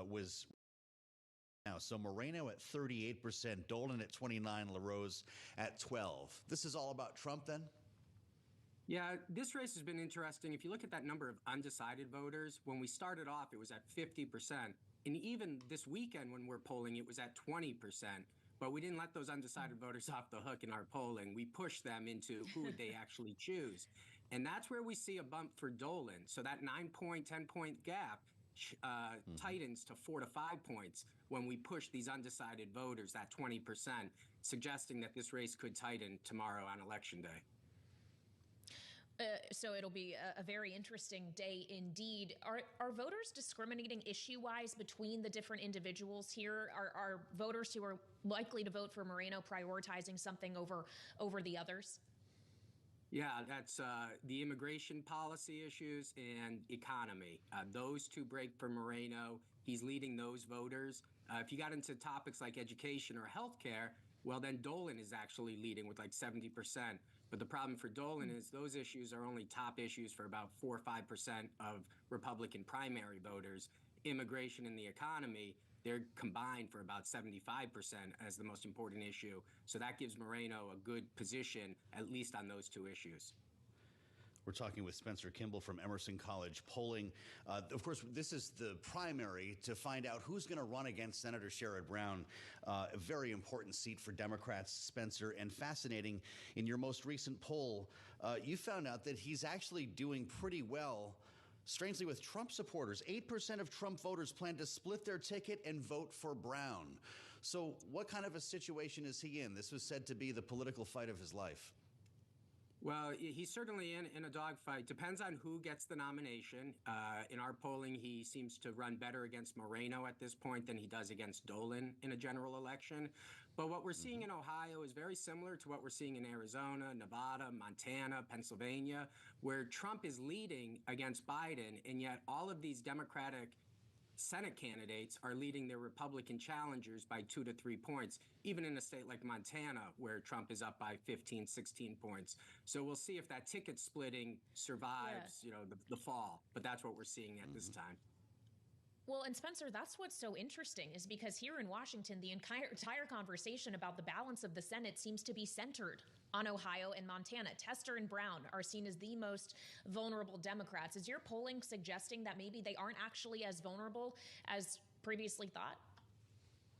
was now. So Moreno at 38%, Dolan at 29%, LaRose at 12%. This is all about Trump then? Yeah, this race has been interesting. If you look at that number of undecided voters, when we started off, it was at 50%. And even this weekend when we're polling, it was at 20%. But we didn't let those undecided voters off the hook in our polling. We pushed them into who would they actually choose. And that's where we see a bump for Dolan. So that 9-point, 10-point gap tightens to 4 to 5 points when we push these undecided voters, that 20%, suggesting that this race could tighten tomorrow on Election Day. So it'll be a very interesting day indeed. Are voters discriminating issue-wise between the different individuals here? Are voters who are likely to vote for Moreno prioritizing something over the others? Yeah, that's the immigration policy issues and economy. Those two break for Moreno. He's leading those voters. If you got into topics like education or healthcare, well, then Dolan is actually leading with like 70%. But the problem for Dolan is those issues are only top issues for about 4 or 5% of Republican primary voters. Immigration and the economy, they're combined for about 75% as the most important issue. So that gives Moreno a good position, at least on those two issues. We're talking with Spencer Kimball from Emerson College Polling. Of course, this is the primary to find out who's going to run against Senator Sherrod Brown, a very important seat for Democrats, Spencer. And fascinating, in your most recent poll, you found out that he's actually doing pretty well, strangely, with Trump supporters. 8% of Trump voters plan to split their ticket and vote for Brown. So what kind of a situation is he in? This was said to be the political fight of his life. Well, he's certainly in a dogfight. Depends on who gets the nomination. In our polling, he seems to run better against Moreno at this point than he does against Dolan in a general election. But what we're seeing in Ohio is very similar to what we're seeing in Arizona, Nevada, Montana, Pennsylvania, where Trump is leading against Biden, and yet all of these Democratic Senate candidates are leading their Republican challengers by 2 to 3 points, even in a state like Montana, where Trump is up by 15, 16 points. So we'll see if that ticket splitting survives, the fall. But that's what we're seeing at this time. Well, and Spencer, that's what's so interesting is because here in Washington, the entire conversation about the balance of the Senate seems to be centered on Ohio and Montana. Tester and Brown are seen as the most vulnerable Democrats. Is your polling suggesting that maybe they aren't actually as vulnerable as previously thought?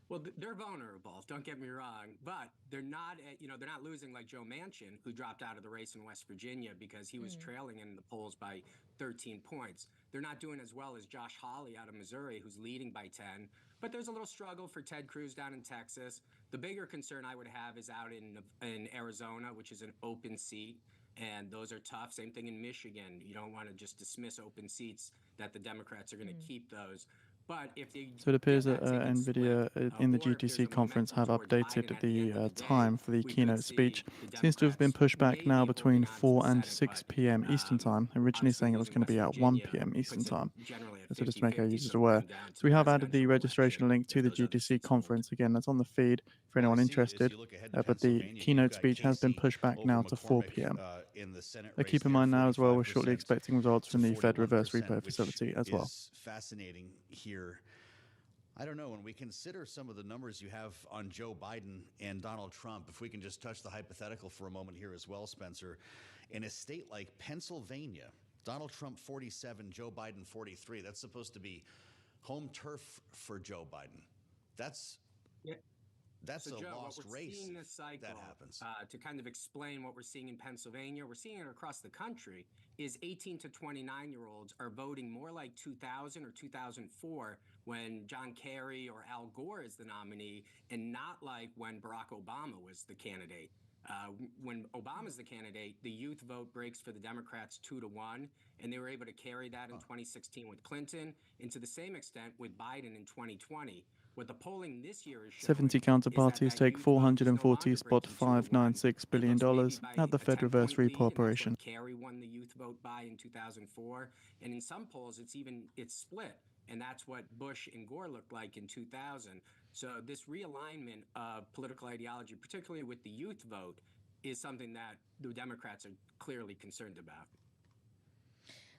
Well, they're vulnerable, don't get me wrong, but they're not, they're not losing like Joe Manchin, who dropped out of the race in West Virginia because he was trailing in the polls by 13 points. They're not doing as well as Josh Hawley out of Missouri, who's leading by 10. But there's a little struggle for Ted Cruz down in Texas. The bigger concern I would have is out in Arizona, which is an open seat, and those are tough. Same thing in Michigan. You don't want to just dismiss open seats, that the Democrats are going to keep those. But if they So it appears that NVIDIA in the GTC conference have updated the time for the keynote speech. Seems to have been pushed back now between 4 and 6 p.m. Eastern time, originally saying it was going to be at 1 p.m. Eastern time. So just to make our users aware. So we have added the registration link to the GTC conference. Again, that's on the feed for anyone interested. But the keynote speech has been pushed back now to 4 p.m. Keep in mind now as well, we're shortly expecting results from the Fed reverse repo facility as well. Fascinating here. I don't know, when we consider some of the numbers you have on Joe Biden and Donald Trump, if we can just touch the hypothetical for a moment here as well, Spencer, in a state like Pennsylvania, Donald Trump 47, Joe Biden 43, that's supposed to be home turf for Joe Biden. That's so, a Joe, lost race. Seeing this cycle, that happens. To kind of explain what we're seeing in Pennsylvania, we're seeing it across the country, is 18 to 29-year-olds are voting more like 2000 or 2004 when John Kerry or Al Gore is the nominee, and not like when Barack Obama was the candidate. When Obama's the candidate, the youth vote breaks for the Democrats 2 to 1, and they were able to carry that in 2016 with Clinton, and to the same extent with Biden in 2020. What the polling this year is showing 70 counterparties take $440.596 billion at the Fed reverse repo operation. Kerry won the youth vote by in 2004, and in some polls it's split, and that's what Bush and Gore looked like in 2000. So this realignment of political ideology, particularly with the youth vote, is something that the Democrats are clearly concerned about.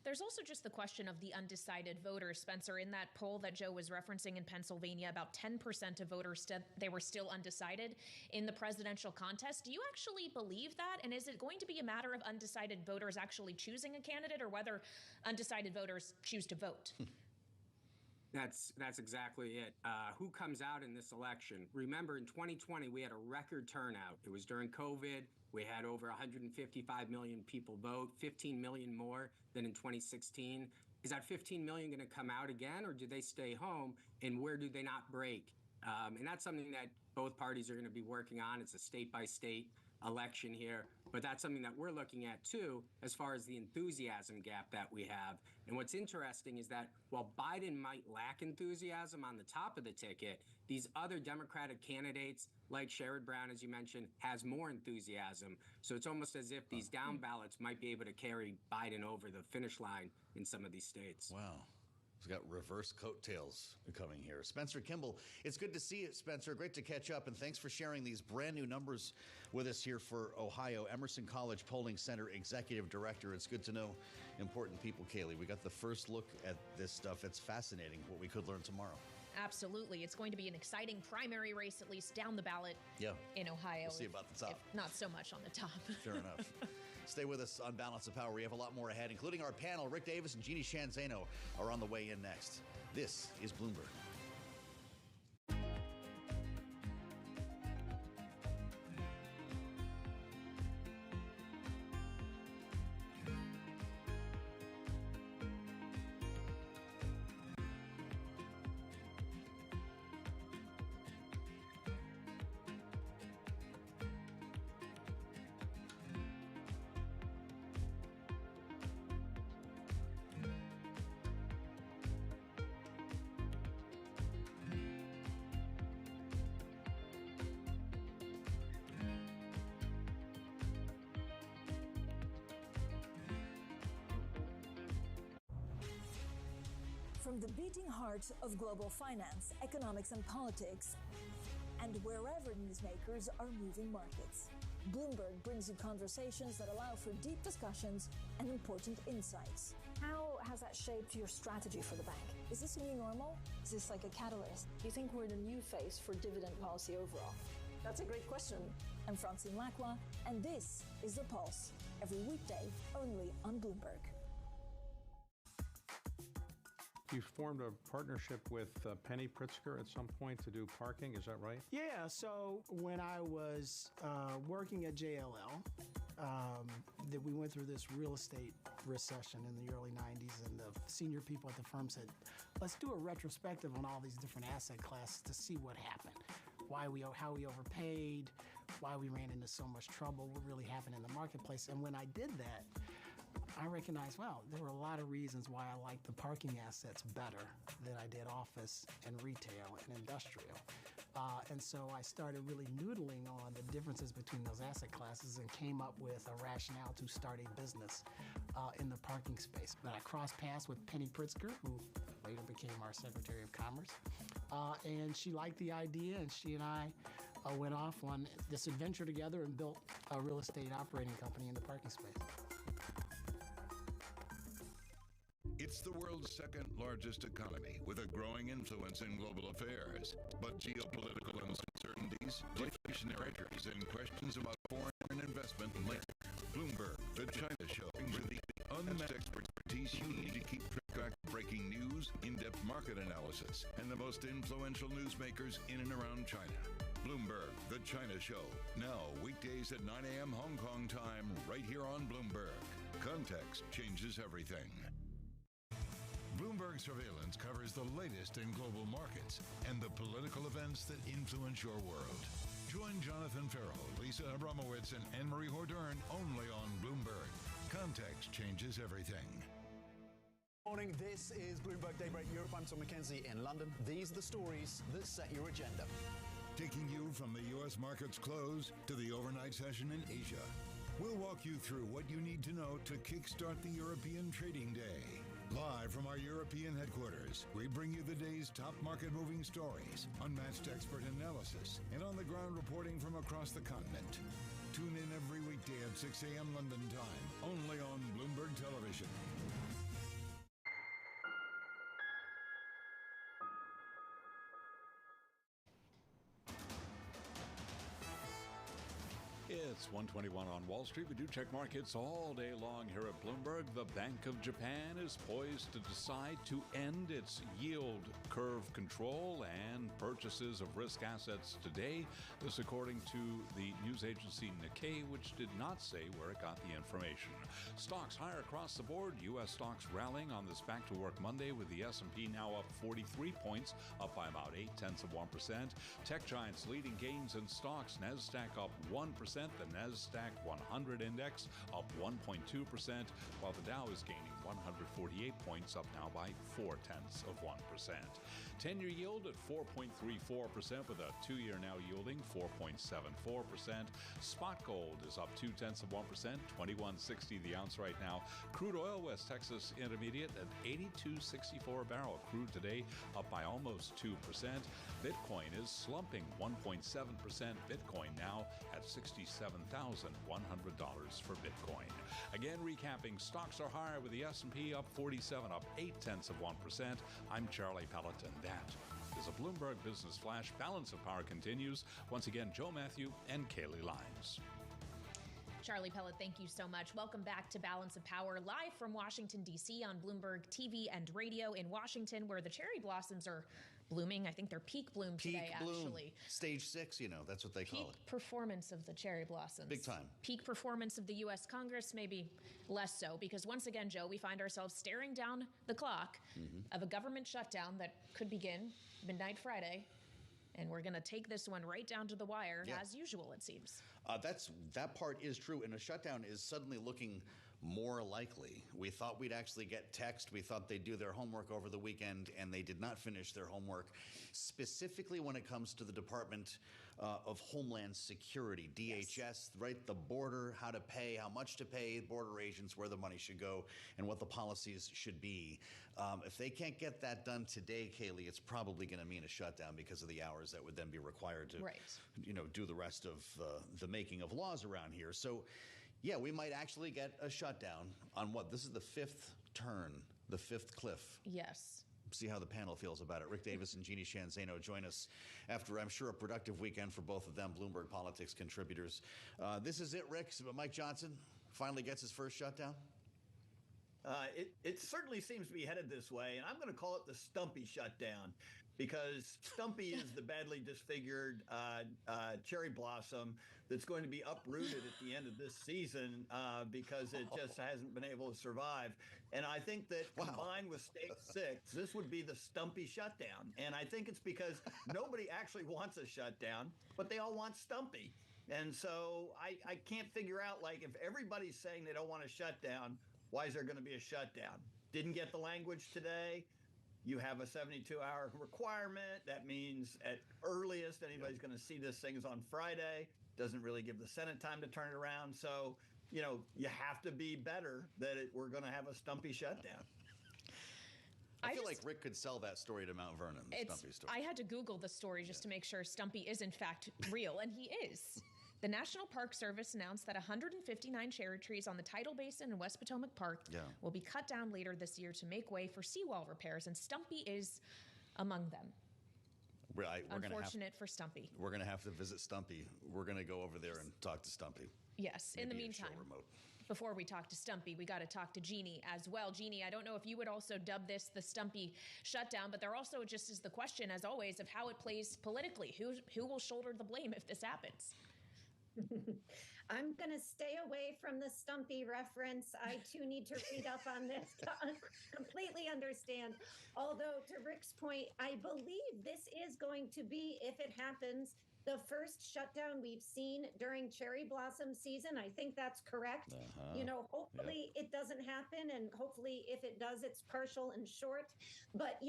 There's also just the question of the undecided voters, Spencer. In that poll that Joe was referencing in Pennsylvania, about 10% of voters said they were still undecided in the presidential contest. Do you actually believe that? And is it going to be a matter of undecided voters actually choosing a candidate, or whether undecided voters choose to vote? That's exactly it. Who comes out in this election? Remember, in 2020, we had a record turnout. It was during COVID. We had over 155 million people vote, 15 million more than in 2016. Is that 15 million going to come out again, or do they stay home? And where do they not break? And that's something that both parties are going to be working on. It's a state-by-state election here, but that's something that we're looking at too, as far as the enthusiasm gap that we have. And what's interesting is that while Biden might lack enthusiasm on the top of the ticket, these other Democratic candidates, like Sherrod Brown, as you mentioned, has more enthusiasm. So it's almost as if these down ballots might be able to carry Biden over the finish line in some of these states. Wow. He's got reverse coattails coming here. Spencer Kimball, it's good to see you, Spencer. Great to catch up, and thanks for sharing these brand new numbers with us here for Ohio. Emerson College Polling Center Executive Director. It's good to know important people, Kaylee. We got the first look at this stuff. It's fascinating what we could learn tomorrow. Absolutely. It's going to be an exciting primary race, at least down the ballot in Ohio. We'll see about the top. Not so much on the top. Fair enough. Stay with us on Balance of Power. We have a lot more ahead, including our panel. Rick Davis and Jeannie Shanzano are on the way in next. This is Bloomberg. From the beating heart of global finance, economics, and politics, and wherever newsmakers are moving markets, Bloomberg brings you conversations that allow for deep discussions and important insights. How has that shaped your strategy for the bank? Is this a new normal? Is this like a catalyst? Do you think we're in a new phase for dividend policy overall? That's a great question. I'm Francine Lacroix, and this is The Pulse, every weekday only on Bloomberg. You formed a partnership with Penny Pritzker at some point to do parking, is that right? Yeah, so when I was working at JLL, that we went through this real estate recession in the early 90s, and the senior people at the firm said, let's do a retrospective on all these different asset classes to see what happened, how we overpaid, why we ran into so much trouble, what really happened in the marketplace. And when I did that, I recognized, well, there were a lot of reasons why I liked the parking assets better than I did office and retail and industrial. And so I started really noodling on the differences between those asset classes and came up with a rationale to start a business in the parking space. But I crossed paths with Penny Pritzker, who later became our Secretary of Commerce. And she liked the idea, and she and I went off on this adventure together and built a real estate operating company in the parking space. It's the world's second largest economy with a growing influence in global affairs. But geopolitical uncertainties, deflationary pressures, and questions about foreign investment linked. Bloomberg, the China Show, brings you the unmatched expertise you need to keep track of breaking news, in-depth market analysis, and the most influential newsmakers in and around China. Bloomberg, the China Show. Now, weekdays at 9 a.m. Hong Kong time, right here on Bloomberg. Context changes everything. Bloomberg Surveillance covers the latest in global markets and the political events that influence your world. Join Jonathan Farrell, Lisa Abramowitz, and Anne-Marie Hordern only on Bloomberg. Context changes everything. Morning, this is Bloomberg Daybreak Europe. I'm Tom McKenzie in London. These are the stories that set your agenda. Taking you from the U.S. market's close to the overnight session in Asia. We'll walk you through what you need to know to kickstart the European trading day. Live from our European headquarters, we bring you the day's top market-moving stories, unmatched expert analysis, and on-the-ground reporting from across the continent. Tune in every weekday at 6 a.m. London time, only on Bloomberg Television. It's 121 on Wall Street. We do check markets all day long here at Bloomberg. The Bank of Japan is poised to decide to end its yield curve control and purchases of risk assets today. This according to the news agency Nikkei, which did not say where it got the information. Stocks higher across the board. U.S. stocks rallying on this Back to Work Monday with the S&P now up 43 points, up by about 0.8%. Tech giants leading gains in stocks. NASDAQ up 1%. The NASDAQ 100 index up 1.2%, while the Dow is gaining 148 points, up now by 0.4%. 10-year yield at 4.34%, with a 2-year now yielding 4.74%. Spot gold is up 0.2%, $21.60 the ounce right now. Crude oil, West Texas Intermediate at $82.64 a barrel. Crude today up by almost 2%. Bitcoin is slumping 1.7%. Bitcoin now at $67,100 for Bitcoin. Again, recapping, stocks are higher with the S&P up 47, up 0.8%. I'm Charlie Pellet, and that is a Bloomberg Business Flash. Balance of Power continues. Once again, Joe Matthew and Kaylee Lyons. Charlie Pellet, thank you so much. Welcome back to Balance of Power, live from Washington, D.C. on Bloomberg TV and radio in Washington, where the cherry blossoms are blooming. I think they're peak bloom today, actually. Stage 6, that's what they call it. Peak performance of the cherry blossoms. Big time. Peak performance of the U.S. Congress, maybe less so, because once again, Joe, we find ourselves staring down the clock of a government shutdown that could begin midnight Friday. And we're going to take this one right down to the wire, as usual, it seems. That part is true, and a shutdown is suddenly looking more likely. We thought we'd actually get text. We thought they'd do their homework over the weekend, and they did not finish their homework, specifically when it comes to the Department of Homeland Security, DHS, right? The border, how to pay, how much to pay, border agents, where the money should go, and what the policies should be. If they can't get that done today, Kaylee, it's probably going to mean a shutdown because of the hours that would then be required to, do the rest of the making of laws around here. So, yeah, we might actually get a shutdown on what? This is the fifth turn, the fifth cliff. Yes. See how the panel feels about it. Rick Davis and Jeannie Shanzano join us after, I'm sure, a productive weekend for both of them, Bloomberg Politics contributors. This is it, Rick. Mike Johnson finally gets his first shutdown. It certainly seems to be headed this way, and I'm going to call it the Stumpy shutdown, because Stumpy is the badly disfigured cherry blossom that's going to be uprooted at the end of this season because it just hasn't been able to survive. And I think that combined with stage 6, this would be the Stumpy shutdown. And I think it's because nobody actually wants a shutdown, but they all want Stumpy. And so I can't figure out, if everybody's saying they don't want a shutdown, why is there going to be a shutdown? Didn't get the language today. You have a 72-hour requirement. That means at earliest anybody's going to see this thing's on Friday. Doesn't really give the Senate time to turn it around. So, you have to be better that we're going to have a Stumpy shutdown. I feel like Rick could sell that story to Mount Vernon, the Stumpy story. I had to Google the story just to make sure Stumpy is in fact real, and he is. The National Park Service announced that 159 cherry trees on the Tidal Basin in West Potomac Park will be cut down later this year to make way for seawall repairs, and Stumpy is among them. Unfortunate for Stumpy. We're going to have to visit Stumpy. We're going to go over there and talk to Stumpy. Yes. Maybe in the meantime, before we talk to Stumpy, we got to talk to Jeannie as well. Jeannie, I don't know if you would also dub this the Stumpy shutdown, but there also just is the question, as always, of how it plays politically. Who will shoulder the blame if this happens? I'm going to stay away from the Stumpy reference. I, too, need to read up on this to completely understand. Although, to Rick's point, I believe this is going to be, if it happens, the first shutdown we've seen during cherry blossom season. I think that's correct. Hopefully it doesn't happen. And hopefully if it does, it's partial and short. But,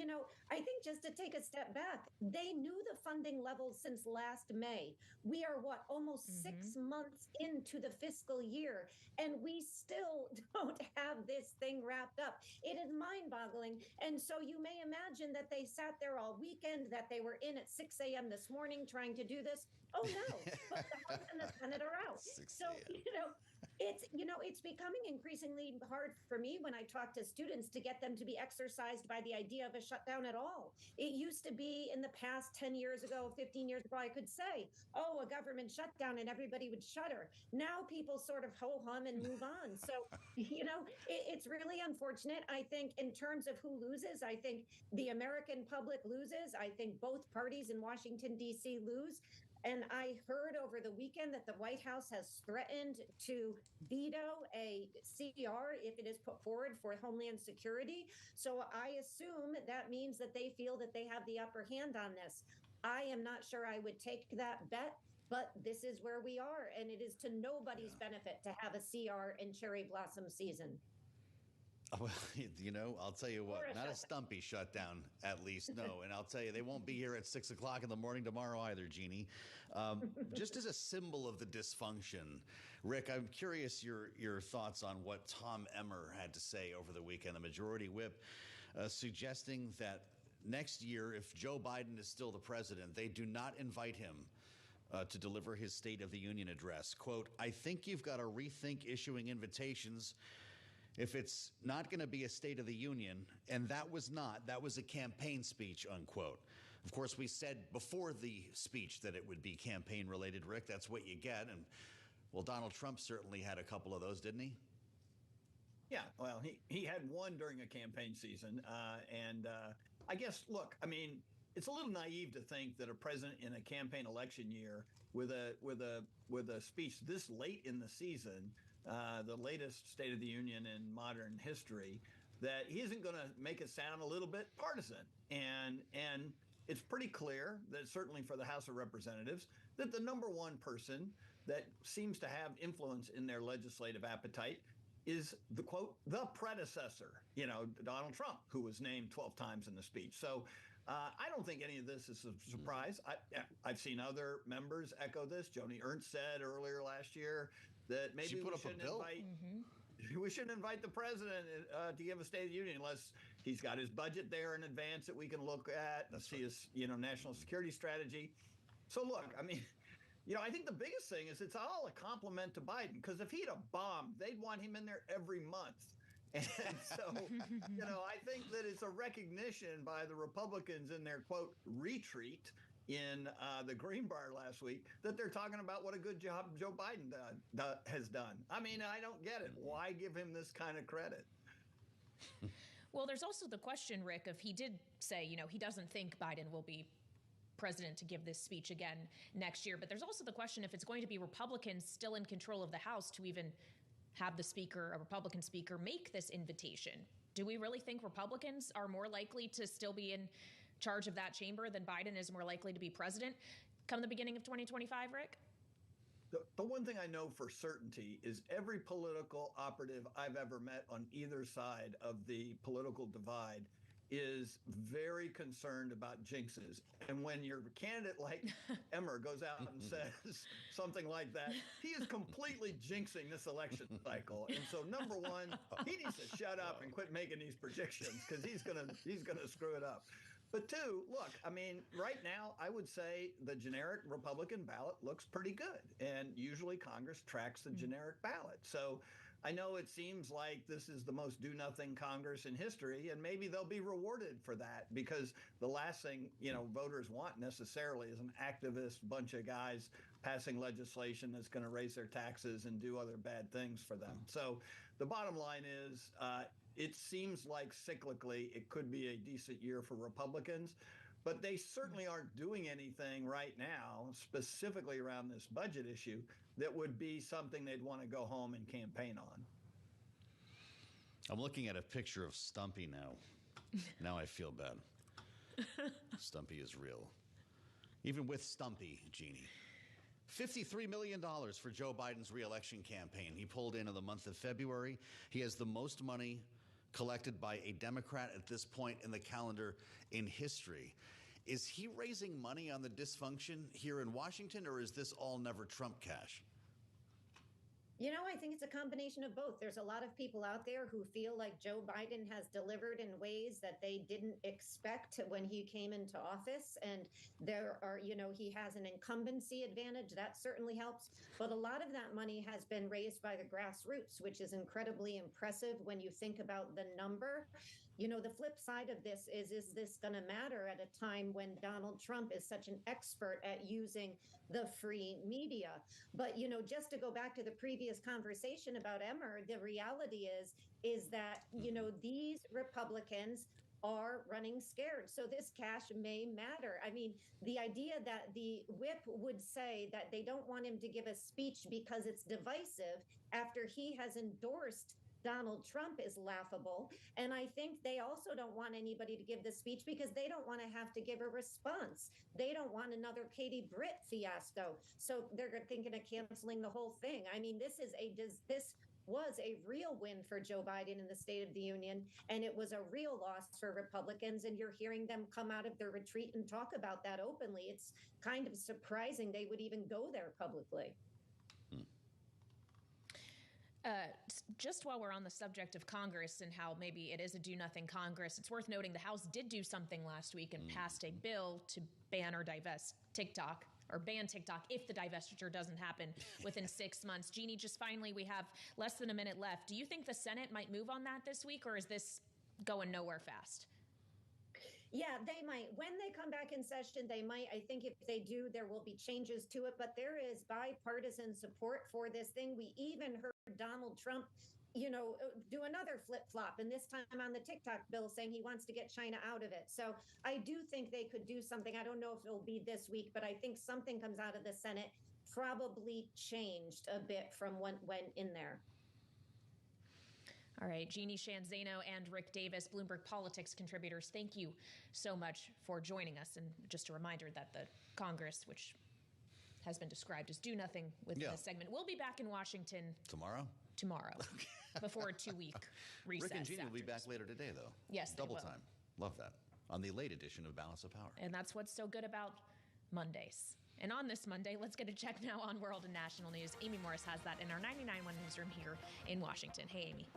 I think just to take a step back, they knew the funding levels since last May. We are almost 6 months into the fiscal year, and we still don't have this thing wrapped up. It is mind-boggling. And so you may imagine that they sat there all weekend, that they were in at 6 a.m. this morning trying to do this? Oh no, but the House and the Senate are out. So, it's becoming increasingly hard for me when I talk to students to get them to be exercised by the idea of a shutdown at all. It used to be in the past 10 years ago, 15 years ago, I could say, oh, a government shutdown and everybody would shudder. Now people sort of ho-hum and move on. So, it's really unfortunate. I think in terms of who loses, I think the American public loses. I think both parties in Washington, D.C. lose. And I heard over the weekend that the White House has threatened to veto a CR if it is put forward for Homeland Security. So I assume that means that they feel that they have the upper hand on this. I am not sure I would take that bet, but this is where we are. And it is to nobody's benefit to have a CR in cherry blossom season. Well, I'll tell you what, not a stumpy shutdown, at least, no. And I'll tell you, they won't be here at 6 o'clock in the morning tomorrow either, Jeannie. Just as a symbol of the dysfunction, Rick, I'm curious your thoughts on what Tom Emmer had to say over the weekend, the majority whip, suggesting that next year, if Joe Biden is still the president, they do not invite him to deliver his State of the Union address. Quote, I think you've got to rethink issuing invitations if it's not going to be a State of the Union, and that was a campaign speech, unquote. Of course, we said before the speech that it would be campaign related, Rick. That's what you get. And well, Donald Trump certainly had a couple of those, didn't he? Yeah, well, he had one during a campaign season. And I guess, look, I mean, it's a little naive to think that a president in a campaign election year with a speech this late in the season, the latest State of the Union in modern history, that he isn't going to make it sound a little bit partisan. And it's pretty clear that certainly for the House of Representatives, that the number one person that seems to have influence in their legislative appetite is the quote, the predecessor, Donald Trump, who was named 12 times in the speech. So I don't think any of this is a surprise. I've seen other members echo this. Joni Ernst said earlier last year that maybe we shouldn't invite the president to give a State of the Union unless he's got his budget there in advance that we can look at and see his national security strategy. So look, I mean, I think the biggest thing is it's all a compliment to Biden, because if he'd have bombed, they'd want him in there every month. And so, I think that it's a recognition by the Republicans in their, quote, retreat in the Greenbrier last week that they're talking about what a good job Joe Biden has done. I mean, I don't get it. Why give him this kind of credit? Well, there's also the question, Rick, if he did say, he doesn't think Biden will be president to give this speech again next year. But there's also the question if it's going to be Republicans still in control of the House to even have a Republican speaker, make this invitation. Do we really think Republicans are more likely to still be in charge of that chamber than Biden is more likely to be president come the beginning of 2025, Rick? The one thing I know for certainty is every political operative I've ever met on either side of the political divide is very concerned about jinxes. And when your candidate like Emmer goes out and says something like that, he is completely jinxing this election cycle. And so number one, he needs to shut up and quit making these predictions, because he's gonna screw it up. But two, look, I mean, right now, I would say the generic Republican ballot looks pretty good. And usually Congress tracks the generic ballot. So I know it seems like this is the most do-nothing Congress in history, and maybe they'll be rewarded for that, because the last thing, voters want necessarily is an activist bunch of guys passing legislation that's going to raise their taxes and do other bad things for them. So the bottom line is, it seems like cyclically it could be a decent year for Republicans, but they certainly aren't doing anything right now, specifically around this budget issue, that would be something they'd want to go home and campaign on. I'm looking at a picture of Stumpy now. Now I feel bad. Stumpy is real. Even with Stumpy, Jeannie. $53 million for Joe Biden's reelection campaign. He pulled in the month of February. He has the most money collected by a Democrat at this point in the calendar in history. Is he raising money on the dysfunction here in Washington, or is this all never Trump cash? I think it's a combination of both. There's a lot of people out there who feel like Joe Biden has delivered in ways that they didn't expect when he came into office. And there are, he has an incumbency advantage. That certainly helps. But a lot of that money has been raised by the grassroots, which is incredibly impressive when you think about the number. The flip side of this is this going to matter at a time when Donald Trump is such an expert at using the free media? But, just to go back to the previous conversation about Emmer, the reality is that, these Republicans are running scared. So this cash may matter. I mean, the idea that the whip would say that they don't want him to give a speech because it's divisive after he has endorsed Donald Trump is laughable. And I think they also don't want anybody to give the speech because they don't want to have to give a response. They don't want another Katie Britt fiasco. So they're thinking of canceling the whole thing. I mean, this was a real win for Joe Biden in the State of the Union, and it was a real loss for Republicans. And you're hearing them come out of their retreat and talk about that openly. It's kind of surprising they would even go there publicly. Just while we're on the subject of Congress and how maybe it is a do-nothing Congress, it's worth noting the House did do something last week and passed a bill to ban or divest TikTok, or ban TikTok if the divestiture doesn't happen within 6 months. Jeannie, just finally, we have less than a minute left. Do you think the Senate might move on that this week, or is this going nowhere fast? Yeah, they might. When they come back in session, they might. I think if they do, there will be changes to it. But there is bipartisan support for this thing. We even heard Donald Trump, do another flip-flop, and this time on the TikTok bill saying he wants to get China out of it. So I do think they could do something. I don't know if it'll be this week, but I think something comes out of the Senate, probably changed a bit from what went in there. All right, Jeannie Sheehan Zaino and Rick Davis, Bloomberg Politics contributors, thank you so much for joining us. And just a reminder that the Congress, which has been described as do nothing with this segment, will be back in Washington tomorrow. Before a 2-week recess. Rick and Jeannie will be back later today, though. Yes, double time. Love that. On the late edition of Balance of Power. And that's what's so good about Mondays. And on this Monday, let's get a check now on world and national news. Amy Morris has that in our 99.1 newsroom here in Washington. Hey, Amy.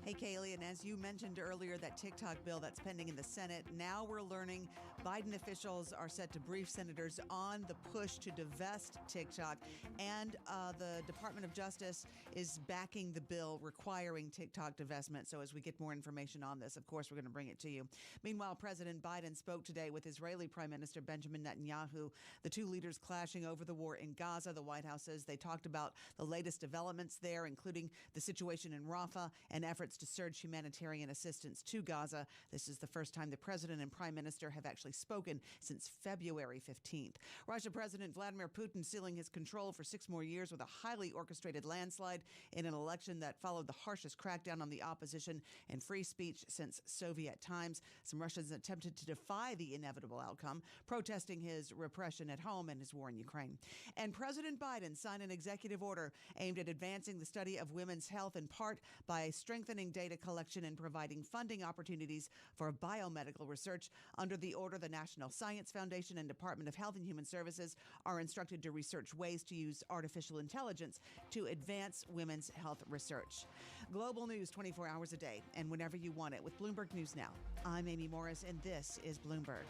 Hey, Kaylee, and as you mentioned earlier, that TikTok bill that's pending in the Senate, now we're learning Biden officials are set to brief senators on the push to divest TikTok, and the Department of Justice is backing the bill requiring TikTok divestment. So as we get more information on this, of course, we're going to bring it to you. Meanwhile, President Biden spoke today with Israeli Prime Minister Benjamin Netanyahu. The two leaders clashing over the war in Gaza. The White House says they talked about the latest developments there, including the situation in Rafah and efforts to surge humanitarian assistance to Gaza. This is the first time the president and prime minister have actually spoken since February 15th. Russia President Vladimir Putin sealing his control for 6 more years with a highly orchestrated landslide in an election that followed the harshest crackdown on the opposition and free speech since Soviet times. Some Russians attempted to defy the inevitable outcome, protesting his repression at home and his war in Ukraine. And President Biden signed an executive order aimed at advancing the study of women's health, in part by strengthening data collection and providing funding opportunities for biomedical research. Under the order, the National Science Foundation and Department of Health and Human Services are instructed to research ways to use artificial intelligence to advance women's health research. Global news 24 hours a day and whenever you want it with Bloomberg News Now. I'm Amy Morris, and this is Bloomberg.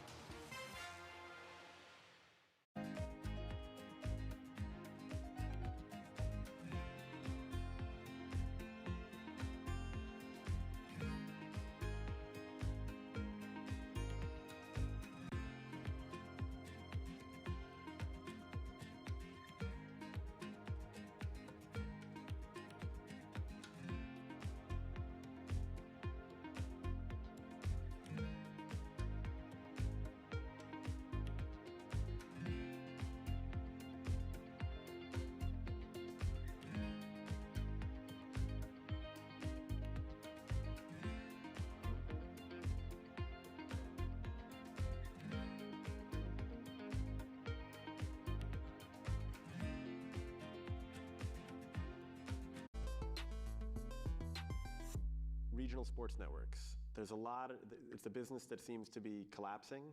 Regional sports networks. It's a business that seems to be collapsing.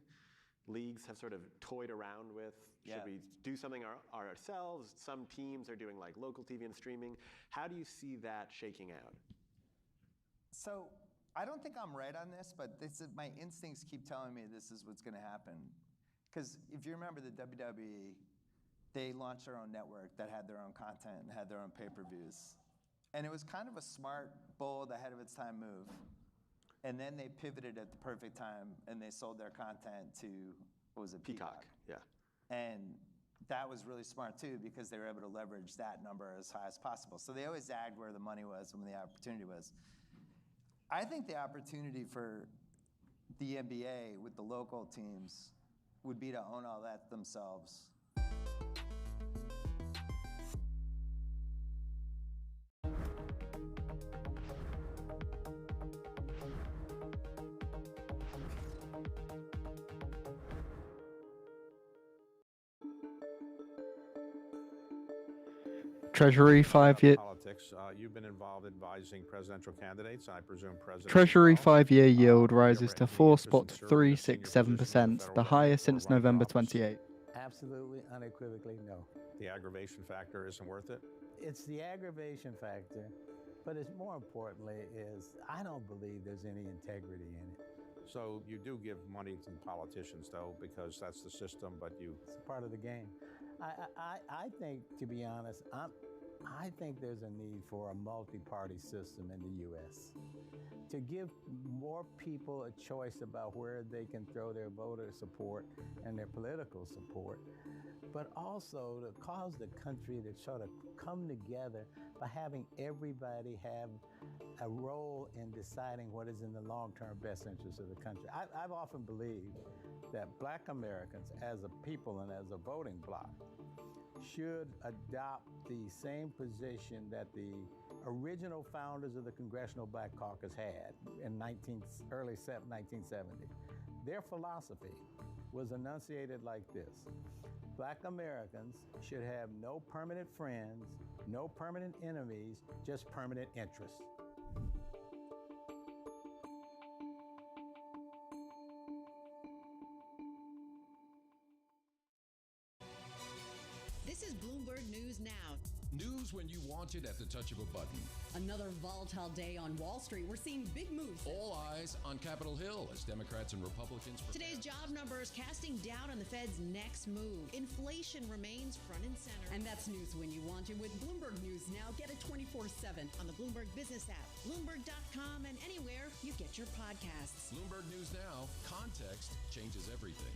leagues have sort of toyed around with. Should we do something ourselves? Some teams are doing like local TV and streaming. How do you see that shaking out? So I don't think I'm right on this, but my instincts keep telling me this is what's going to happen. Because if you remember the WWE, they launched their own network that had their own content and had their own pay-per-views. And it was kind of a smart, bold, ahead of its time move. And then they pivoted at the perfect time and they sold their content to, what was it? Peacock. Yeah. And that was really smart too, because they were able to leverage that number as high as possible. So they always zagged where the money was and where the opportunity was. I think the opportunity for the NBA with the local teams would be to own all that themselves. Treasury 5-year. Politics. You've been involved advising presidential candidates. I presume President. Treasury 5-year yield rises to 4.367%, the highest since November 28. Absolutely, unequivocally, no. The aggravation factor isn't worth it? It's the aggravation factor, but it's more importantly is I don't believe there's any integrity in it. So you do give money to politicians, though, because that's the system, but you... It's part of the game. I think, to be honest, I think there's a need for a multi-party system in the U.S. to give more people a choice about where they can throw their voter support and their political support, but also to cause the country to sort of come together by having everybody have a role in deciding what is in the long-term best interest of the country. I've often believed that Black Americans as a people and as a voting bloc should adopt the same position that the original founders of the Congressional Black Caucus had in early 1970. Their philosophy was enunciated like this: Black Americans should have no permanent friends, no permanent enemies, just permanent interests. This is Bloomberg News Now. News when you want it at the touch of a button. Another volatile day on Wall Street. We're seeing big moves. All eyes on Capitol Hill as Democrats and Republicans prepare. Today's job numbers casting doubt on the Fed's next move. Inflation remains front and center. And that's news when you want it with Bloomberg News Now. Get it 24/7 on the Bloomberg Business app, Bloomberg.com, and anywhere you get your podcasts. Bloomberg News Now. Context changes everything.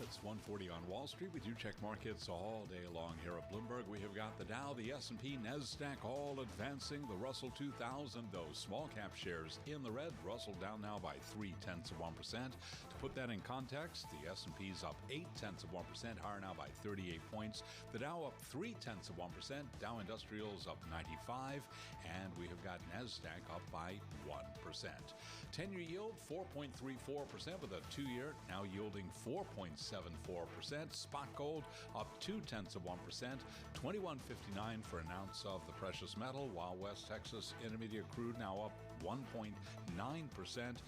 It's 1:40 on Wall Street. We do check markets all day long here at Bloomberg. We have got the Dow, the S&P, NASDAQ all advancing. The Russell 2000, those small cap shares in the red. Russell down now by 0.3%. To put that in context, the S&P's up 0.8%, higher now by 38 points. The Dow up 0.3%. Dow Industrials up 95, and we have got NASDAQ up by 1%. 10-year yield 4.34%, with a 2-year now yielding 4.74%. Spot gold up 0.2%, $21.59 for an ounce of the precious metal, while West Texas Intermediate crude now up 1.9%, 82.59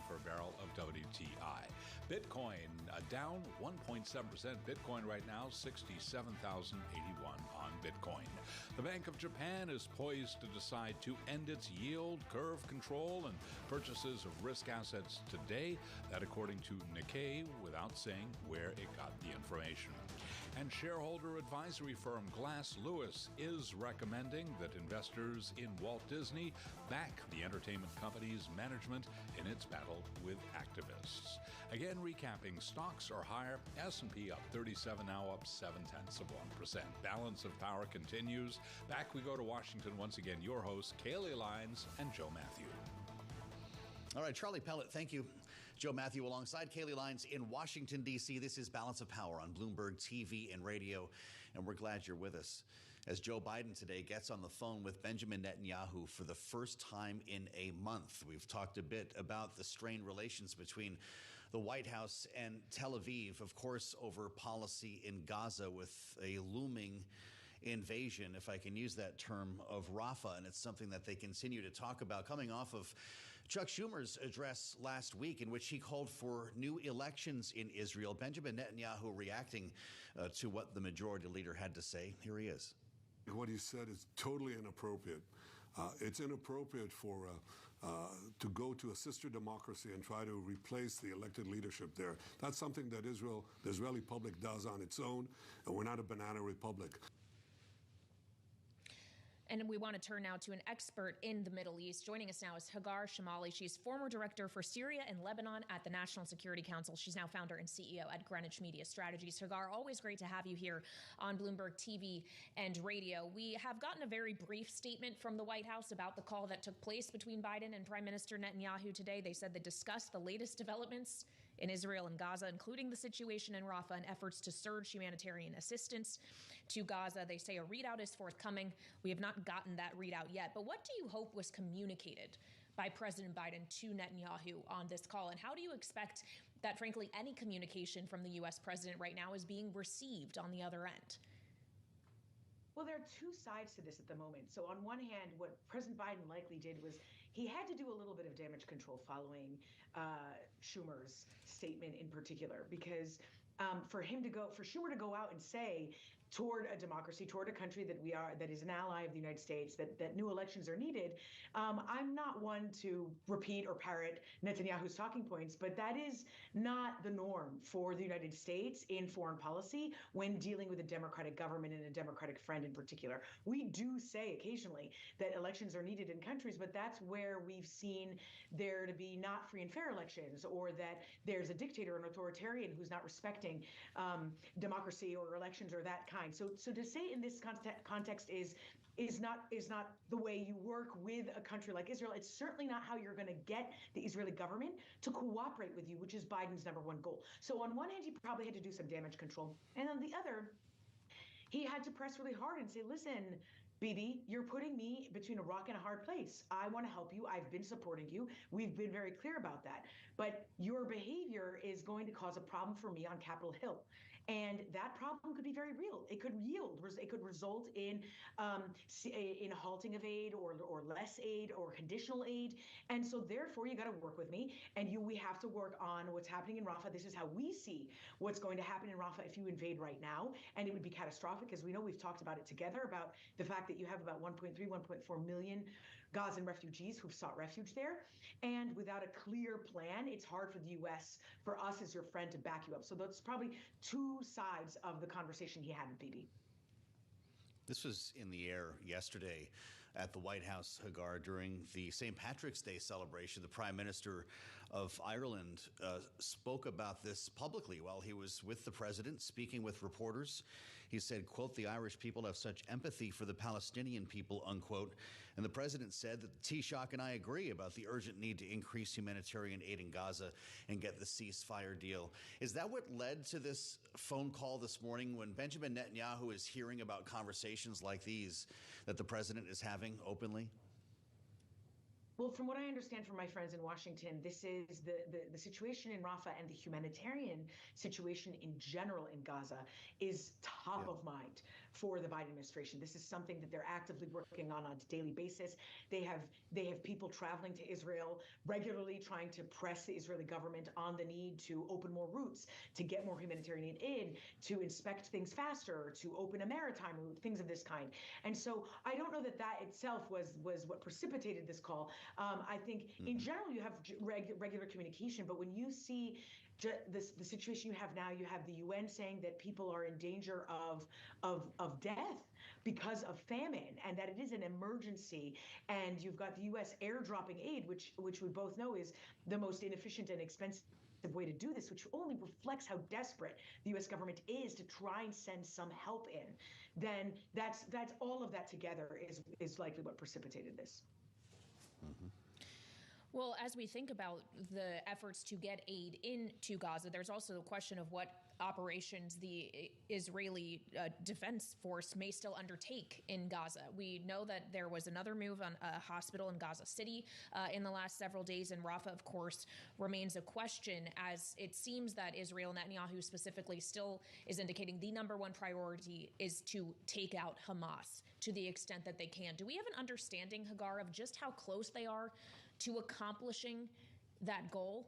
for a barrel of WTI. Bitcoin down 1.7%. Bitcoin right now, 67,081 on Bitcoin. The Bank of Japan is poised to decide to end its yield curve control and purchases of risk assets today. That according to Nikkei, without saying where it got the information. And shareholder advisory firm Glass Lewis is recommending that investors in Walt Disney back the entertainment company's management in its battle with activists. Again, recapping, stocks are higher. S&P up 37, now up 0.7%. Balance of power continues. Back we go to Washington once again. Your hosts, Kaylee Lyons and Joe Matthew. All right, Charlie Pellet, thank you. Joe Matthew alongside Kaylee Lyons in Washington, D.C. This is Balance of Power on Bloomberg TV and radio, and we're glad you're with us. As Joe Biden today gets on the phone with Benjamin Netanyahu for the first time in a month. We've talked a bit about the strained relations between the White House and Tel Aviv, of course, over policy in Gaza with a looming invasion, if I can use that term, of Rafah, and it's something that they continue to talk about, coming off of Chuck Schumer's address last week in which he called for new elections in Israel. Benjamin Netanyahu reacting to what the majority leader had to say. Here he is. What he said is totally inappropriate. It's inappropriate for to go to a sister democracy and try to replace the elected leadership there. That's something that the Israeli public does on its own, and we're not a banana republic. And we want to turn now to an expert in the Middle East. Joining us now is Hagar Shamali. She's former director for Syria and Lebanon at the National Security Council. She's now founder and CEO at Greenwich Media Strategies. Hagar, always great to have you here on Bloomberg TV and radio. We have gotten a very brief statement from the White House about the call that took place between Biden and Prime Minister Netanyahu today. They said they discussed the latest developments in Israel and Gaza, including the situation in Rafah and efforts to surge humanitarian assistance to Gaza. They say a readout is forthcoming. We have not gotten that readout yet. But what do you hope was communicated by President Biden to Netanyahu on this call? And how do you expect that, frankly, any communication from the U.S. president right now is being received on the other end? Well, there are two sides to this at the moment. So on one hand, what President Biden likely did was he had to do a little bit of damage control following Schumer's statement in particular, because for Schumer to go out and say toward a democracy, toward a country that is an ally of the United States, that new elections are needed. I'm not one to repeat or parrot Netanyahu's talking points, but that is not the norm for the United States in foreign policy when dealing with a democratic government and a democratic friend in particular. We do say occasionally that elections are needed in countries, but that's where we've seen there to be not free and fair elections, or that there's a dictator, an authoritarian who's not respecting democracy or elections or that kind. So to say in this context is not the way you work with a country like Israel. It's certainly not how you're going to get the Israeli government to cooperate with you, which is Biden's number one goal. So on one hand, he probably had to do some damage control, and on the other, he had to press really hard and say, listen, Bibi, you're putting me between a rock and a hard place. I want to help you. I've been supporting you. We've been very clear about that. But your behavior is going to cause a problem for me on Capitol Hill. And that problem could be very real. It could result in a halting of aid or less aid or conditional aid. And so therefore, you got to work with me, and we have to work on what's happening in Rafah. This is how we see what's going to happen in Rafah if you invade right now. And it would be catastrophic, as we know. We've talked about it together, about the fact that you have about 1.3, 1.4 million Gazan refugees who've sought refuge there. And without a clear plan, it's hard for the U.S., for us as your friend, to back you up. So that's probably two sides of the conversation he had with Bibi. This was in the air yesterday at the White House, Hagar, during the St. Patrick's Day celebration. The Prime Minister of Ireland spoke about this publicly while he was with the president, speaking with reporters. He said, quote, "The Irish people have such empathy for the Palestinian people," unquote. And the president said that Taoiseach and I agree about the urgent need to increase humanitarian aid in Gaza and get the ceasefire deal. Is that what led to this phone call this morning, when Benjamin Netanyahu is hearing about conversations like these that the president is having openly? Well, from what I understand from my friends in Washington, this is the situation in Rafah and the humanitarian situation in general in Gaza is top of mind for the Biden administration. This is something that they're actively working on a daily basis. They have people traveling to Israel regularly, trying to press the Israeli government on the need to open more routes, to get more humanitarian aid in, to inspect things faster, to open a maritime route, things of this kind. And so I don't know that that itself was what precipitated this call. I think in general you have regular communication, but when you see the situation you have now, you have the UN saying that people are in danger of death because of famine, and that it is an emergency. And you've got the US airdropping aid, which we both know is the most inefficient and expensive way to do this, which only reflects how desperate the U.S. government is to try and send some help in. Then that's all of that together is likely what precipitated this. Well, as we think about the efforts to get aid into Gaza, there's also the question of what operations the Israeli Defense Force may still undertake in Gaza. We know that there was another move on a hospital in Gaza City in the last several days, and Rafah, of course, remains a question, as it seems that Israel, Netanyahu specifically, still is indicating the number one priority is to take out Hamas to the extent that they can. Do we have an understanding, Hagar, of just how close they are to accomplishing that goal?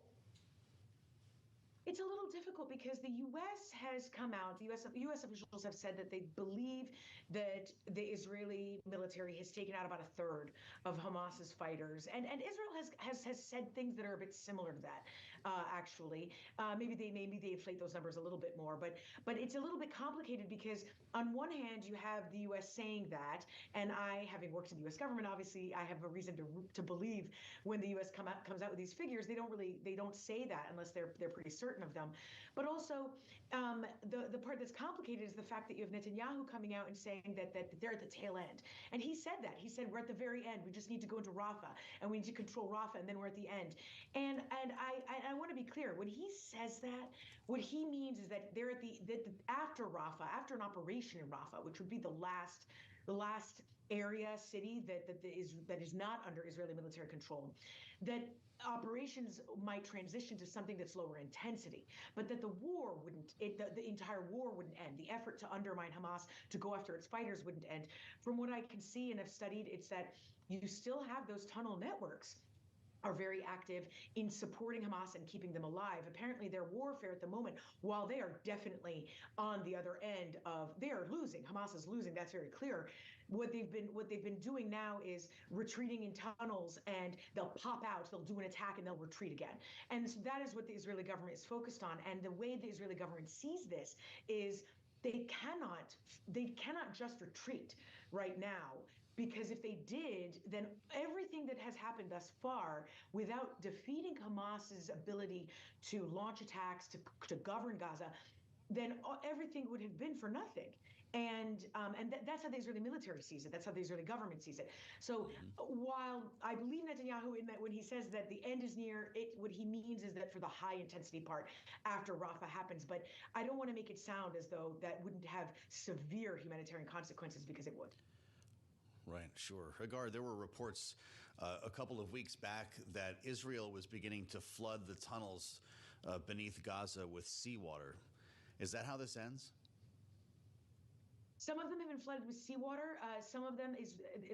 It's a little difficult because the U.S. has come out, the U.S. officials have said that they believe that the Israeli military has taken out about a third of Hamas's fighters. And Israel has said things that are a bit similar to that, actually. Maybe they inflate those numbers a little bit more, but it's a little bit complicated because on one hand, you have the U.S. saying that, and I, having worked in the U.S. government, obviously I have a reason to believe when the U.S. comes out with these figures, they don't say that unless they're pretty certain of them. But also, the part that's complicated is the fact that you have Netanyahu coming out and saying that they're at the tail end. And he said that. He said, we're at the very end. We just need to go into Rafah, and we need to control Rafah, and then we're at the end. And I want to be clear. When he says that, what he means is that they're after Rafah, after an operation in Rafah, which would be the last area, city that is not under Israeli military control, that operations might transition to something that's lower intensity, but that the entire war wouldn't end. The effort to undermine Hamas, to go after its fighters, wouldn't end. From what I can see and have studied, it's that you still have those tunnel networks are very active in supporting Hamas and keeping them alive. Apparently, their warfare at the moment, while they are definitely on the other end of, they are losing. Hamas is losing. That's very clear. What they've been doing now is retreating in tunnels, and they'll pop out, they'll do an attack, and they'll retreat again. And so that is what the Israeli government is focused on. And the way the Israeli government sees this is they cannot just retreat right now. Because if they did, then everything that has happened thus far, without defeating Hamas's ability to launch attacks, to govern Gaza, then everything would have been for nothing. And that's how the Israeli military sees it. That's how the Israeli government sees it. So while I believe Netanyahu in that when he says that the end is near, what he means is that for the high intensity part after Rafah happens. But I don't want to make it sound as though that wouldn't have severe humanitarian consequences, because it would. Right, sure. Hagar, there were reports a couple of weeks back that Israel was beginning to flood the tunnels beneath Gaza with seawater. Is that how this ends? Some of them have been flooded with seawater. Some of them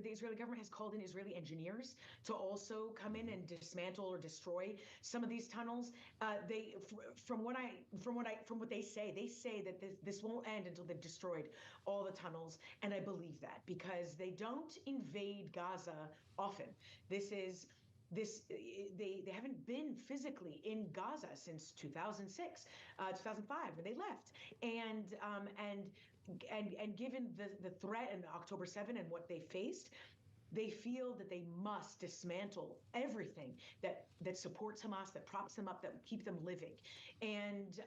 the Israeli government has called in Israeli engineers to also come in and dismantle or destroy some of these tunnels. From what they say that this won't end until they've destroyed all the tunnels, and I believe that because they don't invade Gaza often. They haven't been physically in Gaza since 2006, 2005 when they left, and given the threat and October 7 and what they faced, they feel that they must dismantle everything that supports Hamas, that props them up, that keep them living. And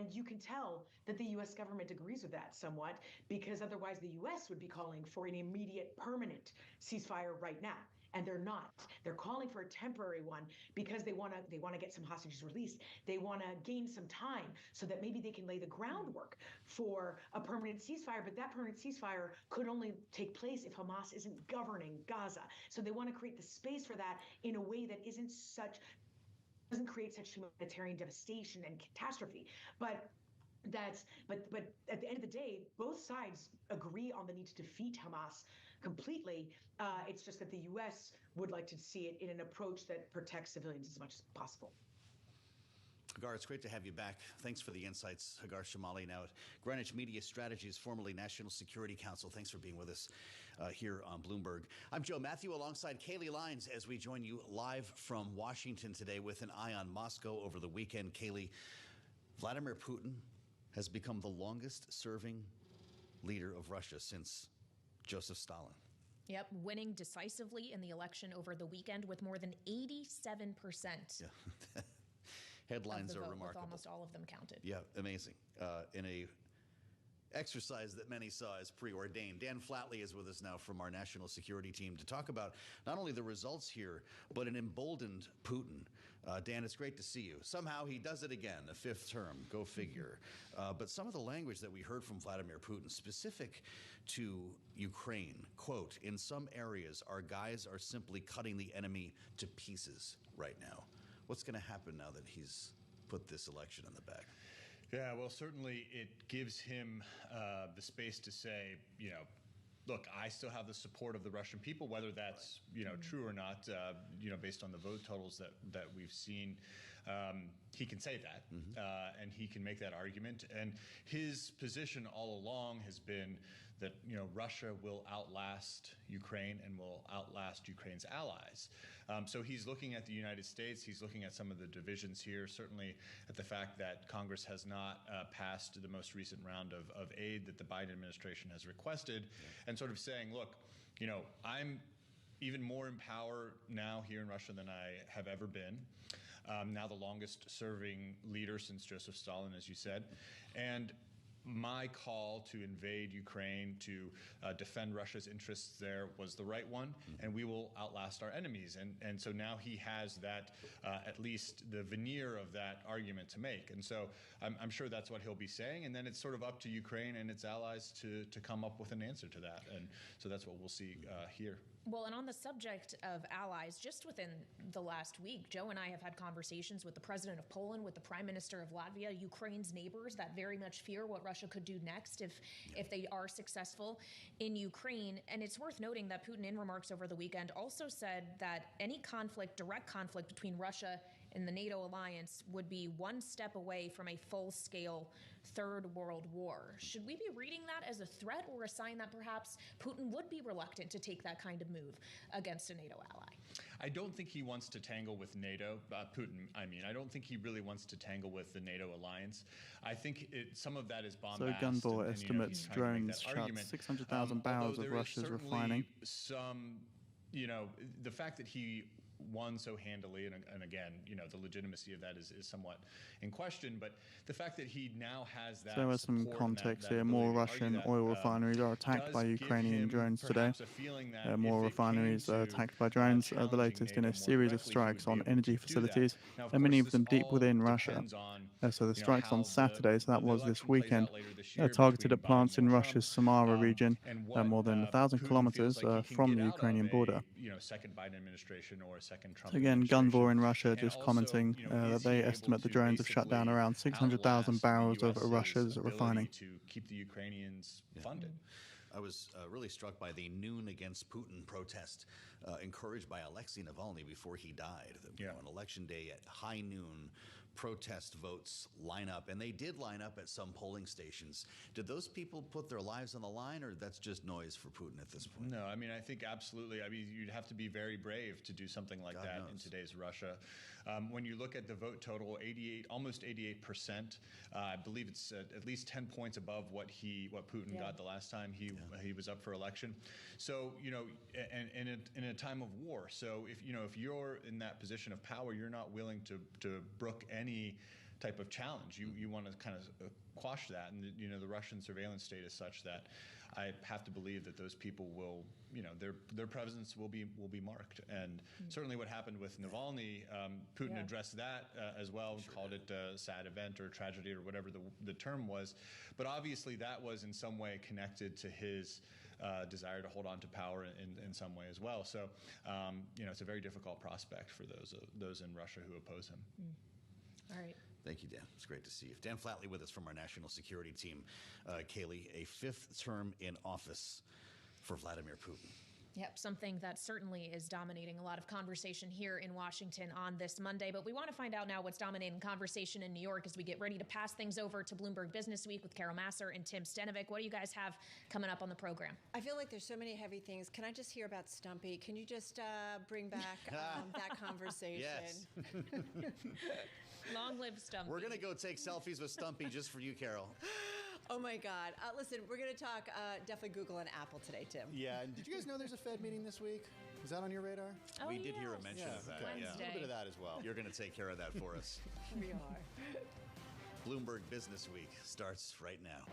you can tell that the U.S. government agrees with that somewhat, because otherwise the U.S. would be calling for an immediate permanent ceasefire right now. and they're not. They're calling for a temporary one because they want to get some hostages released. They want to gain some time so that maybe they can lay the groundwork for a permanent ceasefire. But that permanent ceasefire could only take place if Hamas isn't governing Gaza. So they want to create the space for that in a way that doesn't create such humanitarian devastation and catastrophe. But at the end of the day, both sides agree on the need to defeat Hamas completely. It's just that the U.S. would like to see it in an approach that protects civilians as much as possible. Hagar, it's great to have you back. Thanks for the insights. Hagar Shamali, now at Greenwich Media Strategies, formerly National Security Council. Thanks for being with us here on Bloomberg. I'm Joe Matthew alongside Kaylee Lyons as we join you live from Washington today with an eye on Moscow over the weekend. Kaylee, Vladimir Putin has become the longest-serving leader of Russia since Joseph Stalin. Yep, winning decisively in the election over the weekend with more than 87%. Yeah. Headlines are remarkable. With almost all of them counted. Yeah, amazing. In a exercise that many saw as preordained. Dan Flatley is with us now from our national security team to talk about not only the results here, but an emboldened Putin. Dan, it's great to see you. Somehow he does it again, a fifth term, go figure. But some of the language that we heard from Vladimir Putin, specific to Ukraine, quote, in some areas, our guys are simply cutting the enemy to pieces right now. What's going to happen now that he's put this election in the bag? Yeah, well, certainly it gives him the space to say, look, I still have the support of the Russian people, whether that's, true or not, based on the vote totals that we've seen. He can say that, and he can make that argument. And his position all along has been that, Russia will outlast Ukraine and will outlast Ukraine's allies. So he's looking at the United States. He's looking at some of the divisions here, certainly at the fact that Congress has not passed the most recent round of aid that the Biden administration has requested, and sort of saying, look, I'm even more in power now here in Russia than I have ever been. Now the longest serving leader since Joseph Stalin, as you said. And my call to invade Ukraine, to defend Russia's interests there was the right one, and we will outlast our enemies. And so now he has that, at least the veneer of that argument to make. And so I'm sure that's what he'll be saying. And then it's sort of up to Ukraine and its allies to come up with an answer to that. And so that's what we'll see here. Well, and on the subject of allies, just within the last week, Joe and I have had conversations with the president of Poland, with the prime minister of Latvia, Ukraine's neighbors that very much fear what Russia could do next if they are successful in Ukraine. And it's worth noting that Putin, in remarks over the weekend, also said that any conflict, direct conflict between Russia and the NATO alliance would be one step away from a full-scale Third World War. Should we be reading that as a threat or a sign that perhaps Putin would be reluctant to take that kind of move against a NATO ally? I don't think he wants to tangle with NATO, Putin, I don't think he really wants to tangle with the NATO alliance. I think some of that is bombast. So Gunvor estimates drones shot 600,000 barrels of Russia's refining. Some, the fact that he won so handily, and again, the legitimacy of that is somewhat in question, but the fact that he now has that. So, as some context here, more Russian oil refineries are attacked by Ukrainian drones today. More refineries are attacked by drones, the latest in a series of strikes on energy facilities, and many of them deep within Russia. So the strikes on Saturday, so that was this weekend, targeted at plants in Russia's Samara region, more than 1,000 kilometers from the Ukrainian border. Second Biden administration or a second Trump. So again, Gunvor in Russia just commenting that they estimate the drones have shut down around 600,000 barrels of Russia's refining. To keep the Ukrainians funded. I was really struck by the Noon Against Putin protest encouraged by Alexei Navalny before he died. On election day at high noon, protest votes line up, and they did line up at some polling stations. Did those people put their lives on the line, or that's just noise for Putin at this point? No, I think absolutely. You'd have to be very brave to do something like that in today's Russia. When you look at the vote total, almost 88%. I believe it's at least 10 points above what Putin got the last time he was up for election. So and in a time of war. So if you're in that position of power, you're not willing to brook any type of challenge. You want to kind of quash that, and the Russian surveillance state is such that I have to believe that those people will, their presence will be marked. And certainly what happened with Navalny, Putin addressed that as well, and called it a sad event or tragedy or whatever the term was. But obviously that was in some way connected to his desire to hold on to power in some way as well. So, it's a very difficult prospect for those in Russia who oppose him. All right. Thank you, Dan. It's great to see you. Dan Flatley with us from our national security team. Kaylee, a 5th term in office for Vladimir Putin. Yep, something that certainly is dominating a lot of conversation here in Washington on this Monday. But we want to find out now what's dominating conversation in New York as we get ready to pass things over to Bloomberg Business Week with Carol Masser and Tim Stenovic. What do you guys have coming up on the program? I feel like there's so many heavy things. Can I just hear about Stumpy? Can you just bring back that conversation? Yes. Long live Stumpy. We're going to go take selfies with Stumpy just for you, Carol. Oh, my God. Listen, we're going to talk definitely Google and Apple today, Tim. Yeah, and did you guys know there's a Fed meeting this week? Is that on your radar? Oh, We did hear a mention of that. Okay. Yeah. A little bit of that as well. You're going to take care of that for us. We are. Bloomberg Business Week starts right now.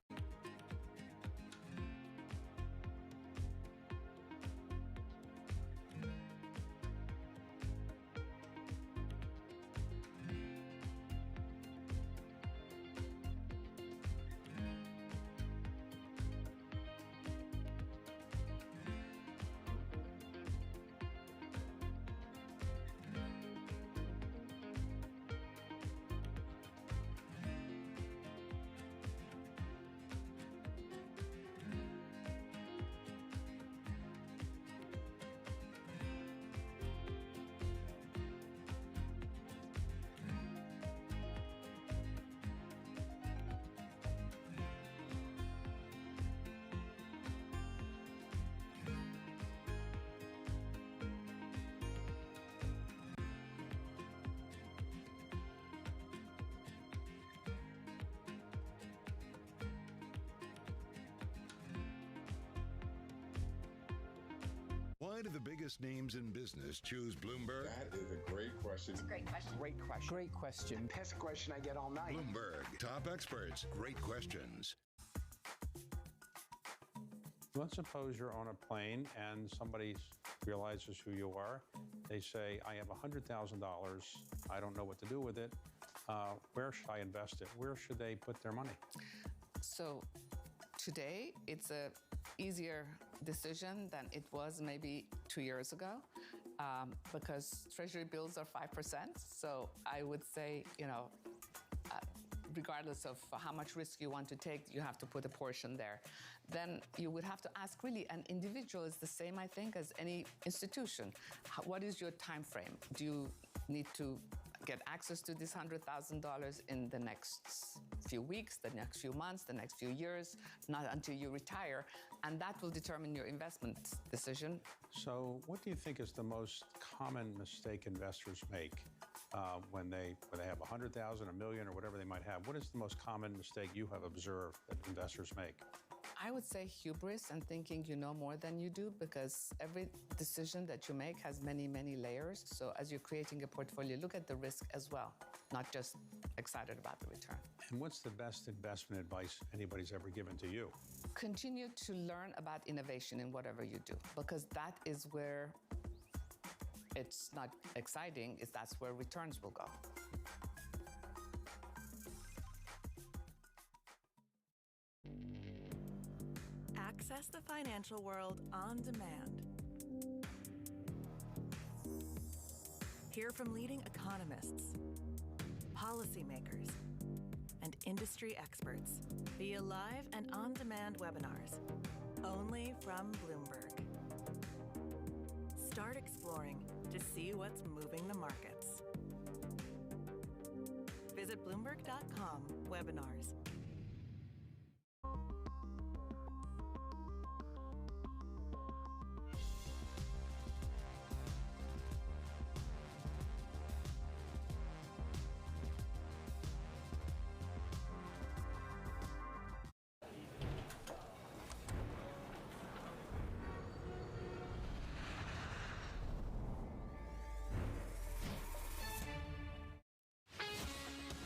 Why do the biggest names in business choose Bloomberg? That is a great question. It's a great question. Great question. Great question. Best question I get all night. Bloomberg. Top experts. Great questions. Let's suppose you're on a plane and somebody realizes who you are. They say, I have $100,000. I don't know what to do with it. Where should I invest it? Where should they put their money? So today, it's a easier decision than it was maybe 2 years ago because Treasury bills are 5%. So I would say, regardless of how much risk you want to take, you have to put a portion there. Then you would have to ask really, an individual is the same, I think, as any institution. What is your time frame? Do you need to get access to this $100,000 in the next few weeks, the next few months, the next few years, not until you retire? And that will determine your investment decision. So what do you think is the most common mistake investors make when they have 100,000, a million, or whatever they might have? What is the most common mistake you have observed that investors make? I would say hubris and thinking you know more than you do, because every decision that you make has many, many layers. So as you're creating a portfolio, look at the risk as well, not just excited about the return. And what's the best investment advice anybody's ever given to you? Continue to learn about innovation in whatever you do, because that is where it's not exciting, that's where returns will go. Access the financial world on demand. Hear from leading economists, policymakers, and industry experts via live and on-demand webinars, only from Bloomberg. Start exploring to see what's moving the markets. Visit Bloomberg.com/webinars.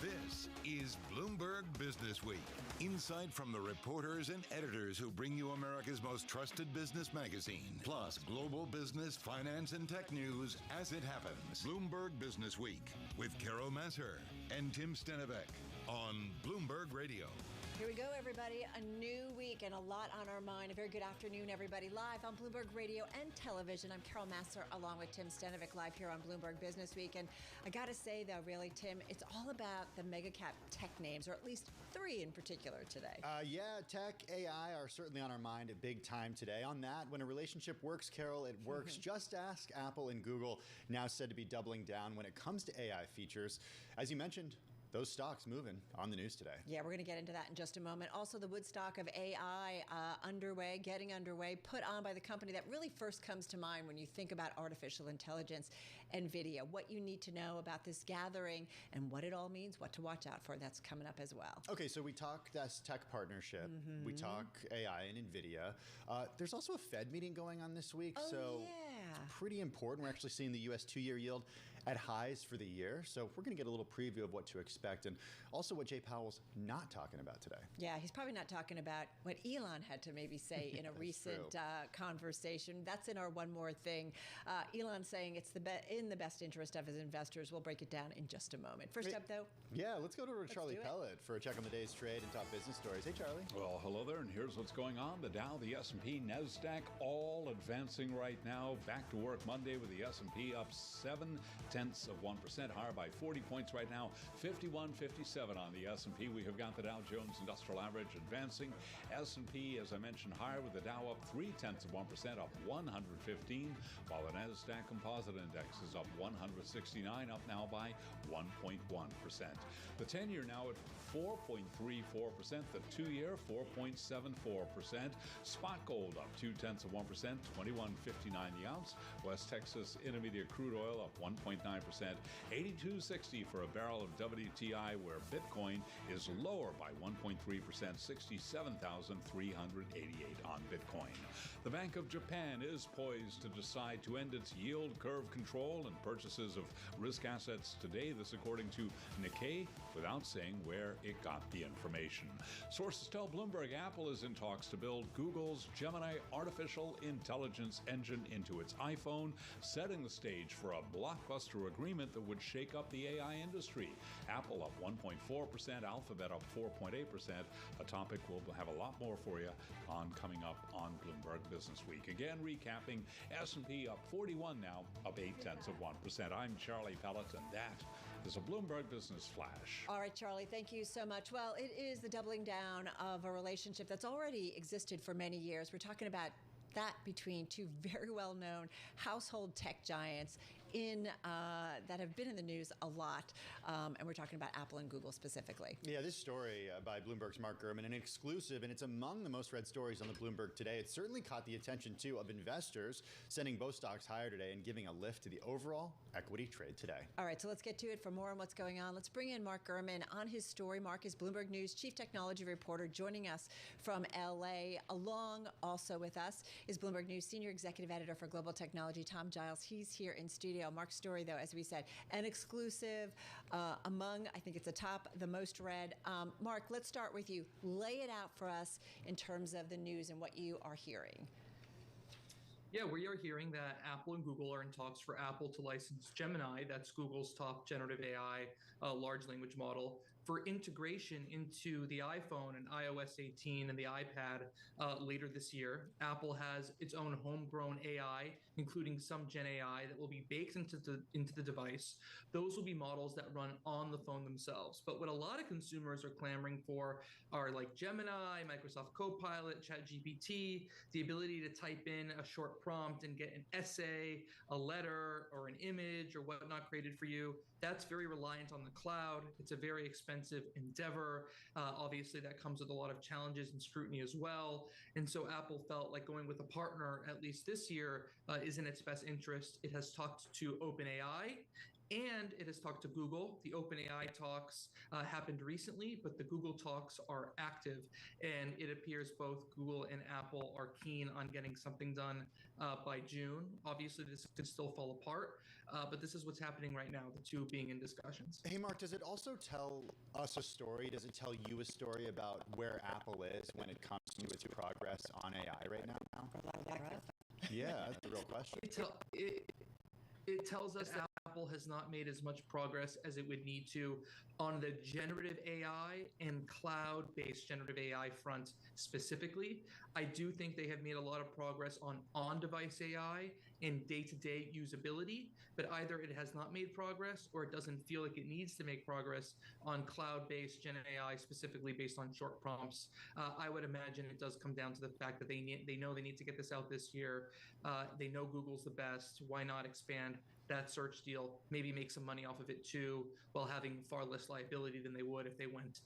This is Bloomberg Business Week. Insight from the reporters and editors who bring you America's most trusted business magazine. Plus, global business, finance, and tech news as it happens. Bloomberg Business Week with Carol Masser and Tim Stenivek on Bloomberg Radio. Here we go, everybody. A new week and a lot on our mind. A very good afternoon, everybody. Live on Bloomberg Radio and television. I'm Carol Masser, along with Tim Stenivek, live here on Bloomberg Business Week. And I got to say, though, really, Tim, it's all about the mega cap tech names, or at least three in particular today. Yeah, tech, AI are certainly on our mind at big time today. On that, when a relationship works, Carol, it works. Just ask Apple and Google, now said to be doubling down when it comes to AI features. As you mentioned, those stocks moving on the news today. Yeah, we're going to get into that in just a moment. Also, the Woodstock of AI getting underway, put on by the company that really first comes to mind when you think about artificial intelligence, NVIDIA. What you need to know about this gathering and what it all means, what to watch out for. That's coming up as well. Okay, so we talk this tech partnership. We talk AI and NVIDIA. There's also a Fed meeting going on this week. Oh, so yeah. It's pretty important. We're actually seeing the U.S. two-year yield at highs for the year. So we're going to get a little preview of what to expect and also what Jay Powell's not talking about today. Yeah, he's probably not talking about what Elon had to maybe say in a recent conversation. That's in our one more thing. Elon saying it's in the best interest of his investors. We'll break it down in just a moment. First up, though. Yeah, let's go to Charlie Pellet for a check on the day's trade and top business stories. Hey, Charlie. Well, hello there, and here's what's going on. The Dow, the S&P, NASDAQ, all advancing right now. Back to work Monday with the S&P up 0.7%, higher by 40 points right now. 51.57 on the S&P. We have got the Dow Jones Industrial Average advancing. S&P, as I mentioned, higher with the Dow up 0.3%, up 115, while the NASDAQ Composite Index is up 169, up now by 1.1%. The 10-year now at 4.34%, the 2-year 4.74%. Spot gold up 0.2%, 21.59 the ounce. West Texas Intermediate crude oil up 1.9%, 82.60 for a barrel of WTI, where Bitcoin is lower by 1.3%, 67,388 on Bitcoin. The Bank of Japan is poised to decide to end its yield curve control and purchases of risk assets today. This according to Nikkei, without saying where it got the information. Sources tell Bloomberg Apple is in talks to build Google's Gemini artificial intelligence engine into its iPhone, setting the stage for a blockbuster agreement that would shake up the AI industry. Apple up 1.4%, Alphabet up 4.8%, a topic we'll have a lot more for you on coming up on Bloomberg Business Week. Again, recapping, S&P up 41 now, up 0.8%. I'm Charlie Pellet, and that is a Bloomberg Business Flash. All right, Charlie, thank you so much. Well, it is the doubling down of a relationship that's already existed for many years. We're talking about that between two very well-known household tech giants that have been in the news a lot, and we're talking about Apple and Google specifically. Yeah, this story by Bloomberg's Mark Gurman, an exclusive, and it's among the most read stories on the Bloomberg today. It certainly caught the attention, too, of investors, sending both stocks higher today and giving a lift to the overall equity trade today. All right, so let's get to it. For more on what's going on, let's bring in Mark Gurman on his story. Mark is Bloomberg News Chief Technology Reporter, joining us from L.A. Along also with us is Bloomberg News Senior Executive Editor for Global Technology, Tom Giles. He's here in studio. Mark's story, though, as we said, an exclusive among, I think it's the most read. Mark, let's start with you. Lay it out for us in terms of the news and what you are hearing. Yeah, we are hearing that Apple and Google are in talks for Apple to license Gemini, that's Google's top generative AI large language model, for integration into the iPhone and iOS 18 and the iPad later this year. Apple has its own homegrown AI, including some Gen AI that will be baked into the device. Those will be models that run on the phone themselves. But what a lot of consumers are clamoring for are like Gemini, Microsoft Copilot, ChatGPT, the ability to type in a short prompt and get an essay, a letter, or an image or whatnot created for you. That's very reliant on the cloud. It's a very expensive endeavor. Obviously, that comes with a lot of challenges and scrutiny as well. And so Apple felt like going with a partner, at least this year, is in its best interest. It has talked to OpenAI And it has talked to Google. The OpenAI talks happened recently, but the Google talks are active. And it appears both Google and Apple are keen on getting something done by June. Obviously, this could still fall apart, but this is what's happening right now, the two being in discussions. Hey, Mark, does it also tell us a story? Does it tell you a story about where Apple is when it comes to its progress on AI right now? Yeah, that's the real question. It tells us that Apple has not made as much progress as it would need to on the generative AI and cloud-based generative AI front specifically. I do think they have made a lot of progress on on-device AI and day-to-day usability, but either it has not made progress or it doesn't feel like it needs to make progress on cloud-based Gen AI, specifically based on short prompts. I would imagine it does come down to the fact that they know they need to get this out this year. They know Google's the best. Why not expand that search deal, maybe make some money off of it too, while having far less liability than they would if they went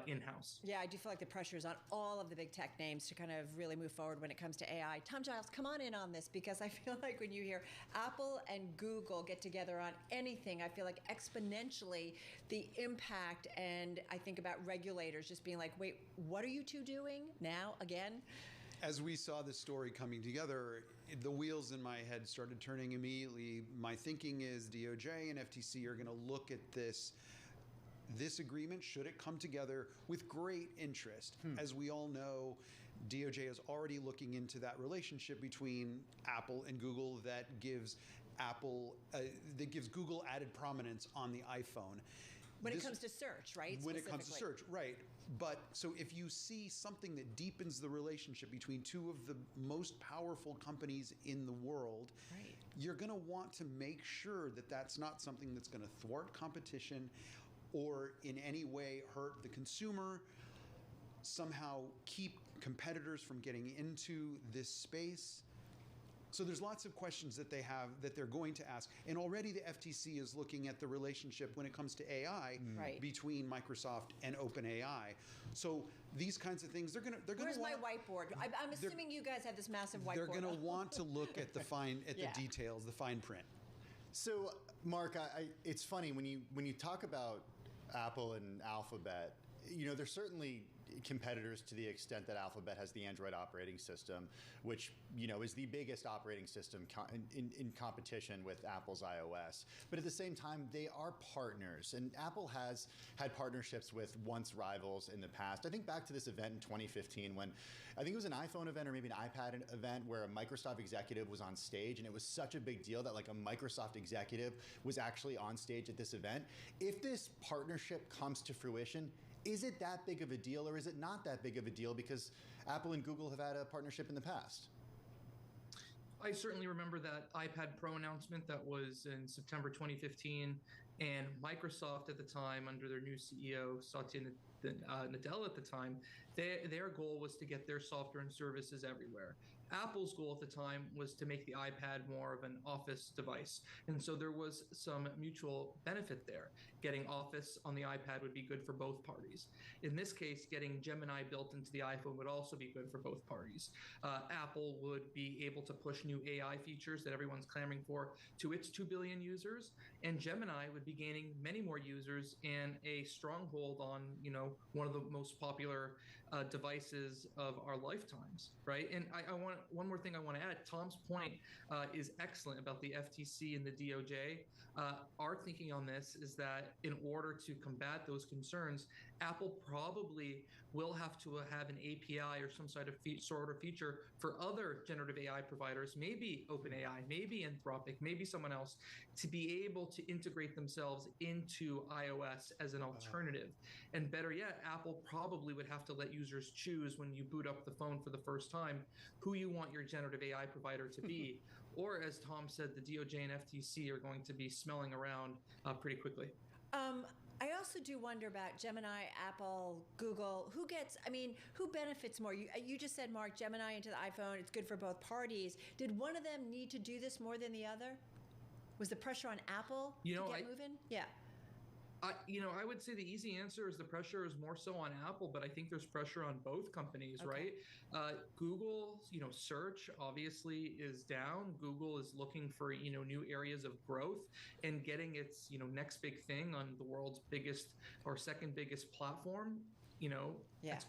in-house. Yeah, I do feel like the pressure is on all of the big tech names to kind of really move forward when it comes to AI. Tom Giles, come on in on this, because I feel like when you hear Apple and Google get together on anything, I feel like exponentially the impact, and I think about regulators just being like, wait, what are you two doing now again? As we saw the story coming together, the wheels in my head started turning immediately. My thinking is DOJ and FTC are going to look at this agreement, should it come together, with great interest. As we all know, DOJ is already looking into that relationship between Apple and Google that gives Google added prominence on the iPhone. When it comes to search, right? When it comes to search, right. But so if you see something that deepens the relationship between two of the most powerful companies in the world, right, you're going to want to make sure that that's not something that's going to thwart competition or in any way hurt the consumer, somehow keep competitors from getting into this space. So there's lots of questions that they have that they're going to ask. And already the FTC is looking at the relationship when it comes to AI between Microsoft and OpenAI. So these kinds of things, they're going to Where's my whiteboard? I'm assuming you guys have this massive whiteboard. They're going to want to look at the the details, the fine print. So, Mark, it's funny when you talk about Apple and Alphabet, they're certainly competitors to the extent that Alphabet has the Android operating system, which is the biggest operating system in competition with Apple's iOS. But at the same time, they are partners, and Apple has had partnerships with once rivals in the past. I think back to this event in 2015 when I think it was an iPhone event or maybe an iPad event where a Microsoft executive was on stage, and it was such a big deal that like a Microsoft executive was actually on stage at this event. If this partnership comes to fruition, is it that big of a deal, or is it not that big of a deal because Apple and Google have had a partnership in the past? I certainly remember that iPad Pro announcement that was in September 2015, and Microsoft at the time, under their new CEO, Satya Nadella at the time, their goal was to get their software and services everywhere. Apple's goal at the time was to make the iPad more of an office device. And so there was some mutual benefit there. Getting Office on the iPad would be good for both parties. In this case, getting Gemini built into the iPhone would also be good for both parties. Apple would be able to push new AI features that everyone's clamoring for to its 2 billion users, and Gemini would be gaining many more users and a stronghold on, one of the most popular devices of our lifetimes, right? And I want one more thing I want to add. Tom's point is excellent about the FTC and the DOJ. Our thinking on this is that in order to combat those concerns, Apple probably will have to have an API or some sort of feature for other generative AI providers, maybe OpenAI, maybe Anthropic, maybe someone else, to be able to integrate themselves into iOS as an alternative. And better yet, Apple probably would have to let users choose when you boot up the phone for the first time who you want your generative AI provider to be. Or as Tom said, the DOJ and FTC are going to be smelling around pretty quickly. I also do wonder about Gemini, Apple, Google. Who benefits more? You just said, Mark, Gemini into the iPhone, it's good for both parties. Did one of them need to do this more than the other? Was the pressure on Apple to get moving? Yeah. I would say the easy answer is the pressure is more so on Apple, but I think there's pressure on both companies, right? Google, search obviously is down. Google is looking for, new areas of growth and getting its, next big thing on the world's biggest or second biggest platform. That's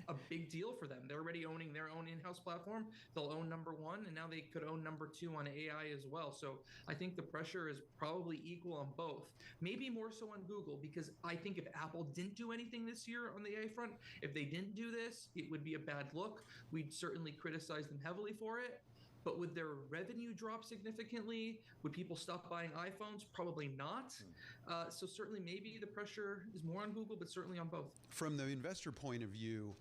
a big deal for them. They're already owning their own in-house platform. They'll own number one, and now they could own number two on AI as well. So I think the pressure is probably equal on both. Maybe more so on Google, because I think if Apple didn't do anything this year on the AI front, if they didn't do this, it would be a bad look. We'd certainly criticize them heavily for it. But would their revenue drop significantly? Would people stop buying iPhones? Probably not. So certainly maybe the pressure is more on Google, but certainly on both. From the investor point of view,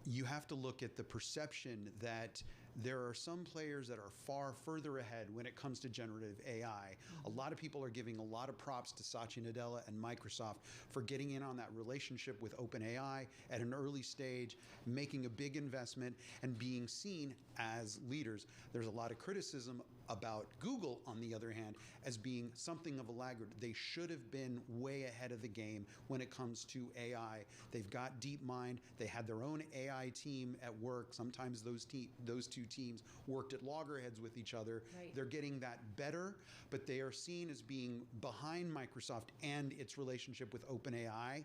you have to look at the perception that there are some players that are far further ahead when it comes to generative AI. A lot of people are giving a lot of props to Satya Nadella and Microsoft for getting in on that relationship with OpenAI at an early stage, making a big investment, and being seen as leaders. There's a lot of criticism about Google, on the other hand, as being something of a laggard. They should have been way ahead of the game when it comes to AI. They've got DeepMind. They had their own AI team at work. Sometimes those two teams worked at loggerheads with each other. Right. They're getting that better, but they are seen as being behind Microsoft and its relationship with OpenAI.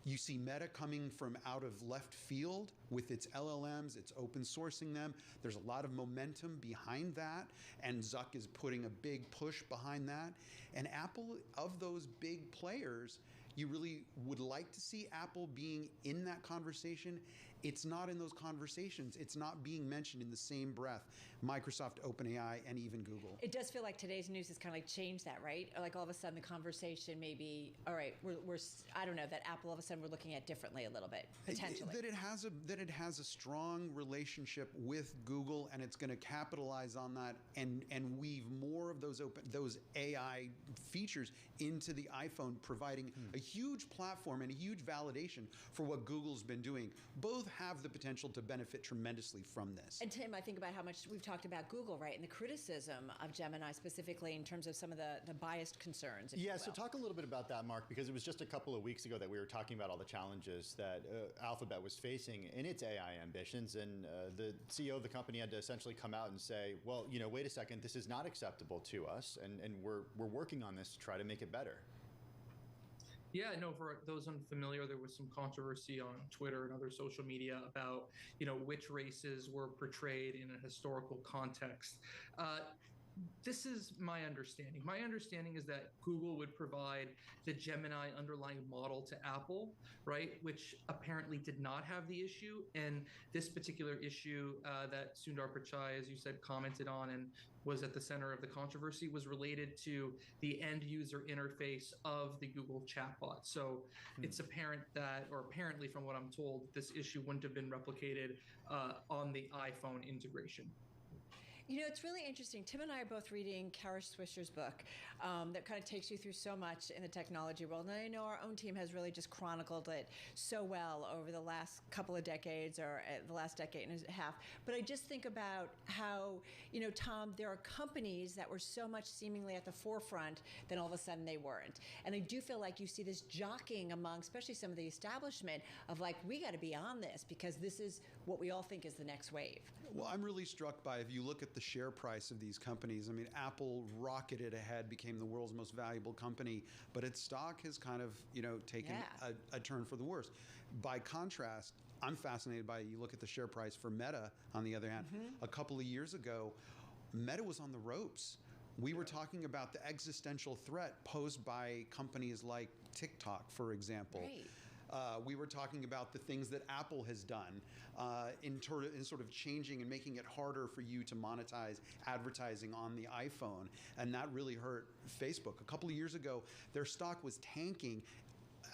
You see Meta coming from out of left field with its LLMs, it's open sourcing them. There's a lot of momentum behind that, and Zuck is putting a big push behind that. And Apple, of those big players, you really would like to see Apple being in that conversation. It's not in those conversations. It's not being mentioned in the same breath. Microsoft, OpenAI, and even Google. It does feel like today's news has kind of like changed that, right? Like all of a sudden the conversation may be, all right, we're I don't know, that Apple all of a sudden we're looking at differently a little bit, potentially. That it has a strong relationship with Google, and it's going to capitalize on that and weave more of those AI features into the iPhone, providing a huge platform and a huge validation for what Google's been doing. Both have the potential to benefit tremendously from this. And Tim, I think about how much we've talked about Google, right, and the criticism of Gemini specifically in terms of some of the biased concerns. Yeah, so talk a little bit about that, Mark, because it was just a couple of weeks ago that we were talking about all the challenges that Alphabet was facing in its AI ambitions, and the CEO of the company had to essentially come out and say, well, wait a second, this is not acceptable to us, and we're working on this to try to make it better. Yeah, no, for those unfamiliar, there was some controversy on Twitter and other social media about, which races were portrayed in a historical context. This is my understanding. My understanding is that Google would provide the Gemini underlying model to Apple, right, which apparently did not have the issue. And this particular issue that Sundar Pichai, as you said, commented on and was at the center of the controversy was related to the end user interface of the Google chatbot. So it's apparent that, or apparently from what I'm told, this issue wouldn't have been replicated on the iPhone integration. It's really interesting. Tim and I are both reading Kara Swisher's book that kind of takes you through so much in the technology world. And I know our own team has really just chronicled it so well over the last couple of decades or the last decade and a half. But I just think about how, Tom, there are companies that were so much seemingly at the forefront, then all of a sudden they weren't. And I do feel like you see this jockeying among, especially some of the establishment, of like, we got to be on this because this is what we all think is the next wave. Well, I'm really struck by, if you look at the share price of these companies, I mean, Apple rocketed ahead, became the world's most valuable company, but its stock has kind of, taken a turn for the worse. By contrast, I'm fascinated by, you look at the share price for Meta, on the other hand. A couple of years ago, Meta was on the ropes. We were talking about the existential threat posed by companies like TikTok, for example. Right. We were talking about the things that Apple has done in sort of changing and making it harder for you to monetize advertising on the iPhone. And that really hurt Facebook. A couple of years ago, their stock was tanking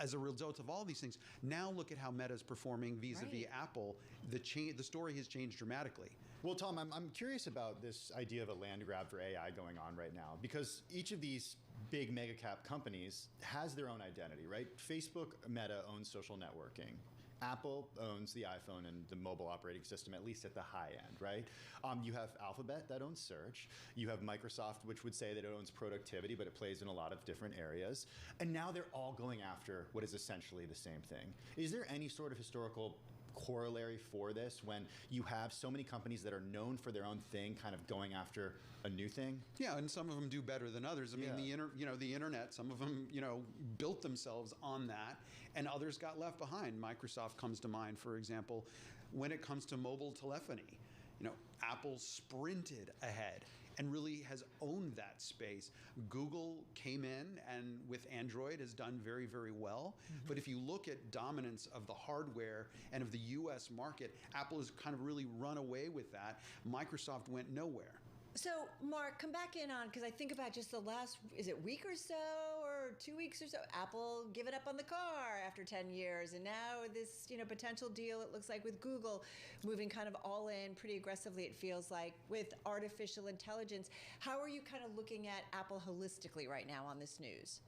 as a result of all these things. Now look at how Meta's performing vis-a-vis Apple. The story has changed dramatically. Well, Tom, I'm curious about this idea of a land grab for AI going on right now, because each of these big mega cap companies has their own identity, right? Facebook, Meta owns social networking. Apple owns the iPhone and the mobile operating system, at least at the high end, right? You have Alphabet that owns search. You have Microsoft, which would say that it owns productivity, but it plays in a lot of different areas. And now they're all going after what is essentially the same thing. Is there any sort of historical corollary for this when you have so many companies that are known for their own thing kind of going after a new thing? Yeah, and some of them do better than others. I mean, the internet, some of them, built themselves on that, and others got left behind. Microsoft comes to mind, for example, when it comes to mobile telephony. Apple sprinted ahead and really has owned that space. Google came in and with Android has done very, very well. But if you look at dominance of the hardware and of the US market, Apple has kind of really run away with that. Microsoft went nowhere. So, Mark, come back in on, because I think about just the last, is it week or so, or 2 weeks or so, Apple giving up on the car after 10 years, and now this, potential deal, it looks like, with Google moving kind of all in pretty aggressively, it feels like, with artificial intelligence. How are you kind of looking at Apple holistically right now on this news?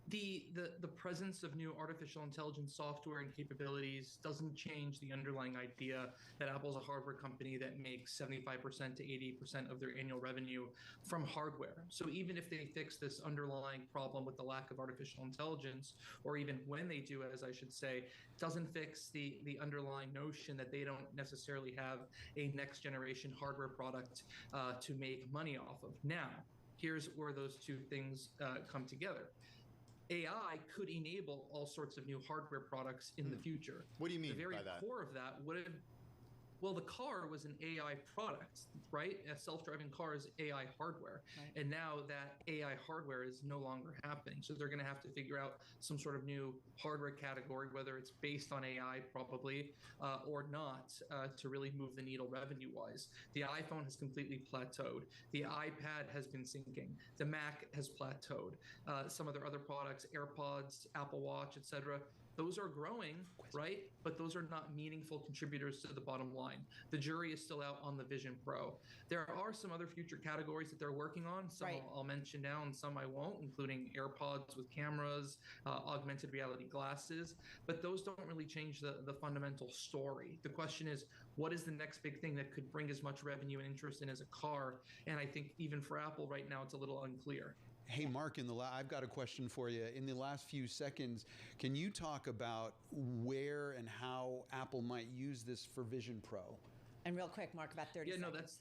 The presence of new artificial intelligence software and capabilities doesn't change the underlying idea that Apple's a hardware company that makes 75% to 80% of their annual revenue from hardware. So even if they fix this underlying problem with the lack of artificial intelligence, or even when they do, as I should say, doesn't fix the underlying notion that they don't necessarily have a next generation hardware product to make money off of. Now, here's where those two things come together. AI could enable all sorts of new hardware products in the future. What do you mean by that? The very core of that would have, well, the car was an AI product, right? A self-driving car is AI hardware. Right. And now that AI hardware is no longer happening. So they're going to have to figure out some sort of new hardware category, whether it's based on AI probably or not, to really move the needle revenue-wise. The iPhone has completely plateaued. The iPad has been sinking. The Mac has plateaued. Some of their other products, AirPods, Apple Watch, etc., those are growing, right? But those are not meaningful contributors to the bottom line. The jury is still out on the Vision Pro. There are some other future categories that they're working on. Some I'll mention now and some I won't, including AirPods with cameras, augmented reality glasses. But those don't really change the fundamental story. The question is, what is the next big thing that could bring as much revenue and interest in as a car? And I think even for Apple right now, it's a little unclear. Hey, Mark, I've got a question for you. In the last few seconds, can you talk about where and how Apple might use this for Vision Pro? And real quick, Mark, about 30 seconds.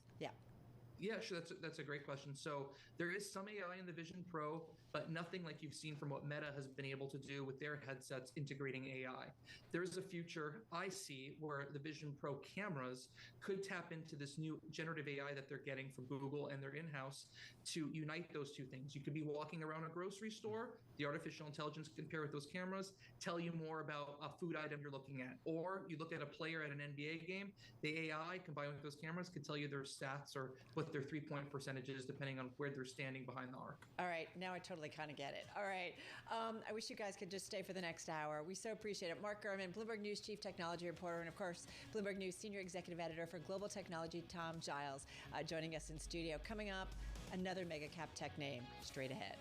Yeah, sure. That's a great question. So there is some AI in the Vision Pro, but nothing like you've seen from what Meta has been able to do with their headsets integrating AI. There is a future I see where the Vision Pro cameras could tap into this new generative AI that they're getting from Google and their in-house to unite those two things. You could be walking around a grocery store, the artificial intelligence can pair with those cameras, tell you more about a food item you're looking at. Or you look at a player at an NBA game, the AI combined with those cameras could tell you their stats or what their 3-point percentage is depending on where they're standing behind the arc. All right, now I totally kind of get it. All right, I wish you guys could just stay for the next hour. We so appreciate it. Mark Gurman, Bloomberg News Chief Technology Reporter, and of course, Bloomberg News Senior Executive Editor for Global Technology, Tom Giles, joining us in studio. Coming up, another mega cap tech name straight ahead.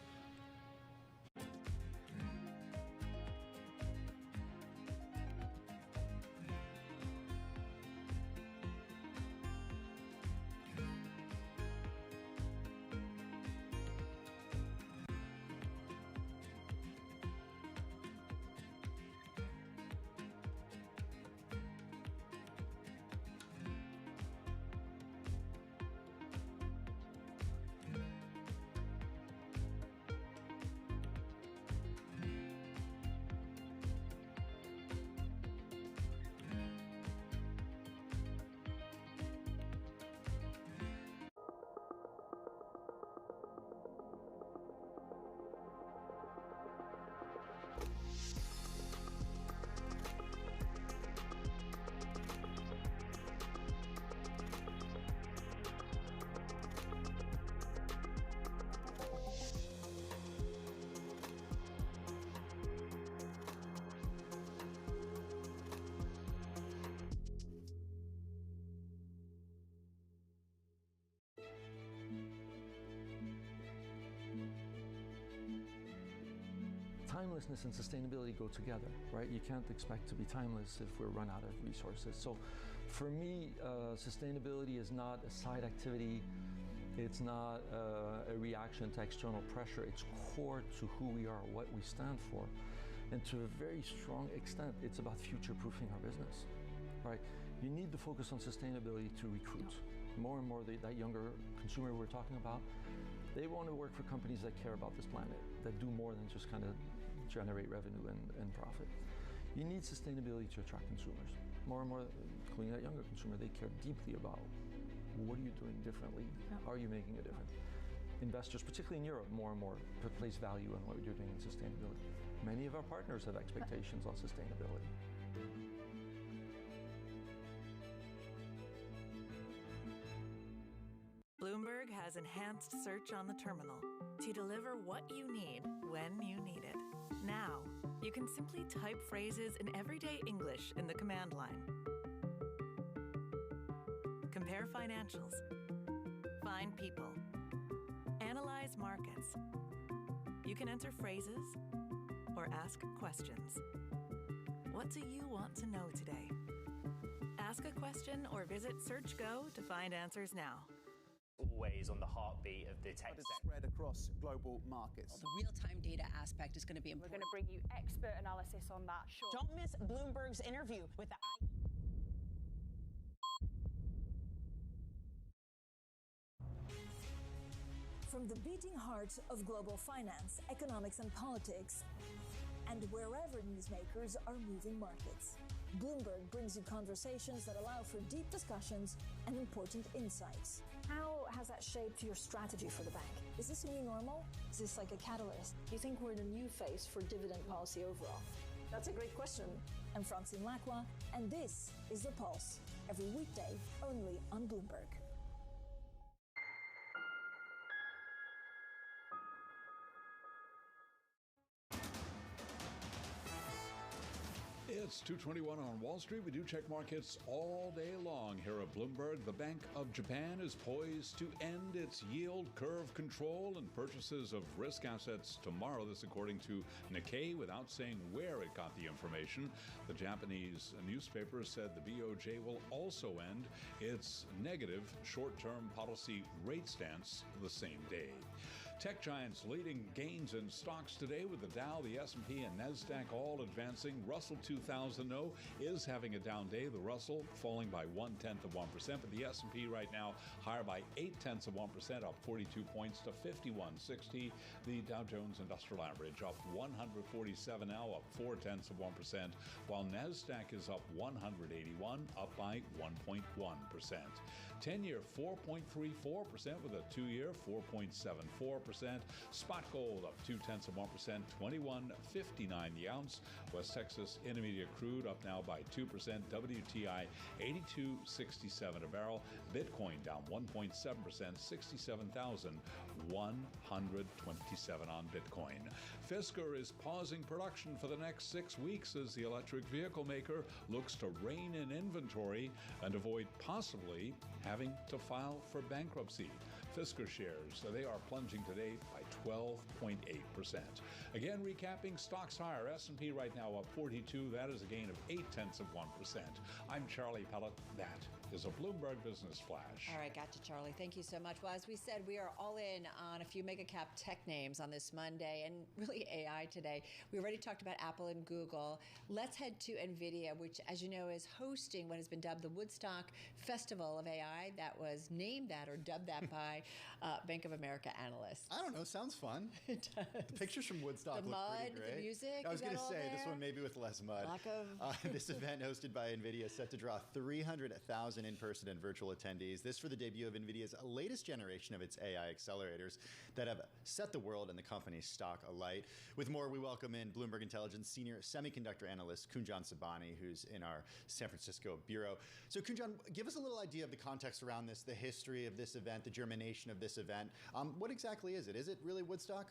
timelessness and sustainability go together, right? You can't expect to be timeless if we're run out of resources. So for me, sustainability is not a side activity. It's not a reaction to external pressure. It's core to who we are, what we stand for. And to a very strong extent, it's about future-proofing our business, right? You need to focus on sustainability to recruit. More and more, that younger consumer we're talking about, they want to work for companies that care about this planet, that do more than just kind of generate revenue and profit. You need sustainability to attract consumers. More and more, including that younger consumer, they care deeply about what are you doing differently? Are you making a difference? Investors, particularly in Europe, more and more place value on what you're doing in sustainability. Many of our partners have expectations on sustainability. Bloomberg has enhanced search on the terminal to deliver what you need when you need it. Now, you can simply type phrases in everyday English in the command line. Compare financials. Find people. Analyze markets. You can enter phrases or ask questions. What do you want to know today? Ask a question or visit SearchGo to find answers now. Always on the heartbeat of the tech sector. Spread across global markets. The real-time data aspect is going to be important. We're going to bring you expert analysis on that. Sure. Don't miss Bloomberg's interview with the From the beating heart of global finance, economics, and politics, and wherever newsmakers are moving markets, Bloomberg brings you conversations that allow for deep discussions and important insights. How has that shaped your strategy for the bank? Is this a new normal? Is this like a catalyst? Do you think we're in a new phase for dividend policy overall? That's a great question. I'm Francine Lacroix, and this is The Pulse, every weekday only on Bloomberg. It's 2:21 on Wall Street. We do check markets all day long here at Bloomberg. The Bank of Japan is poised to end its yield curve control and purchases of risk assets tomorrow. This according to Nikkei, without saying where it got the information. The Japanese newspaper said the BOJ will also end its negative short-term policy rate stance the same day. Tech giants leading gains in stocks today with the Dow, the S&P, and NASDAQ all advancing. Russell 2000, though, is having a down day. The Russell falling by 0.1%, but the S&P right now higher by 0.8%, up 42 points to 5160. The Dow Jones Industrial Average up 147 now, up 0.4%, while NASDAQ is up 181, up by 1.1%. 10-year 4.34% with a 2-year 4.74%. Spot gold up 0.2%, $21.59 the ounce. West Texas Intermediate crude up now by 2%. WTI 82.67 a barrel. Bitcoin down 1.7%, 67,127 on Bitcoin. Fisker is pausing production for the next 6 weeks as the electric vehicle maker looks to rein in inventory and avoid possibly having to file for bankruptcy. Fisker shares, they are plunging today by 12.8%. Again, recapping, stocks higher. S&P right now up 42. That is a gain of 0.8%. I'm Charlie Pellet. That is a Bloomberg Business Flash. All right, gotcha, Charlie. Thank you so much. Well, as we said, we are all in on a few mega cap tech names on this Monday and really AI today. We already talked about Apple and Google. Let's head to NVIDIA, which, as you know, is hosting what has been dubbed the Woodstock Festival of AI. That was named that or dubbed that by Bank of America analysts. I don't know. Sounds fun. It does. The pictures from Woodstock the look mud, pretty great. The music. I was going to say this one maybe with less mud. Lack of this event hosted by NVIDIA set to draw 300,000 in-person and virtual attendees. This for the debut of NVIDIA's latest generation of its AI accelerators that have set the world and the company's stock alight. With more, we welcome in Bloomberg Intelligence senior semiconductor analyst Kunjan Sabani, who's in our San Francisco bureau. So Kunjan, give us a little idea of the context around this, the history of this event, the germination of this event. What exactly is it? Is it really Woodstock?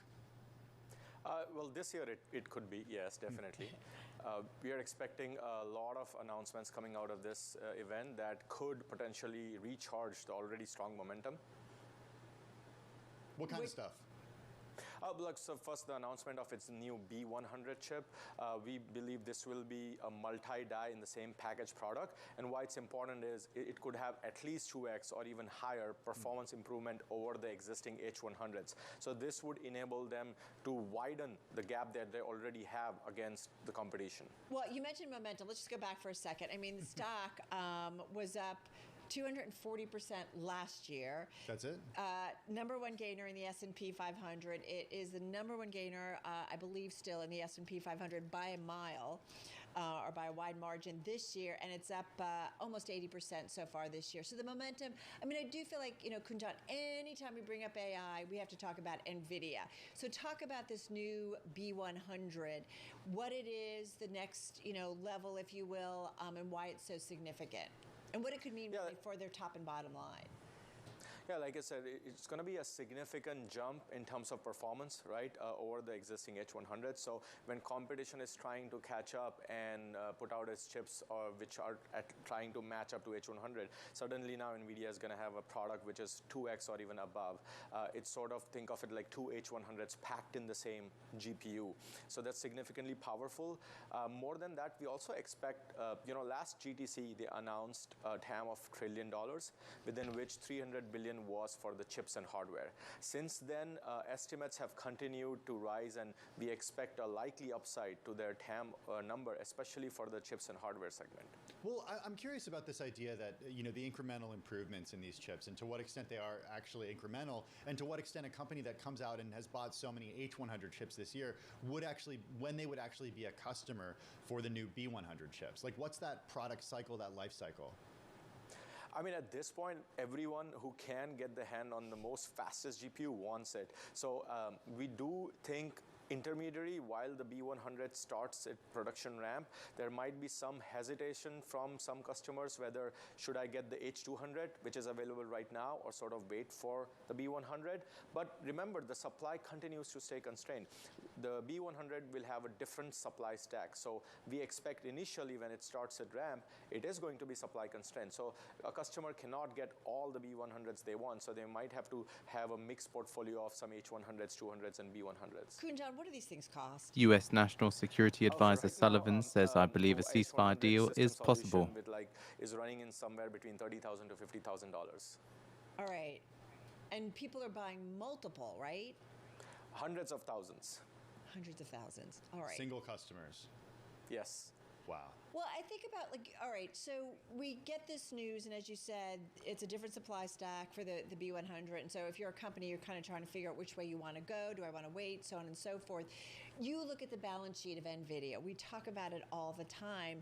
Well, this year it could be, yes, definitely. We are expecting a lot of announcements coming out of this event that could potentially recharge the already strong momentum. What kind of stuff? So first, the announcement of its new B100 chip. We believe this will be a multi-die in the same package product. And why it's important is it could have at least 2x or even higher performance improvement over the existing H100s. So this would enable them to widen the gap that they already have against the competition. Well, you mentioned momentum. Let's just go back for a second. I mean, the stock was up 240% last year. That's it? Number one gainer in the S&P 500. It is the number one gainer, I believe, still in the S&P 500 by a mile. Or by a wide margin this year, and it's up almost 80% so far this year. So the momentum, I mean, I do feel like, Kunjan, anytime we bring up AI, we have to talk about NVIDIA. So talk about this new B100, what it is, the next, level, if you will, and why it's so significant, and what it could mean really for their top and bottom line. Yeah, like I said, it's going to be a significant jump in terms of performance, right, over the existing H100. So when competition is trying to catch up and put out its chips, which are trying to match up to H100, suddenly now NVIDIA is going to have a product which is 2x or even above. It's sort of, think of it like two H100s packed in the same GPU. So that's significantly powerful. More than that, we also expect, last GTC, they announced a TAM of $1 trillion, within which $300 billion was for the chips and hardware. Since then, estimates have continued to rise, and we expect a likely upside to their TAM number, especially for the chips and hardware segment. Well, I'm curious about this idea that, the incremental improvements in these chips, and to what extent they are actually incremental, and to what extent a company that comes out and has bought so many H100 chips this year when they would actually be a customer for the new B100 chips. Like, what's that product cycle, that life cycle? I mean, at this point, everyone who can get the hand on the most fastest GPU wants it. So we do think intermediary, while the B100 starts its production ramp, there might be some hesitation from some customers whether should I get the H200, which is available right now, or sort of wait for the B100. But remember, the supply continues to stay constrained. The B100 will have a different supply stack. So we expect initially when it starts at ramp, it is going to be supply constrained. So a customer cannot get all the B100s they want. So they might have to have a mixed portfolio of some H100s, 200s, and B100s. Kunjan, what do these things cost? U.S. National Security Advisor Sullivan says, I believe a ceasefire deal is possible. Is running in somewhere between $30,000 to $50,000. All right. And people are buying multiple, right? Hundreds of thousands. Hundreds of thousands. All right. Single customers. Yes. Wow. Well, I think about, all right, so we get this news, and as you said, it's a different supply stack for the B100. And so if you're a company, you're kind of trying to figure out which way you want to go. Do I want to wait? So on and so forth. You look at the balance sheet of NVIDIA. We talk about it all the time.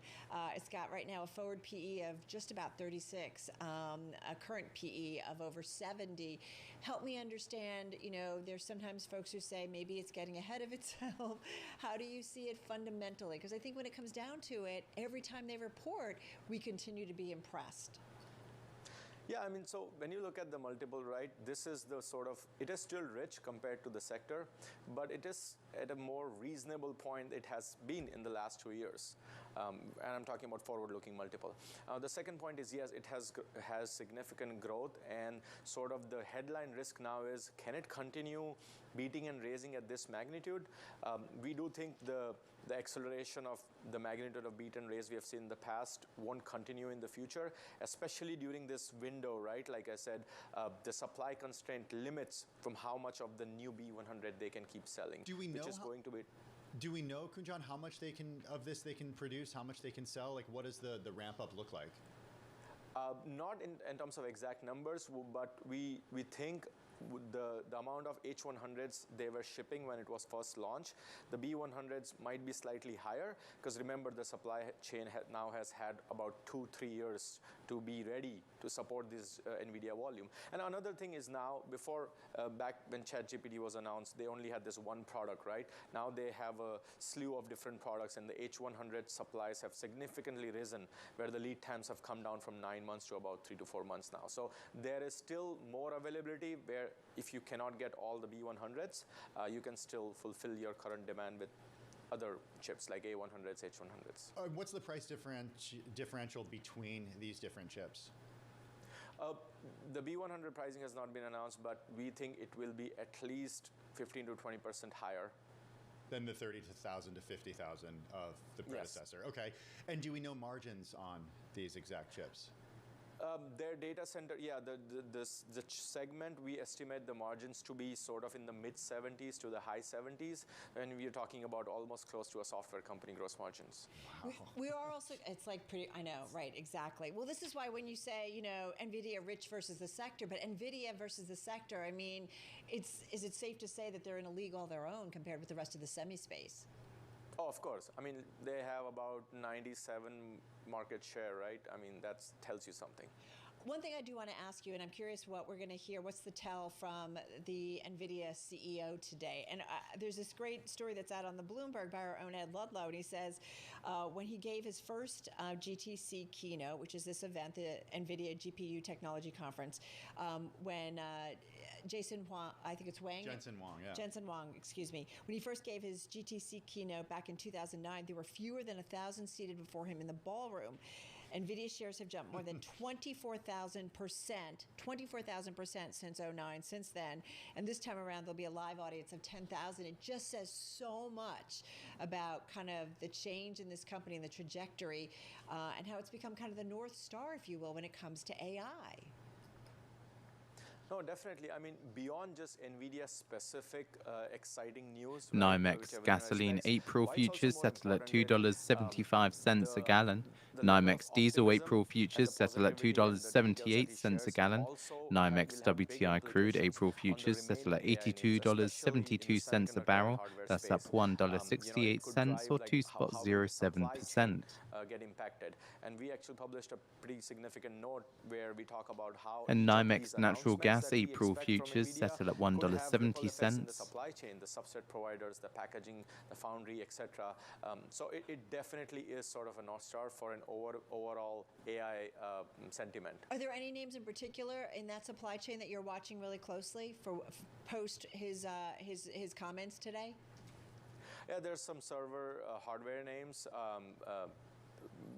It's got right now a forward PE of just about 36, a current PE of over 70. Help me understand, there's sometimes folks who say maybe it's getting ahead of itself. How do you see it fundamentally? Because I think when it comes down to it, every time they report, we continue to be impressed. Yeah, I mean, so when you look at the multiple, right, this is the it is still rich compared to the sector, but it is at a more reasonable point it has been in the last 2 years. And I'm talking about forward-looking multiple. The second point is, yes, it has significant growth, and sort of the headline risk now is, can it continue beating and raising at this magnitude? We do think the acceleration of the magnitude of beat and raise we have seen in the past won't continue in the future, especially during this window, right? Like I said, the supply constraint limits from how much of the new B100 they can keep selling. Do we know Do we know, Kunjan, how much they can produce, how much they can sell? Like, what does the ramp up look like? Not in terms of exact numbers, but we think the amount of H100s they were shipping when it was first launched, the B100s might be slightly higher, because remember, the supply chain now has had about 2-3 years to be ready to support this NVIDIA volume. And another thing is now, before back when ChatGPT was announced, they only had this one product, right? Now they have a slew of different products, and the H100 supplies have significantly risen, where the lead times have come down from 9 months to about 3 to 4 months now. So there is still more availability, where if you cannot get all the B100s, you can still fulfill your current demand with other chips like A100s, H100s. What's the price differential between these different chips? The B100 pricing has not been announced, but we think it will be at least 15 to 20% higher than the 30,000 to 50,000 of the predecessor. Yes. Okay. And do we know margins on these exact chips? Their data center, the segment, we estimate the margins to be sort of in the mid 70s to the high 70s, and we're talking about almost close to a software company gross margins. Wow. We are also, it's like pretty, I know, right, exactly. Well, this is why when you say, you know, NVIDIA rich versus the sector, but NVIDIA versus the sector, I mean, is it safe to say that they're in a league all their own compared with the rest of the semi space? Oh, of course. I mean, they have about 97 market share, right? I mean, that tells you something. One thing I do want to ask you, and I'm curious what we're going to hear, what's the tell from the NVIDIA CEO today? And there's this great story that's out on the Bloomberg by our own Ed Ludlow, and he says when he gave his first GTC keynote, which is this event, the NVIDIA GPU Technology Conference, when Jason Huang, I think it's Wang? Jensen Huang, yeah. Jensen Huang, excuse me. When he first gave his GTC keynote back in 2009, there were fewer than 1,000 seated before him in the ballroom. NVIDIA shares have jumped more than 24,000% since 09, since then. And this time around, there'll be a live audience of 10,000. It just says so much about kind of the change in this company and the trajectory and how it's become kind of the North Star, if you will, when it comes to AI. No, definitely. I mean, beyond just NVIDIA-specific exciting news. NYMEX gasoline April futures settle at $2.75 a gallon. NYMEX diesel April futures settle at $2.78 a gallon. NYMEX WTI crude April futures settle at $82.72 a barrel. That's up $1.68 or 2.07%. Get impacted. And we actually published a pretty significant note where we talk about how and NYMEX natural gas April futures settle at $1.70. The supply chain, the substrate providers, the packaging, the foundry, etc. So it definitely is sort of a North Star for an overall AI sentiment. Are there any names in particular in that supply chain that you're watching really closely for post his comments today? Yeah, there's some server hardware names.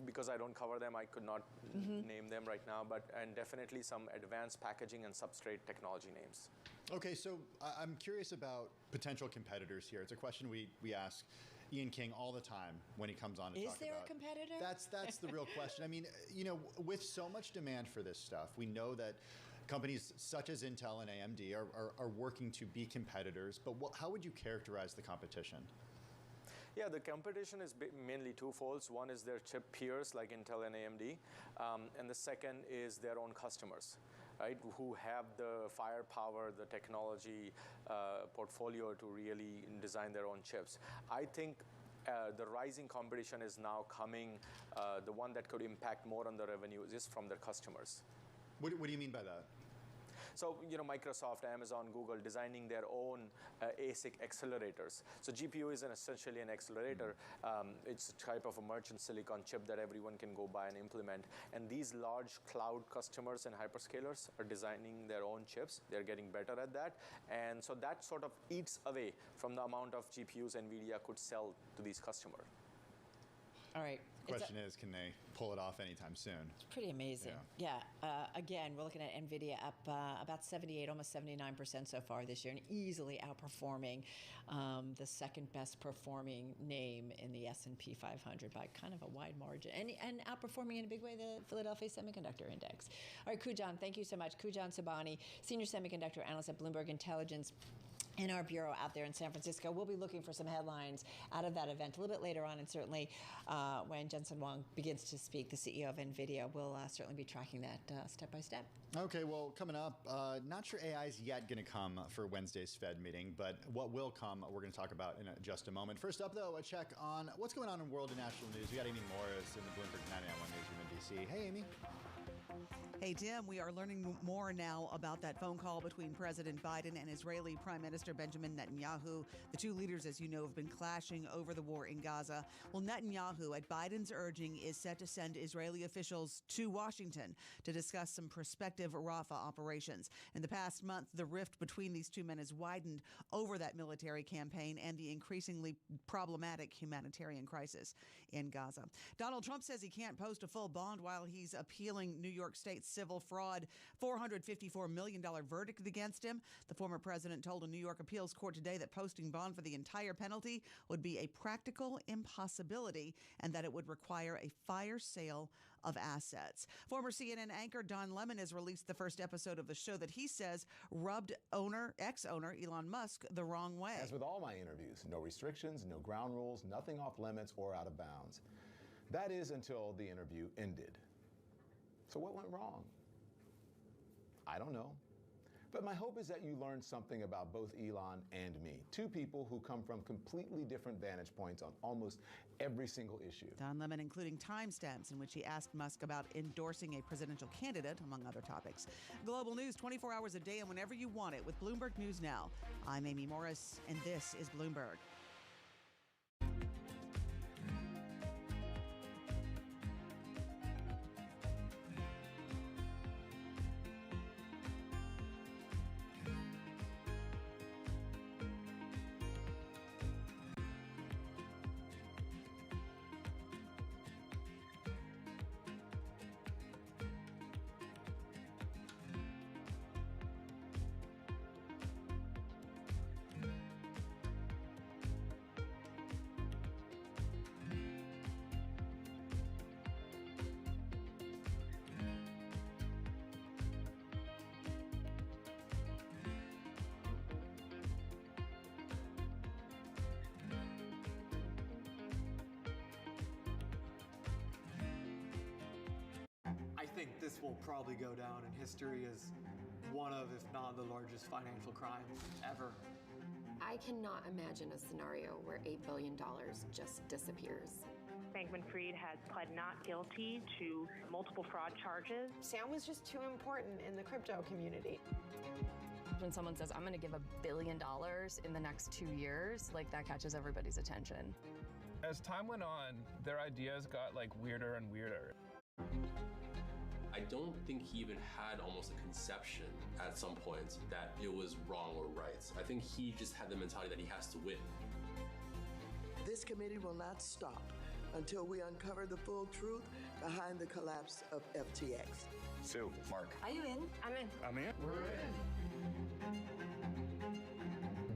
Because I don't cover them, I could not name them right now, and definitely some advanced packaging and substrate technology names. Okay, so I'm curious about potential competitors here. It's a question we ask Ian King all the time when he comes on to talk about. Is there a competitor? That's the real question. I mean, you know, with so much demand for this stuff, we know that companies such as Intel and AMD are working to be competitors, but how would you characterize the competition? Yeah, the competition is mainly twofold. One is their chip peers like Intel and AMD, and the second is their own customers, right, who have the firepower, the technology portfolio to really design their own chips. I think the rising competition is now coming. The one that could impact more on the revenue is from their customers. What do you mean by that? So, you know, Microsoft, Amazon, Google designing their own ASIC accelerators. So GPU is essentially an accelerator. It's a type of a merchant silicon chip that everyone can go buy and implement. And these large cloud customers and hyperscalers are designing their own chips. They're getting better at that. And so that sort of eats away from the amount of GPUs NVIDIA could sell to these customers. All right. The question is, can they pull it off anytime soon? It's pretty amazing. Yeah. Again, we're looking at NVIDIA up about 78, almost 79% so far this year, and easily outperforming the second best performing name in the S&P 500 by kind of a wide margin, and outperforming in a big way the Philadelphia Semiconductor Index. All right, Kujan, thank you so much. Kujan Sabani, Senior Semiconductor Analyst at Bloomberg Intelligence. In our bureau out there in San Francisco. We'll be looking for some headlines out of that event a little bit later on, and certainly when Jensen Huang begins to speak, the CEO of NVIDIA, we'll certainly be tracking that step by step. Okay, well, coming up, not sure AI is yet going to come for Wednesday's Fed meeting, but what will come, we're going to talk about in just a moment. First up, though, a check on what's going on in world and national news. We got Amy Morris in the Bloomberg 99.1 Newsroom in D.C. Hey, Amy. Hey, Tim, we are learning more now about that phone call between President Biden and Israeli Prime Minister Benjamin Netanyahu. The two leaders, as you know, have been clashing over the war in Gaza. Well, Netanyahu, at Biden's urging, is set to send Israeli officials to Washington to discuss some prospective Rafah operations. In the past month, the rift between these two men has widened over that military campaign and the increasingly problematic humanitarian crisis in Gaza. Donald Trump says he can't post a full bond while he's appealing New York State civil fraud $454 million verdict against him. The former president told a New York appeals court today that posting bond for the entire penalty would be a practical impossibility and that it would require a fire sale of assets. Former CNN anchor Don Lemon has released the first episode of the show that he says rubbed ex-owner Elon Musk the wrong way. As with all my interviews, no restrictions, no ground rules, nothing off limits or out of bounds. That is until the interview ended. So what went wrong? I don't know. But my hope is that you learned something about both Elon and me, two people who come from completely different vantage points on almost every single issue. Don Lemon including timestamps in which he asked Musk about endorsing a presidential candidate, among other topics. Global news 24 hours a day and whenever you want it with Bloomberg News Now. I'm Amy Morris, and this is Bloomberg. I think this will probably go down in history as one of, if not the largest financial crimes ever. I cannot imagine a scenario where $8 billion just disappears. Bankman-Fried has pled not guilty to multiple fraud charges. Sam was just too important in the crypto community. When someone says, I'm going to give $1 billion in the next 2 years, like that catches everybody's attention. As time went on, their ideas got like weirder and weirder. I don't think he even had almost a conception at some point that it was wrong or right. I think he just had the mentality that he has to win. This committee will not stop until we uncover the full truth behind the collapse of FTX. Sue, Mark. Are you in? I'm in. I'm in. We're in.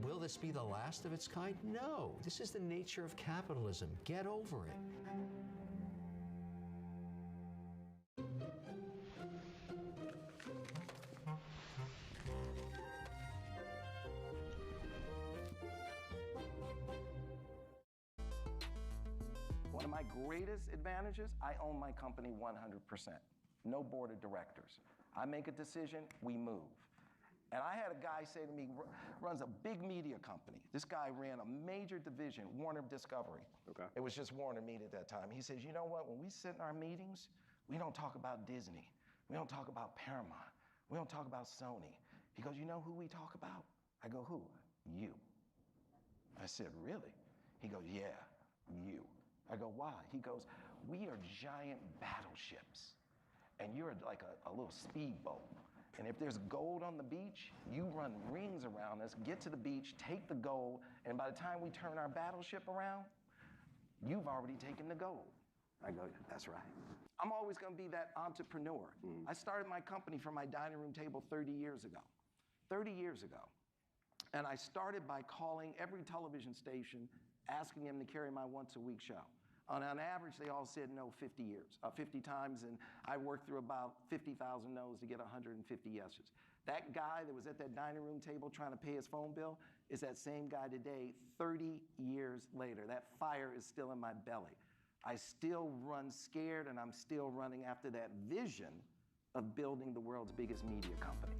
Will this be the last of its kind? No. This is the nature of capitalism. Get over it. One of my greatest advantages, I own my company 100%. No board of directors. I make a decision, we move. And I had a guy say to me, runs a big media company. This guy ran a major division, Warner Discovery. Okay. It was just Warner Media at that time. He says, you know what, when we sit in our meetings, we don't talk about Disney. We don't talk about Paramount. We don't talk about Sony. He goes, you know who we talk about? I go, who? You. I said, really? He goes, yeah, you. I go, why? He goes, we are giant battleships, and you're like a little speedboat. And if there's gold on the beach, you run rings around us, get to the beach, take the gold, and by the time we turn our battleship around, you've already taken the gold. I go, that's right. I'm always gonna be that entrepreneur. I started my company from my dining room table 30 years ago. 30 years ago. And I started by calling every television station, asking them to carry my once-a-week show. On average, they all said no 50 times, and I worked through about 50,000 no's to get 150 yeses. That guy that was at that dining room table trying to pay his phone bill is that same guy today, 30 years later. That fire is still in my belly. I still run scared, and I'm still running after that vision of building the world's biggest media company.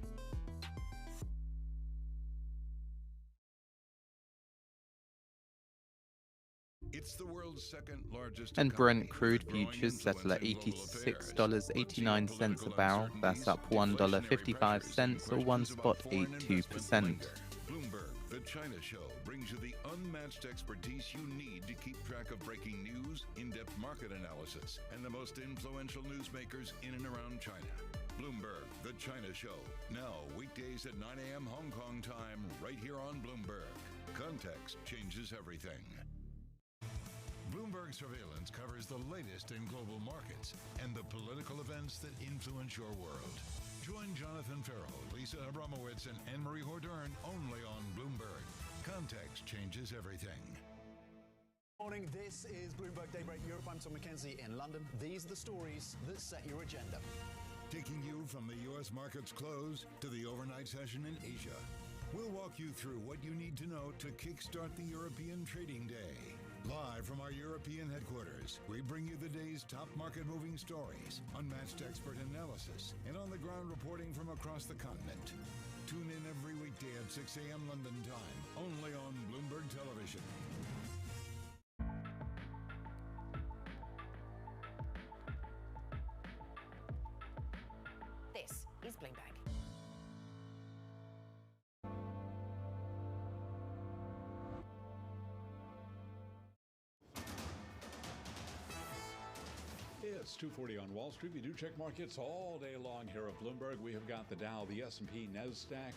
It's the world's second largest And Brent crude futures settle at $86.89 a barrel. That's up $1.55 or 1.82%. Bloomberg, the China Show, brings you the unmatched expertise you need to keep track of breaking news, in-depth market analysis, and the most influential newsmakers in and around China. Bloomberg, the China Show, now weekdays at 9 a.m. Hong Kong time, right here on Bloomberg. Context changes everything. Bloomberg Surveillance covers the latest in global markets and the political events that influence your world. Join Jonathan Farrell, Lisa Abramowitz, and Anne-Marie Hordern only on Bloomberg. Context changes everything. Morning, this is Bloomberg Daybreak Europe. I'm Tom McKenzie in London. These are the stories that set your agenda. Taking you from the U.S. market's close to the overnight session in Asia. We'll walk you through what you need to know to kickstart the European trading day. Live from our European headquarters, we bring you the day's top market-moving stories, unmatched expert analysis, and on-the-ground reporting from across the continent. Tune in every weekday at 6 a.m. London time, only on Bloomberg Television. This is Bloomberg. It's 2:40 on Wall Street. We do check markets all day long here at Bloomberg. We have got the Dow, the S&P, NASDAQ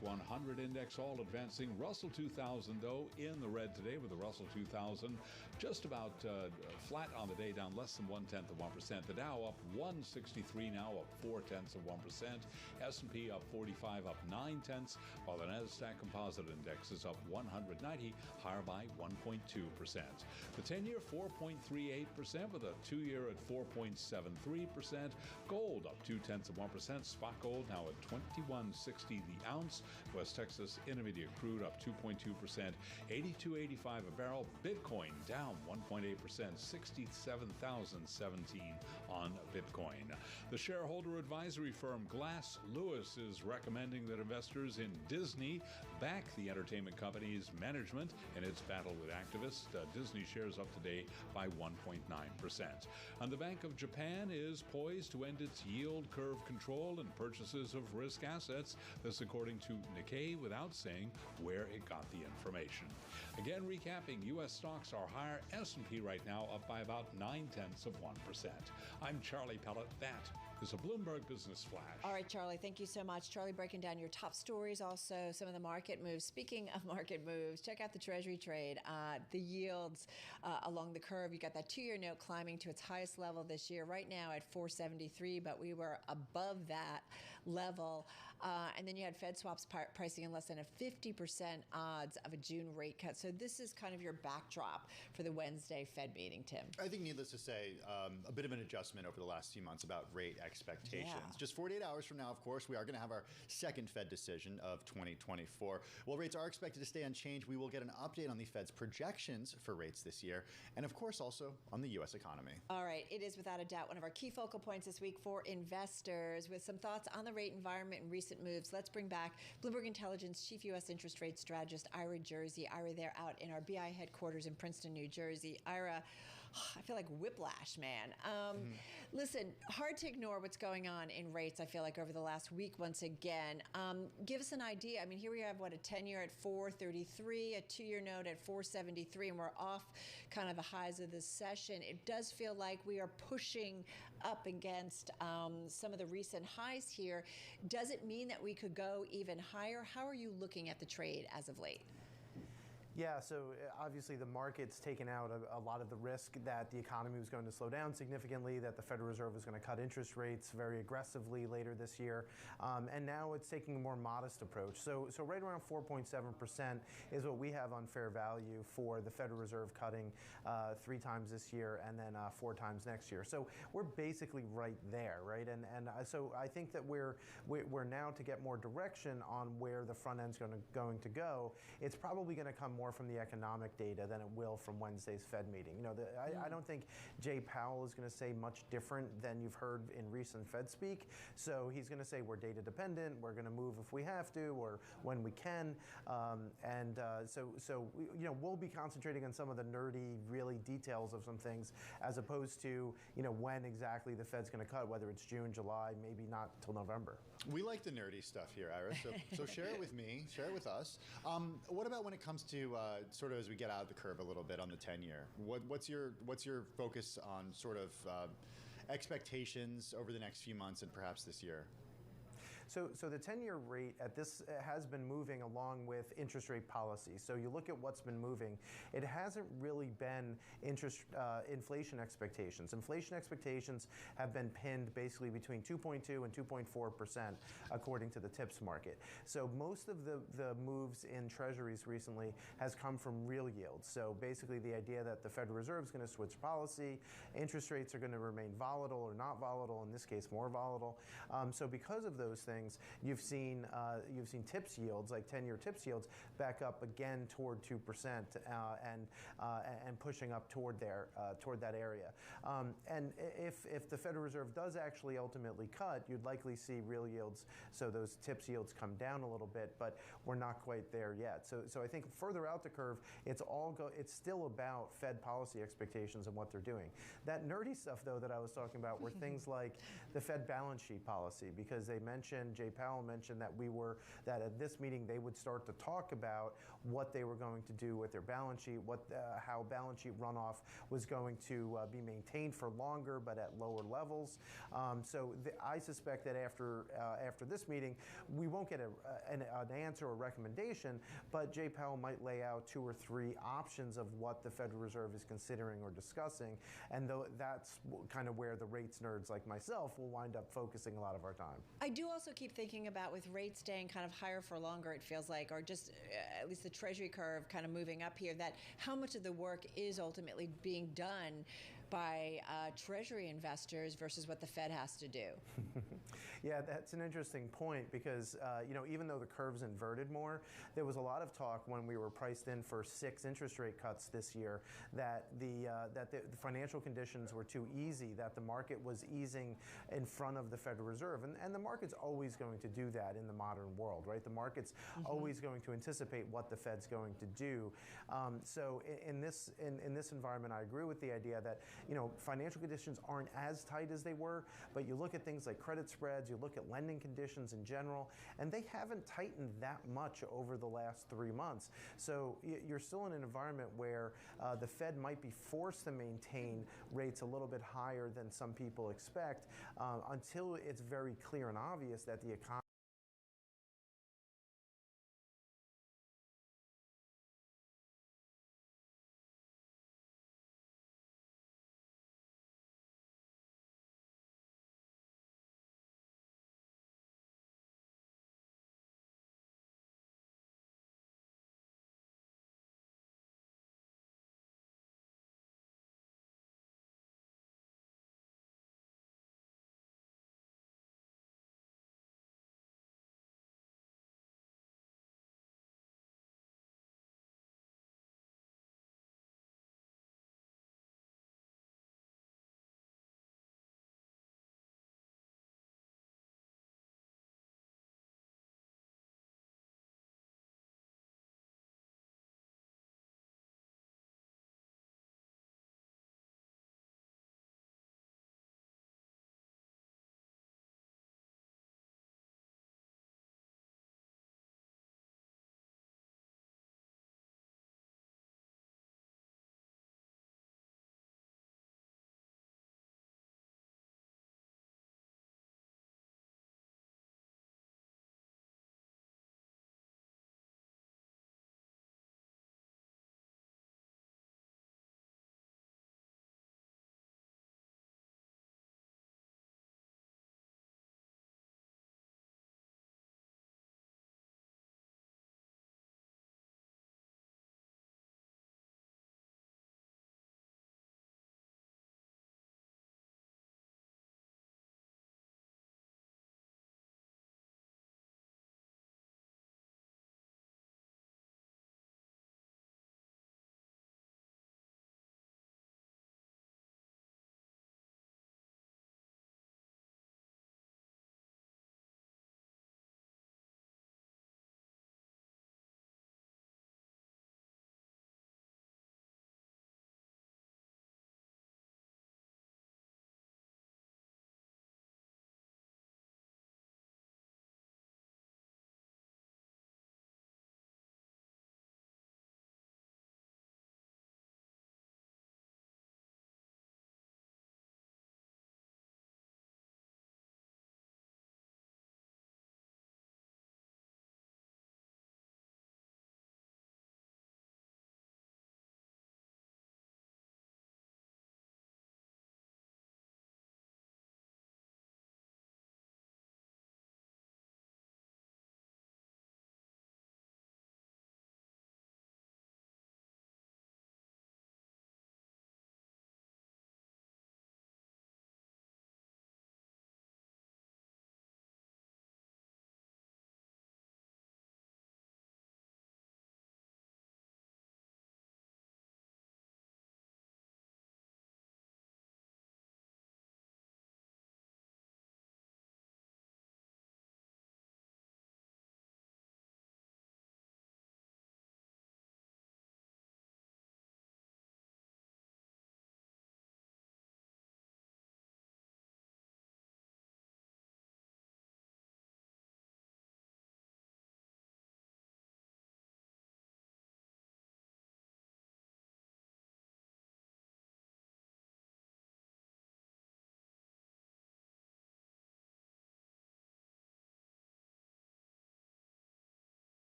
100 index all advancing. Russell 2000, though, in the red today with the Russell 2000 just about flat on the day, down less than 0.1%. The Dow up 163 now, up 0.4%. S&P up 45, up 0.9, while the NASDAQ Composite Index is up 190, higher by 1.2%. The 10-year 4.38% with a 2-year at 4.73%. Gold up 0.2%. Spot gold now at $21.60 the ounce. West Texas Intermediate crude up 2.2%. 82.85 a barrel. Bitcoin down 1.8%. 67,017 on Bitcoin. The shareholder advisory firm Glass Lewis is recommending that investors in Disney back the entertainment company's management in its battle with activists. Disney shares up today by 1.9%. And the Bank of Japan is poised to end its yield curve control and purchases of risk assets. This according to Nikkei, without saying where it got the information. Again, recapping, U.S. stocks are higher. S&P right now up by about 0.9%. I'm Charlie Pellet. That is a Bloomberg Business Flash. All right, Charlie, thank you so much. Charlie breaking down your top stories, also some of the market moves. Speaking of market moves, check out the Treasury trade. The yields along the curve, you got that 2-year note climbing to its highest level this year, right now at 473, but we were above that level. And then you had Fed swaps pricing in less than a 50% odds of a June rate cut. So this is kind of your backdrop for the Wednesday Fed meeting, Tim. I think needless to say, a bit of an adjustment over the last few months about rate expectations. Yeah. Just 48 hours from now, of course, we are going to have our second Fed decision of 2024. While rates are expected to stay unchanged, we will get an update on the Fed's projections for rates this year, and of course also on the U.S. economy. All right, it is without a doubt one of our key focal points this week for investors. With some thoughts on the rate environment and recent moves, let's bring back Bloomberg Intelligence Chief U.S. Interest Rate Strategist Ira Jersey. Ira, they're out in our BI headquarters in Princeton, New Jersey. Ira, I feel like whiplash, man. Listen, hard to ignore what's going on in rates, I feel like, over the last week once again. Give us an idea. I mean, here we have, what, a 10-year at 433, a 2-year note at 473, and we're off kind of the highs of this session. It does feel like we are pushing up against some of the recent highs here. Does it mean that we could go even higher? How are you looking at the trade as of late? Yeah, so obviously the market's taken out a lot of the risk that the economy was going to slow down significantly, that the Federal Reserve was going to cut interest rates very aggressively later this year, and now it's taking a more modest approach. So right around 4.7% is what we have on fair value for the Federal Reserve cutting 3 times this year and then 4 times next year. So we're basically right there, right? And so I think that we're now, to get more direction on where the front end's going to go, it's probably going to come more from the economic data than it will from Wednesday's Fed meeting. You know, I don't think Jay Powell is going to say much different than you've heard in recent Fed speak. So he's going to say we're data dependent, we're going to move if we have to or when we can, so you know, we'll be concentrating on some of the nerdy, really details of some things, as opposed to, you know, when exactly the Fed's going to cut, whether it's June, July, maybe not till November. We like the nerdy stuff here, Ira. So share it with me, share it with us. What about when it comes to sort of as we get out of the curve a little bit on the 10-year? What's your focus on sort of expectations over the next few months and perhaps this year? So the 10-year rate at this has been moving along with interest rate policy. So you look at what's been moving. It hasn't really been inflation expectations. Inflation expectations have been pinned basically between 2.2 and 2.4%, according to the TIPS market. So most of the moves in treasuries recently has come from real yields. So basically the idea that the Federal Reserve is going to switch policy, interest rates are going to remain volatile or not volatile, in this case more volatile. So because of those things, you've seen TIPS yields, like 10-year TIPS yields, back up again toward 2% and pushing up toward that area. And if the Federal Reserve does actually ultimately cut, you'd likely see real yields, so those TIPS yields come down a little bit, but we're not quite there yet. So I think further out the curve, it's still about Fed policy expectations and what they're doing. That nerdy stuff, though, that I was talking about were things like the Fed balance sheet policy, because Jay Powell mentioned that at this meeting they would start to talk about what they were going to do with their balance sheet, how balance sheet runoff was going to be maintained for longer but at lower levels. I suspect that after this meeting, we won't get an answer or recommendation, but Jay Powell might lay out 2 or 3 options of what the Federal Reserve is considering or discussing, and that's kind of where the rates nerds like myself will wind up focusing a lot of our time. I do also keep thinking about, with rates staying kind of higher for longer, it feels like, or just at least the Treasury curve kind of moving up here, that how much of the work is ultimately being done by Treasury investors versus what the Fed has to do. Yeah, that's an interesting point, because even though the curve's inverted more, there was a lot of talk when we were priced in for 6 interest rate cuts this year that the financial conditions were too easy, that the market was easing in front of the Federal Reserve, and the market's always going to do that in the modern world, right? The market's always going to anticipate what the Fed's going to do. So in this environment, I agree with the idea that financial conditions aren't as tight as they were, but you look at things like credit spreads, you look at lending conditions in general, and they haven't tightened that much over the last 3 months. So you're still in an environment where the Fed might be forced to maintain rates a little bit higher than some people expect until it's very clear and obvious that the economy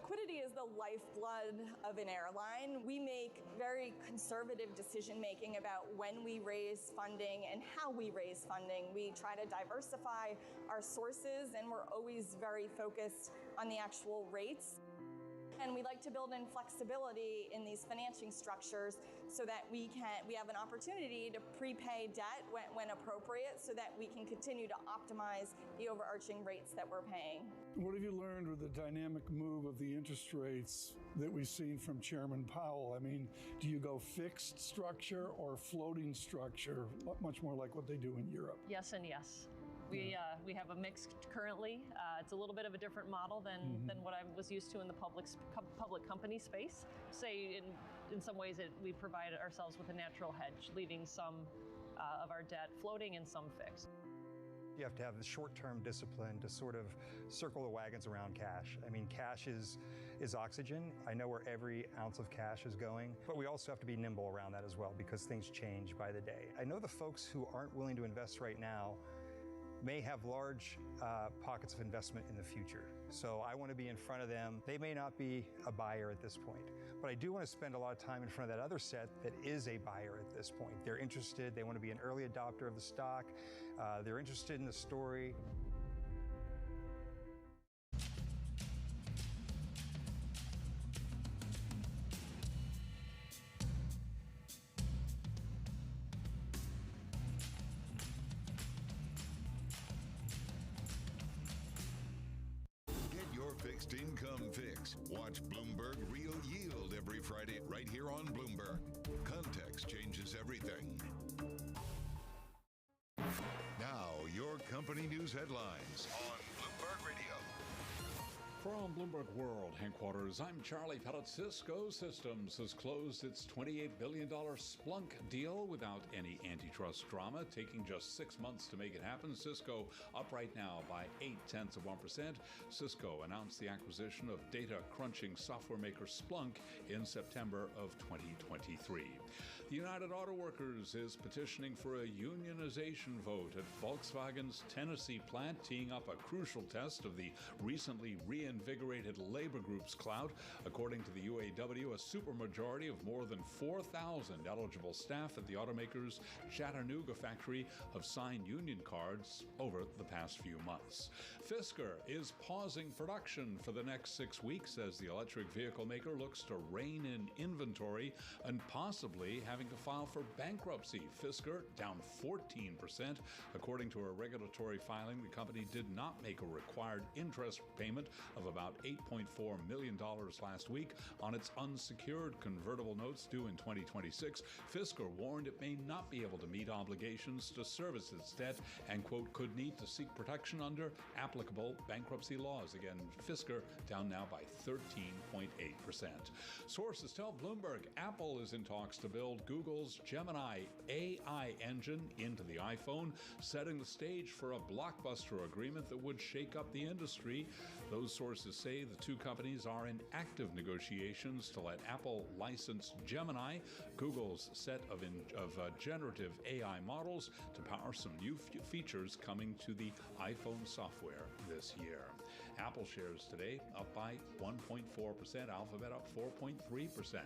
Liquidity is the lifeblood of an airline. We make very conservative decision making about when we raise funding and how we raise funding. We try to diversify our sources, and we're always very focused on the actual rates. And we like to build in flexibility in these financing structures so that we have an opportunity to prepay debt when appropriate, so that we can continue to optimize the overarching rates that we're paying. What have you learned with the dynamic move of the interest rates that we've seen from Chairman Powell? I mean, do you go fixed structure or floating structure, much more like what they do in Europe? Yes and yes. We have a mix currently. It's a little bit of a different model than what I was used to in the public company space. Say in some ways we provide ourselves with a natural hedge, leaving some of our debt floating and some fixed. You have to have the short-term discipline to sort of circle the wagons around cash. I mean, cash is oxygen. I know where every ounce of cash is going, but we also have to be nimble around that as well, because things change by the day. I know the folks who aren't willing to invest right now may have large pockets of investment in the future. So I want to be in front of them. They may not be a buyer at this point, but I do want to spend a lot of time in front of that other set that is a buyer at this point. They're interested. They want to be an early adopter of the stock. They're interested in the story. Fixed income fix. Watch Bloomberg Real Yield every Friday right here on Bloomberg. Context changes everything. Now, your company news headlines on Bloomberg Radio. From Bloomberg World headquarters, I'm Charlie Pellet. Cisco Systems has closed its $28 billion Splunk deal without any antitrust drama, taking just 6 months to make it happen. Cisco up right now by 0.8%. Cisco announced the acquisition of data crunching software maker Splunk in September of 2023. The United Auto Workers is petitioning for a unionization vote at Volkswagen's Tennessee plant, teeing up a crucial test of the recently reinvigorated labor group's clout. According to the UAW, a supermajority of more than 4,000 eligible staff at the automaker's Chattanooga factory have signed union cards over the past few months. Fisker is pausing production for the next 6 weeks as the electric vehicle maker looks to rein in inventory and possibly having to file for bankruptcy. Fisker down 14%. According to a regulatory filing, the company did not make a required interest payment of about $8.4 million last week on its unsecured convertible notes due in 2026. Fisker warned it may not be able to meet obligations to service its debt and, quote, could need to seek protection under applicable bankruptcy laws. Again, Fisker down now by 13.8%. Sources tell Bloomberg Apple is in talks to build Google's Gemini AI engine into the iPhone, setting the stage for a blockbuster agreement that would shake up the industry. Those sources say the two companies are in active negotiations to let Apple license Gemini, Google's set of generative AI models, to power some new features coming to the iPhone software this year. Apple shares today up by 1.4%, Alphabet up 4.3%.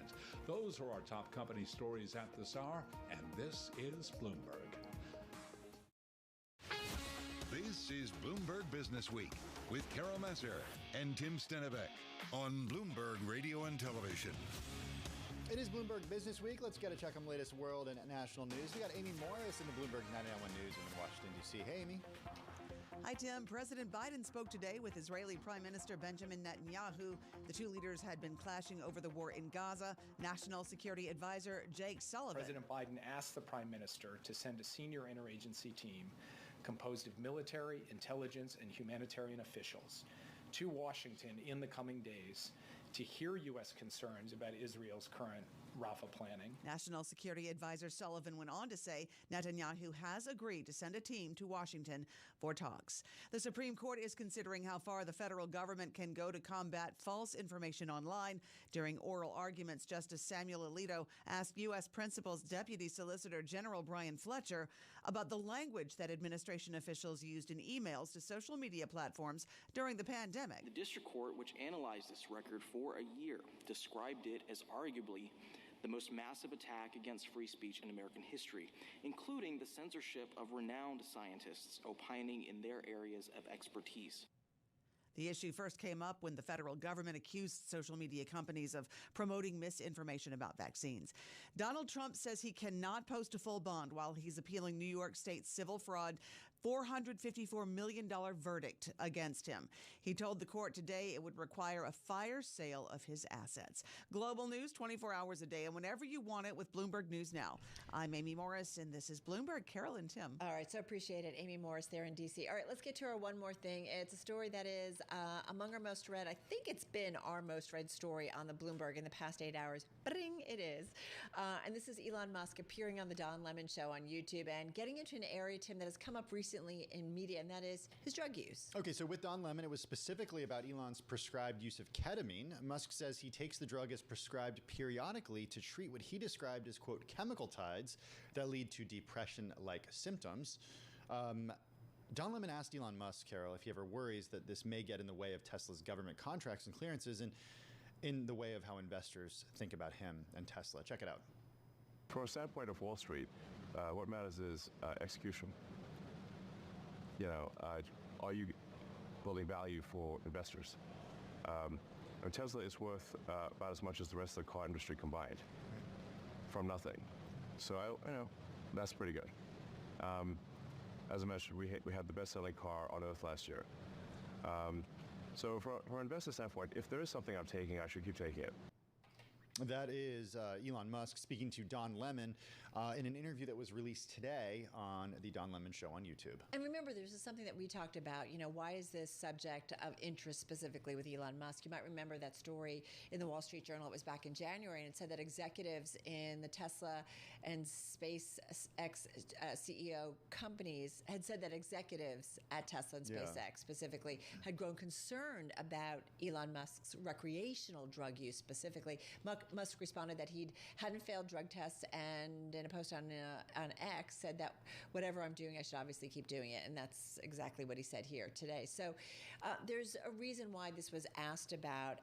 Those are our top company stories at this hour, and this is Bloomberg. This is Bloomberg Business Week with Carol Messer and Tim Stenevec on Bloomberg Radio and Television. It is Bloomberg Business Week. Let's get a check on the latest world and national news. We got Amy Morris in the Bloomberg 99.1 News in Washington, D.C. Hey, Amy. Hi, Tim. President Biden spoke today with Israeli Prime Minister Benjamin Netanyahu. The two leaders had been clashing over the war in Gaza. National Security Advisor Jake Sullivan. President Biden asked the Prime Minister to send a senior interagency team composed of military, intelligence, and humanitarian officials to Washington in the coming days to hear U.S. concerns about Israel's current RAFA planning. National Security Advisor Sullivan went on to say Netanyahu has agreed to send a team to Washington for talks. The Supreme Court is considering how far the federal government can go to combat false information online. During oral arguments, Justice Samuel Alito asked U.S. Principal's Deputy Solicitor General Brian Fletcher about the language that administration officials used in emails to social media platforms during the pandemic. The district court, which analyzed this record for a year, described it as arguably the most massive attack against free speech in American history, including the censorship of renowned scientists opining in their areas of expertise. The issue first came up when the federal government accused social media companies of promoting misinformation about vaccines. Donald Trump says he cannot post a full bond while he's appealing New York State's civil fraud $454 million verdict against him. He told the court today it would require a fire sale of his assets. Global news 24 hours a day and whenever you want it with Bloomberg News Now. I'm Amy Morris, and this is Bloomberg. Carol and Tim. All right, so appreciate it. Amy Morris there in D.C. All right, let's get to our one more thing. It's a story that is among our most read. I think it's been our most read story on the Bloomberg in the past 8 hours. Bring, it is. And this is Elon Musk appearing on the Don Lemon Show on YouTube and getting into an area, Tim, that has come up recently in media, and that is his drug use. Okay, so with Don Lemon, it was specifically about Elon's prescribed use of ketamine. Musk says he takes the drug as prescribed periodically to treat what he described as, quote, chemical tides that lead to depression-like symptoms. Don Lemon asked Elon Musk, Carol, if he ever worries that this may get in the way of Tesla's government contracts and clearances and in the way of how investors think about him and Tesla. Check it out. From a standpoint of Wall Street, what matters is execution. You know, are you building value for investors? Tesla is worth about as much as the rest of the car industry combined, from nothing. So, that's pretty good. As I mentioned, we had the best-selling car on Earth last year. So from an investor standpoint, if there is something I'm taking, I should keep taking it. That is Elon Musk speaking to Don Lemon in an interview that was released today on the Don Lemon Show on YouTube. And remember, this is something that we talked about. Why is this subject of interest specifically with Elon Musk? You might remember that story in the Wall Street Journal. It was back in January, and it said that executives in the Tesla and SpaceX CEO companies had said that executives at Tesla and SpaceX specifically had grown concerned about Elon Musk's recreational drug use specifically. Musk responded that he hadn't failed drug tests, and in a post on X said that whatever I'm doing, I should obviously keep doing it, and that's exactly what he said here today. So there's a reason why this was asked about,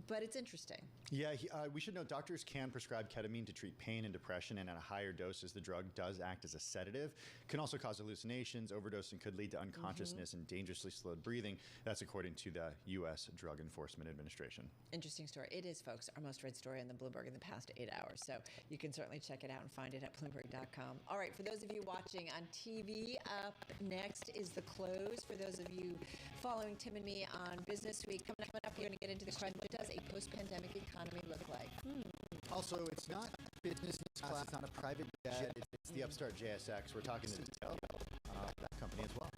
but it's interesting. Yeah, we should note doctors can prescribe ketamine to treat pain and depression, and at a higher doses, the drug does act as a sedative. Can also cause hallucinations, overdosing could lead to unconsciousness and dangerously slowed breathing. That's according to the U.S. Drug Enforcement Administration. Interesting story. It is, folks, our most read story on the Bloomberg in the past 8 hours. So you can certainly check it out and find it at Bloomberg.com. All right, for those of you watching on TV, up next is The Close. For those of you following Tim and me on Business Week, coming up, we're going to get into the question, what does a post-pandemic economy look like? Also, it's not business class, it's not a private jet, it's the upstart JSX. We're talking to that company as well.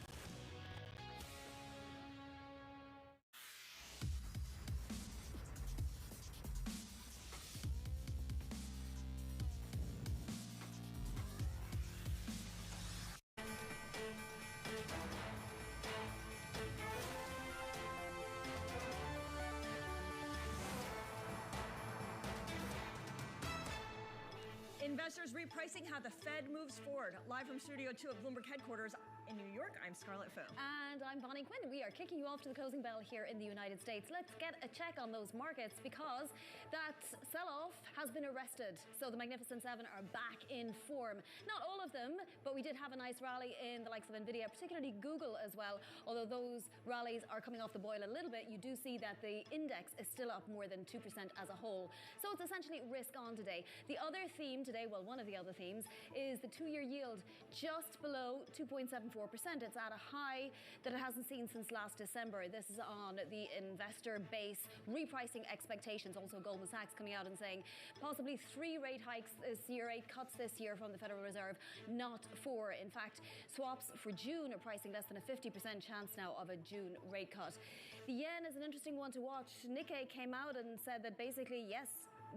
Investors repricing how the Fed moves forward. Live from Studio 2 at Bloomberg headquarters in New York, I'm Scarlett Fu. And I'm Bonnie Quinn. We are kicking you off to the closing bell here in the United States. Let's get a check on those markets because that sell-off has been arrested. So the Magnificent Seven are back in form. Not all of them, but we did have a nice rally in the likes of Nvidia, particularly Google as well. Although those rallies are coming off the boil a little bit, you do see that the index is still up more than 2% as a whole. So it's essentially risk on today. The other theme today, well, one of the other themes, is the two-year yield just below 2.74%. It's at a high that it hasn't seen since last December. This is on the investor base repricing expectations. Also, Goldman Sachs coming out and saying possibly 3 rate hikes this year, 8 cuts this year from the Federal Reserve, not 4. In fact, swaps for June are pricing less than a 50% chance now of a June rate cut. The yen is an interesting one to watch. Nikkei came out and said that basically, yes,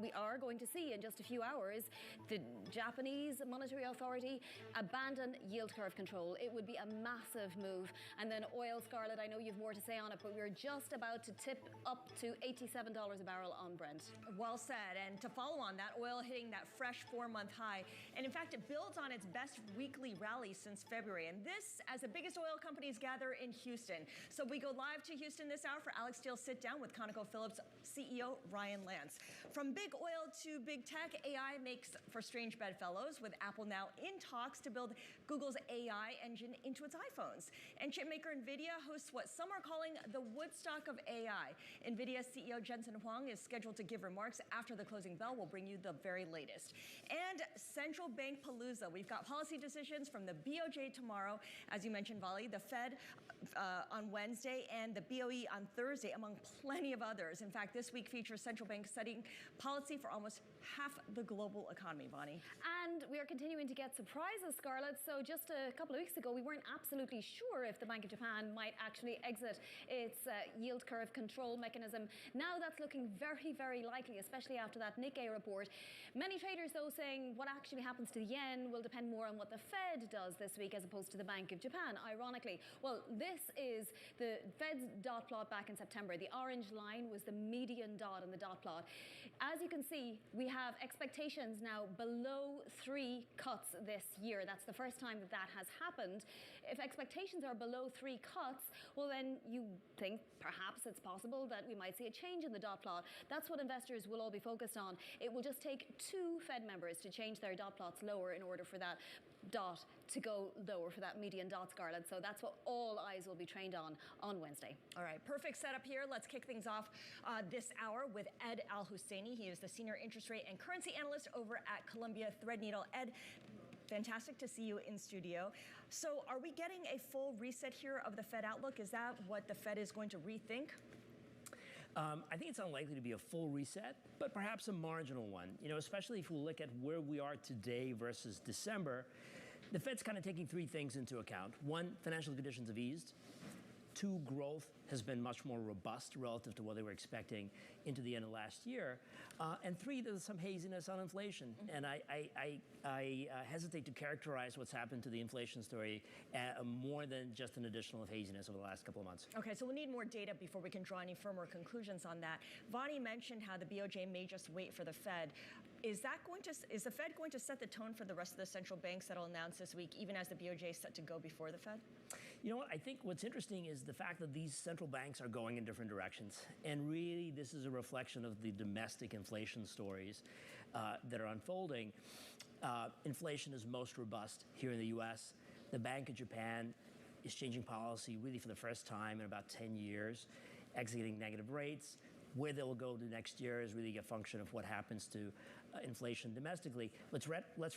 we are going to see in just a few hours the Japanese Monetary Authority abandon yield curve control. It would be a massive move. And then oil, Scarlett, I know you've more to say on it, but we're just about to tip up to $87 a barrel on Brent. Well said. And to follow on that, oil hitting that fresh 4-month high. And in fact, it builds on its best weekly rally since February. And this as the biggest oil companies gather in Houston. So we go live to Houston this hour for Alex Steele's sit down with ConocoPhillips CEO Ryan Lance. From big oil to big tech, AI makes for strange bedfellows, with Apple now in talks to build Google's AI engine into its iPhones. And chipmaker NVIDIA hosts what some are calling the Woodstock of AI. NVIDIA CEO Jensen Huang is scheduled to give remarks after the closing bell. We'll bring you the very latest. And central bank palooza. We've got policy decisions from the BOJ tomorrow, as you mentioned, Vali, the Fed on Wednesday, and the BOE on Thursday, among plenty of others. In fact, this week features central banks setting policy for almost half the global economy, Bonnie. And we are continuing to get surprises, Scarlett. So just a couple of weeks ago, we weren't absolutely sure if the Bank of Japan might actually exit its yield curve control mechanism. Now that's looking very, very likely, especially after that Nikkei report. Many traders, though, saying what actually happens to the yen will depend more on what the Fed does this week as opposed to the Bank of Japan, ironically. Well, this is the Fed's dot plot back in September. The orange line was the median dot in the dot plot. As you can see, we have expectations now below 3 cuts this year. That's the first time that that has happened. If expectations are below 3 cuts, well, then you think perhaps it's possible that we might see a change in the dot plot. That's what investors will all be focused on. It will just take 2 Fed members to change their dot plots lower in order for that dot to go lower, for that median dot, Scarlett. So that's what all eyes will be trained on Wednesday. All right, perfect setup here. Let's kick things off this hour with Ed Al-Husseini. He is the senior interest rate and currency analyst over at Columbia Threadneedle. Ed, fantastic to see you in studio. So are we getting a full reset here of the Fed outlook? Is that what the Fed is going to rethink? I think it's unlikely to be a full reset, but perhaps a marginal one. You know, especially if we look at where we are today versus December, the Fed's kind of taking 3 things into account. 1, financial conditions have eased. 2, growth has been much more robust relative to what they were expecting into the end of last year. And 3, there's some haziness on inflation. And I hesitate to characterize what's happened to the inflation story more than just an additional haziness over the last couple of months. Okay, so we'll need more data before we can draw any firmer conclusions on that. Vonnie mentioned how the BOJ may just wait for the Fed. Is the Fed going to set the tone for the rest of the central banks that'll announce this week, even as the BOJ is set to go before the Fed? You know what? I think what's interesting is the fact that these central banks are going in different directions. And really, this is a reflection of the domestic inflation stories that are unfolding. Inflation is most robust here in the U.S. The Bank of Japan is changing policy really for the first time in about 10 years, exiting negative rates. Where they'll go to next year is really a function of what happens to inflation domestically. Let's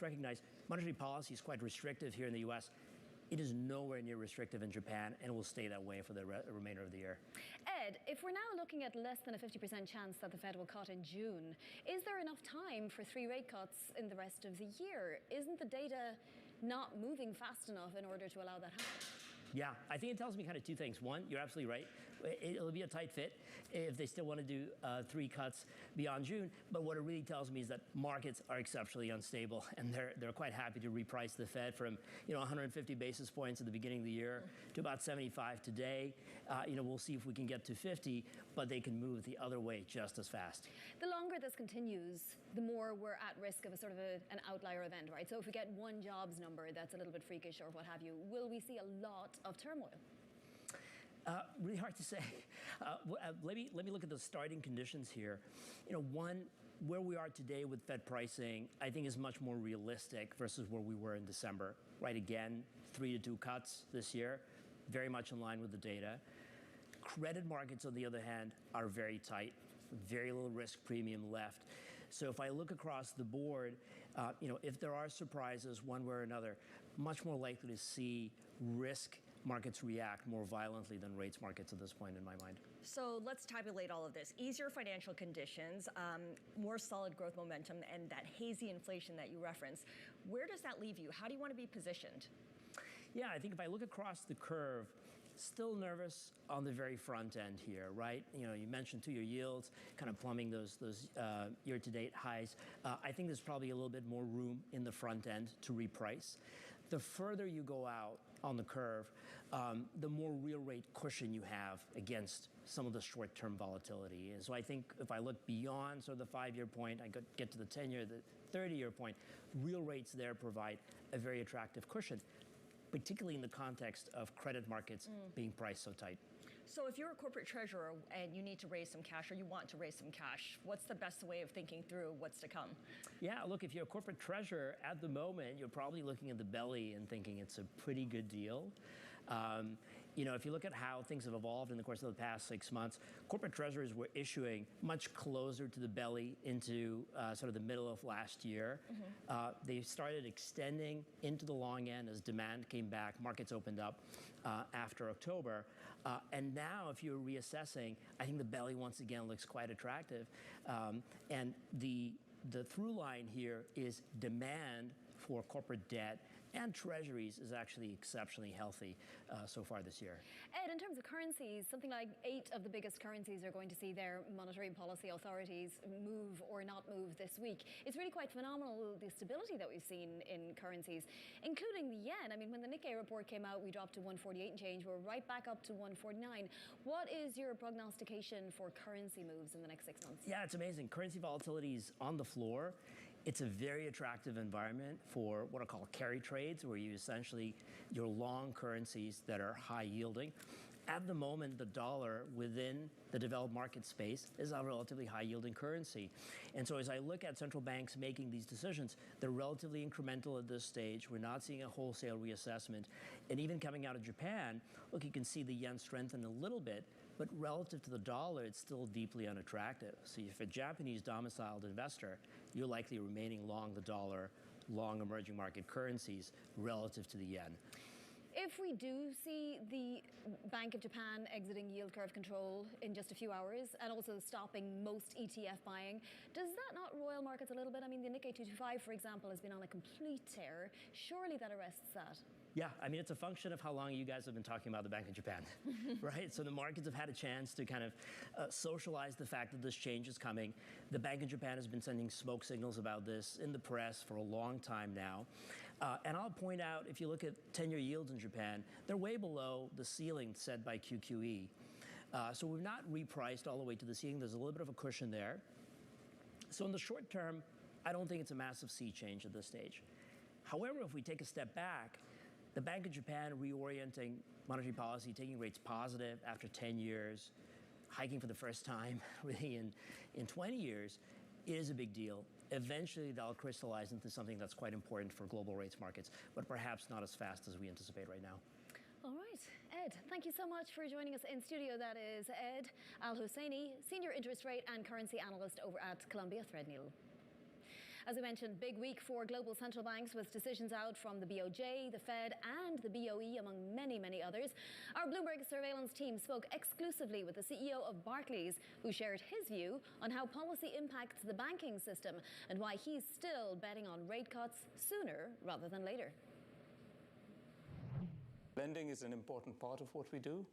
recognize monetary policy is quite restrictive here in the U.S. It is nowhere near restrictive in Japan, and it will stay that way for the remainder of the year. Ed, if we're now looking at less than a 50% chance that the Fed will cut in June, is there enough time for 3 rate cuts in the rest of the year? Isn't the data not moving fast enough in order to allow that to happen? Yeah, I think it tells me kind of 2 things. 1, you're absolutely right. It'll be a tight fit if they still want to do 3 cuts beyond June. But what it really tells me is that markets are exceptionally unstable, and they're quite happy to reprice the Fed from 150 basis points at the beginning of the year to about 75 today. We'll see if we can get to 50, but they can move the other way just as fast. The longer this continues, the more we're at risk of a sort of an outlier event, right? So if we get one jobs number that's a little bit freakish or what have you, will we see a lot of turmoil? Really hard to say. Let me look at the starting conditions here. 1, where we are today with Fed pricing, I think is much more realistic versus where we were in December. Right, again, 3 to 2 cuts this year, very much in line with the data. Credit markets, on the other hand, are very tight, very little risk premium left. So if I look across the board, if there are surprises one way or another, much more likely to see risk markets react more violently than rates markets at this point in my mind. So let's tabulate all of this. Easier financial conditions, more solid growth momentum, and that hazy inflation that you referenced. Where does that leave you? How do you want to be positioned? Yeah, I think if I look across the curve, still nervous on the very front end here, right? You know, you mentioned 2-year yields kind of plumbing those year-to-date highs. I think there's probably a little bit more room in the front end to reprice. The further you go out on the curve, the more real rate cushion you have against some of the short-term volatility. And so I think if I look beyond sort of the 5-year point, I get to the 10-year, the 30-year point, real rates there provide a very attractive cushion, particularly in the context of credit markets being priced so tight. So if you're a corporate treasurer and you need to raise some cash or you want to raise some cash, what's the best way of thinking through what's to come? Yeah, look, if you're a corporate treasurer at the moment, you're probably looking at the belly and thinking it's a pretty good deal. You know, if you look at how things have evolved in the course of the past 6 months, corporate treasurers were issuing much closer to the belly into sort of the middle of last year. They started extending into the long end as demand came back, markets opened up after October. And now if you're reassessing, I think the belly once again looks quite attractive. And the through line here is demand for corporate debt and treasuries is actually exceptionally healthy so far this year. Ed, in terms of currencies, something like 8 of the biggest currencies are going to see their monetary policy authorities move or not move this week. It's really quite phenomenal, the stability that we've seen in currencies, including the yen. I mean, when the Nikkei report came out, we dropped to 148 and change. We're right back up to 149. What is your prognostication for currency moves in the next 6 months? Yeah, it's amazing. Currency volatility is on the floor. It's a very attractive environment for what are called carry trades, where you essentially, you're long currencies that are high yielding. At the moment, the dollar within the developed market space is a relatively high yielding currency. And so as I look at central banks making these decisions, they're relatively incremental at this stage. We're not seeing a wholesale reassessment. And even coming out of Japan, look, you can see the yen strengthen a little bit, but relative to the dollar, it's still deeply unattractive. So if a Japanese domiciled investor, you're likely remaining long the dollar, long emerging market currencies relative to the yen. If we do see the Bank of Japan exiting yield curve control in just a few hours and also stopping most ETF buying, does that not roil markets a little bit? I mean, the Nikkei 225, for example, has been on a complete tear. Surely that arrests that. Yeah, I mean, it's a function of how long you guys have been talking about the Bank of Japan, right? So the markets have had a chance to kind of socialize the fact that this change is coming. The Bank of Japan has been sending smoke signals about this in the press for a long time now. And I'll point out, if you look at 10-year yields in Japan, they're way below the ceiling set by QQE. So we've not repriced all the way to the ceiling. There's a little bit of a cushion there. So in the short term, I don't think it's a massive sea change at this stage. However, if we take a step back, the Bank of Japan reorienting monetary policy, taking rates positive after 10 years, hiking for the first time really in 20 years, is a big deal. Eventually, that'll crystallize into something that's quite important for global rates markets, but perhaps not as fast as we anticipate right now. All right, Ed, thank you so much for joining us in studio. That is Ed Al-Husseini, Senior Interest Rate and Currency Analyst over at Columbia Threadneedle. As I mentioned, big week for global central banks with decisions out from the BOJ, the Fed and the BOE, among many, many others. Our Bloomberg surveillance team spoke exclusively with the CEO of Barclays, who shared his view on how policy impacts the banking system and why he's still betting on rate cuts sooner rather than later. Lending is an important part of what we do.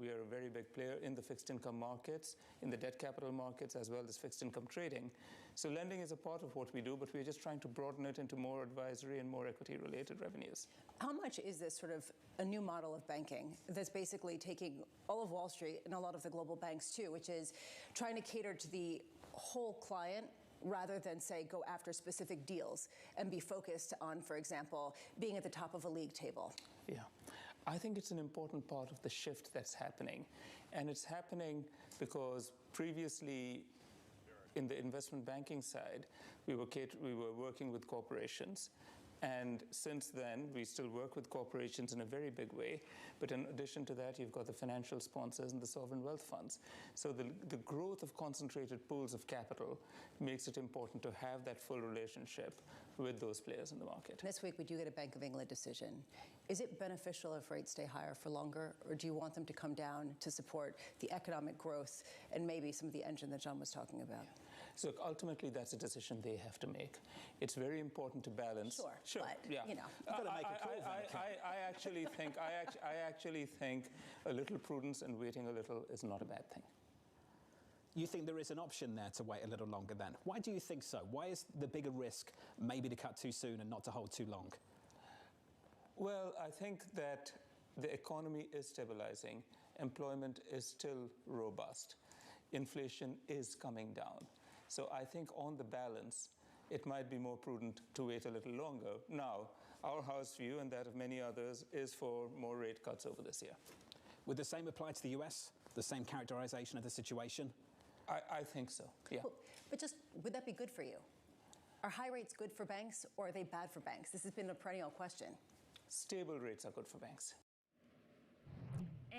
We are a very big player in the fixed income markets, in the debt capital markets, as well as fixed income trading. So lending is a part of what we do, but we're just trying to broaden it into more advisory and more equity-related revenues. How much is this sort of a new model of banking that's basically taking all of Wall Street and a lot of the global banks too, which is trying to cater to the whole client rather than, say, go after specific deals and be focused on, for example, being at the top of a league table? Yeah. I think it's an important part of the shift that's happening. And it's happening because previously in the investment banking side, we were working with corporations. And since then, we still work with corporations in a very big way. But in addition to that, you've got the financial sponsors and the sovereign wealth funds. So the growth of concentrated pools of capital makes it important to have that full relationship with those players in the market. This week, we do get a Bank of England decision. Is it beneficial if rates stay higher for longer, or do you want them to come down to support the economic growth and maybe some of the engine that John was talking about? So ultimately, that's a decision they have to make. It's very important to balance. Sure, but, yeah. you know. You've got to make a call then. I actually think a little prudence and waiting a little is not a bad thing. You think there is an option there to wait a little longer then? Why do you think so? Why is the bigger risk maybe to cut too soon and not to hold too long? Well, I think that the economy is stabilizing. Employment is still robust. Inflation is coming down. So I think on the balance, it might be more prudent to wait a little longer. Now, our house view and that of many others is for more rate cuts over this year. Would the same apply to the US? The same characterization of the situation? I think so, yeah. Well, but just, would that be good for you? Are high rates good for banks, or are they bad for banks? This has been a perennial question. Stable rates are good for banks.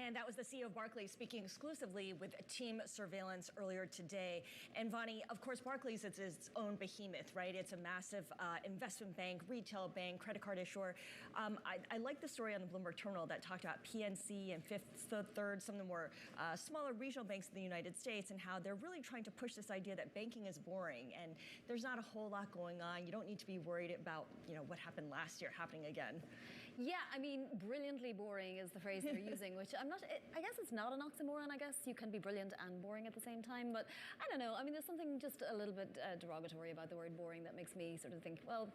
And that was the CEO of Barclays speaking exclusively with Team Surveillance earlier today. And Vani, of course, Barclays is its own behemoth, right? It's a massive investment bank, retail bank, credit card issuer. I like the story on the Bloomberg terminal that talked about PNC and Fifth Third, some of the more smaller regional banks in the United States, and how they're really trying to push this idea that banking is boring and there's not a whole lot going on. You don't need to be worried about, what happened last year happening again. Yeah, I mean, brilliantly boring is the phrase they're using, which I guess it's not an oxymoron. I guess you can be brilliant and boring at the same time, but I don't know. I mean, there's something just a little bit derogatory about the word boring that makes me sort of think, well,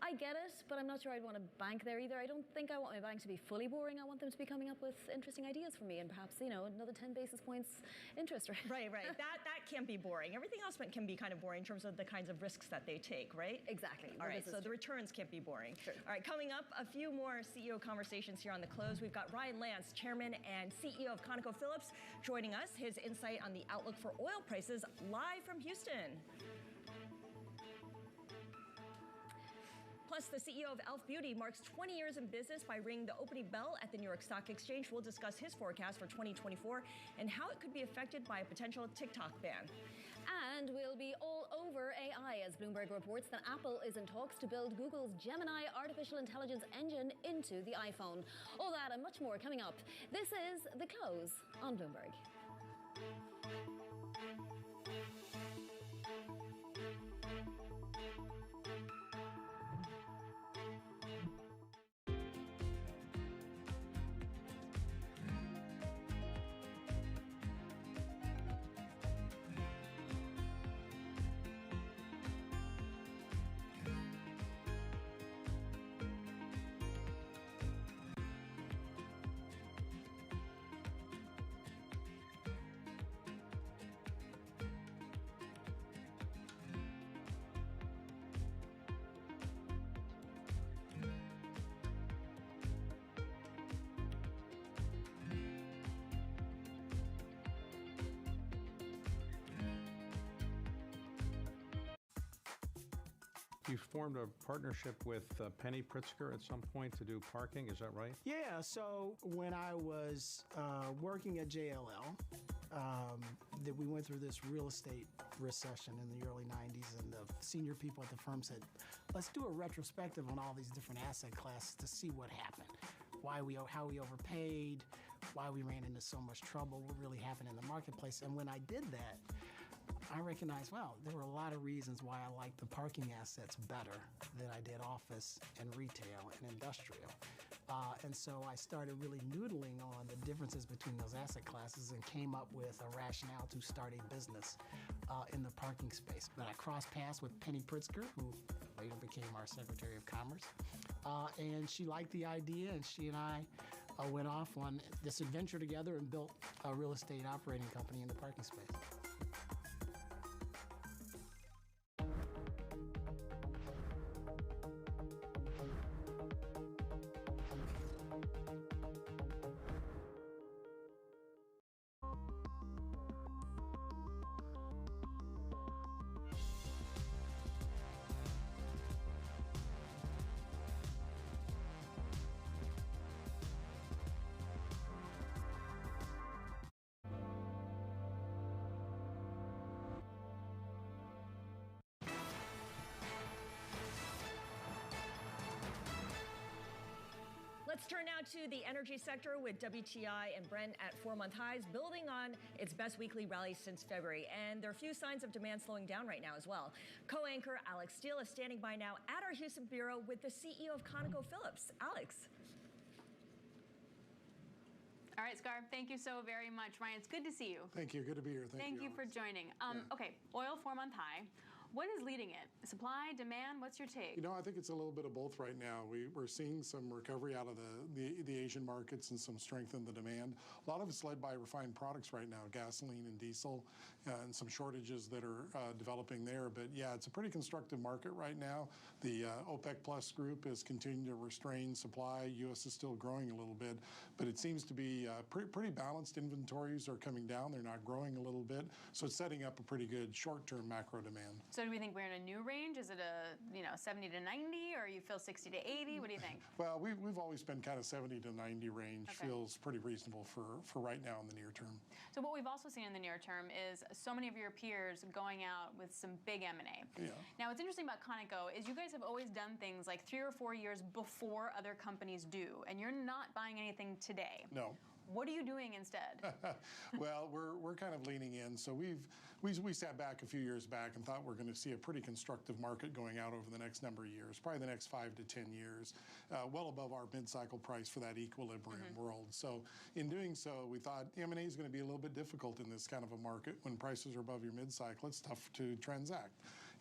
I get it, but I'm not sure I'd want to bank there either. I don't think I want my bank to be fully boring. I want them to be coming up with interesting ideas for me and perhaps, another 10 basis points interest rate. Right. That can't be boring. Everything else can be kind of boring in terms of the kinds of risks that they take, right? Exactly. All right, so the returns can't be boring. True. All right, coming up, a few more CEO conversations here on The Close. We've got Ryan Lance, Chairman and CEO of ConocoPhillips, joining us. His insight on the outlook for oil prices live from Houston. Plus, the CEO of e.l.f. Beauty marks 20 years in business by ringing the opening bell at the New York Stock Exchange. We'll discuss his forecast for 2024 and how it could be affected by a potential TikTok ban. And we'll be all over AI as Bloomberg reports that Apple is in talks to build Google's Gemini artificial intelligence engine into the iPhone. All that and much more coming up. This is The Close on Bloomberg. You formed a partnership with Penny Pritzker at some point to do parking, is that right? Yeah, so when I was working at JLL, that we went through this real estate recession in the early 90s, and the senior people at the firm said, let's do a retrospective on all these different asset classes to see what happened, how we overpaid, why we ran into so much trouble, what really happened in the marketplace. And when I did that, I recognized, well, there were a lot of reasons why I liked the parking assets better than I did office and retail and industrial. And so I started really noodling on the differences between those asset classes and came up with a rationale to start a business in the parking space. But I crossed paths with Penny Pritzker, who later became our Secretary of Commerce. And she liked the idea, and she and I went off on this adventure together and built a real estate operating company in the parking space. Let's turn now to the energy sector with WTI and Brent at 4-month highs, building on its best weekly rally since February. And there are few signs of demand slowing down right now as well. Co-anchor Alex Steele is standing by now at our Houston bureau with the CEO of ConocoPhillips. Alex. All right, Scar, thank you so very much. Ryan, it's good to see you. Thank you. Good to be here. Thank you for joining. Okay, oil 4-month high. What is leading it? Supply, demand? What's your take? You know, I think it's a little bit of both right now. We're seeing some recovery out of the Asian markets and some strength in the demand. A lot of it's led by refined products right now, gasoline and diesel, and some shortages that are developing there. But yeah, it's a pretty constructive market right now. The OPEC Plus group is continuing to restrain supply. U.S. is still growing a little bit, but it seems to be pretty balanced. Inventories are coming down. They're not growing a little bit. So it's setting up a pretty good short-term macro demand. So do we think we're in a new range? Is it a 70 to 90, or you feel 60 to 80? What do you think? Well, we've always been kind of 70 to 90 range. Okay. Feels pretty reasonable for right now in the near term. So what we've also seen in the near term is so many of your peers going out with some big M&A. Yeah. Now, what's interesting about Conoco is you guys have always done things like 3 or 4 years before other companies do, and you're not buying anything today. No. What are you doing instead? Well, we're kind of leaning in. So we sat back a few years back and thought we're going to see a pretty constructive market going out over the next number of years, probably the next 5 to 10 years, well above our mid-cycle price for that equilibrium world. So in doing so, we thought M&A is going to be a little bit difficult in this kind of a market. When prices are above your mid-cycle, it's tough to transact.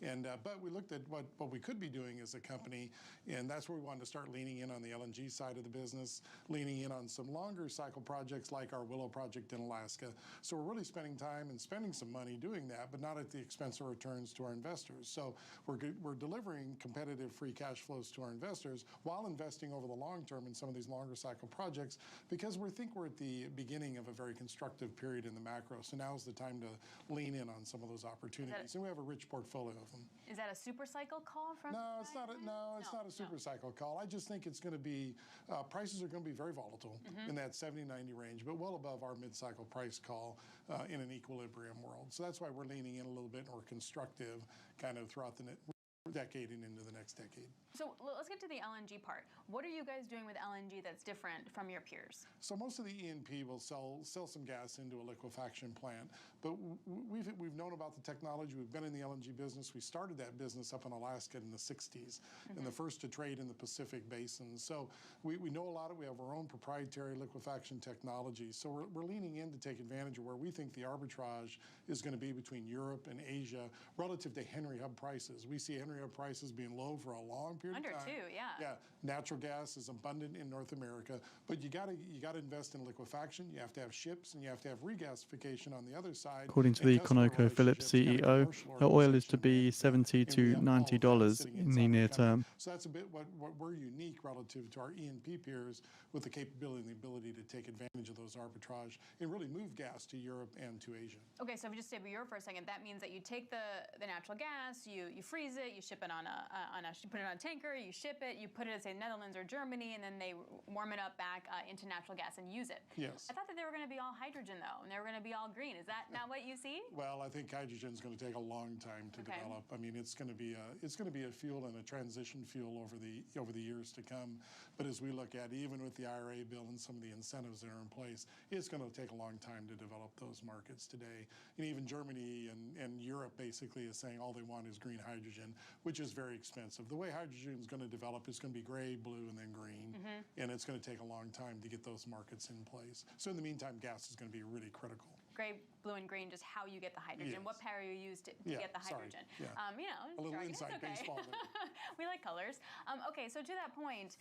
And but we looked at what we could be doing as a company, and that's where we wanted to start leaning in on the LNG side of the business, leaning in on some longer cycle projects like our Willow project in Alaska. So we're really spending time and spending some money doing that, but not at the expense of returns to our investors. So we're delivering competitive free cash flows to our investors while investing over the long term in some of these longer cycle projects, because we think we're at the beginning of a very constructive period in the macro. So now's the time to lean in on some of those opportunities, and we have a rich portfolio of them. Is that a super cycle call from? No, it's not. It's not a super cycle call. I just think it's going to be prices are going to be very volatile in that 70-90 range, but well above our mid-cycle price call in an equilibrium world. So that's why we're leaning in a little bit more constructive, kind of throughout the decade and into the next decade. So let's get to the LNG part. What are you guys doing with LNG that's different from your peers? So most of the E&P will sell some gas into a liquefaction plant, but we've known about the technology. We've been in the LNG business. We started that business up in Alaska in the 60s, and the first to trade in the Pacific Basin. So we know a lot of. We have our own proprietary liquefaction technology. So we're leaning in to take advantage of where we think the arbitrage is going to be between Europe and Asia relative to Henry Hub prices. We see Henry Hub prices being low for a long period of time. Under 2, yeah. Yeah, natural gas is abundant in North America, but you got to invest in liquefaction. You have to have ships, and you have to have regasification on the other side. According to the ConocoPhillips CEO, the oil is to be $70 to $90 in the near term. So that's a bit what we're unique relative to our E&P peers, with the capability and the ability to take advantage of those arbitrage and really move gas to Europe and to Asia. Okay, so if we just stay with Europe for a second, that means that you take the natural gas, you freeze it, you ship it you put it on a tanker, you ship it, you put it in, say, Netherlands or Germany, and then they warm it up back into natural gas and use it. Yes. I thought that they were going to be all hydrogen, though, and they were going to be all green. Is that not what you see? Well, I think hydrogen is going to take a long time to develop. I mean, it's going to be a fuel and a transition fuel over the years to come. But as we look at, even with the IRA bill and some of the incentives that are in place, it's going to take a long time to develop those markets today. And even Germany and Europe basically is saying all they want is green hydrogen, which is very expensive. The way hydrogen is going to develop is going to be gray, blue, and then green. And it's going to take a long time to get those markets in place. So in the meantime, gas is going to be really critical. Gray, blue, and green, just how you get the hydrogen. Yes. What power you use to get the hydrogen. Sorry. Yeah. You know, a little jargon, inside baseball there. We like colors. Okay, so to that point,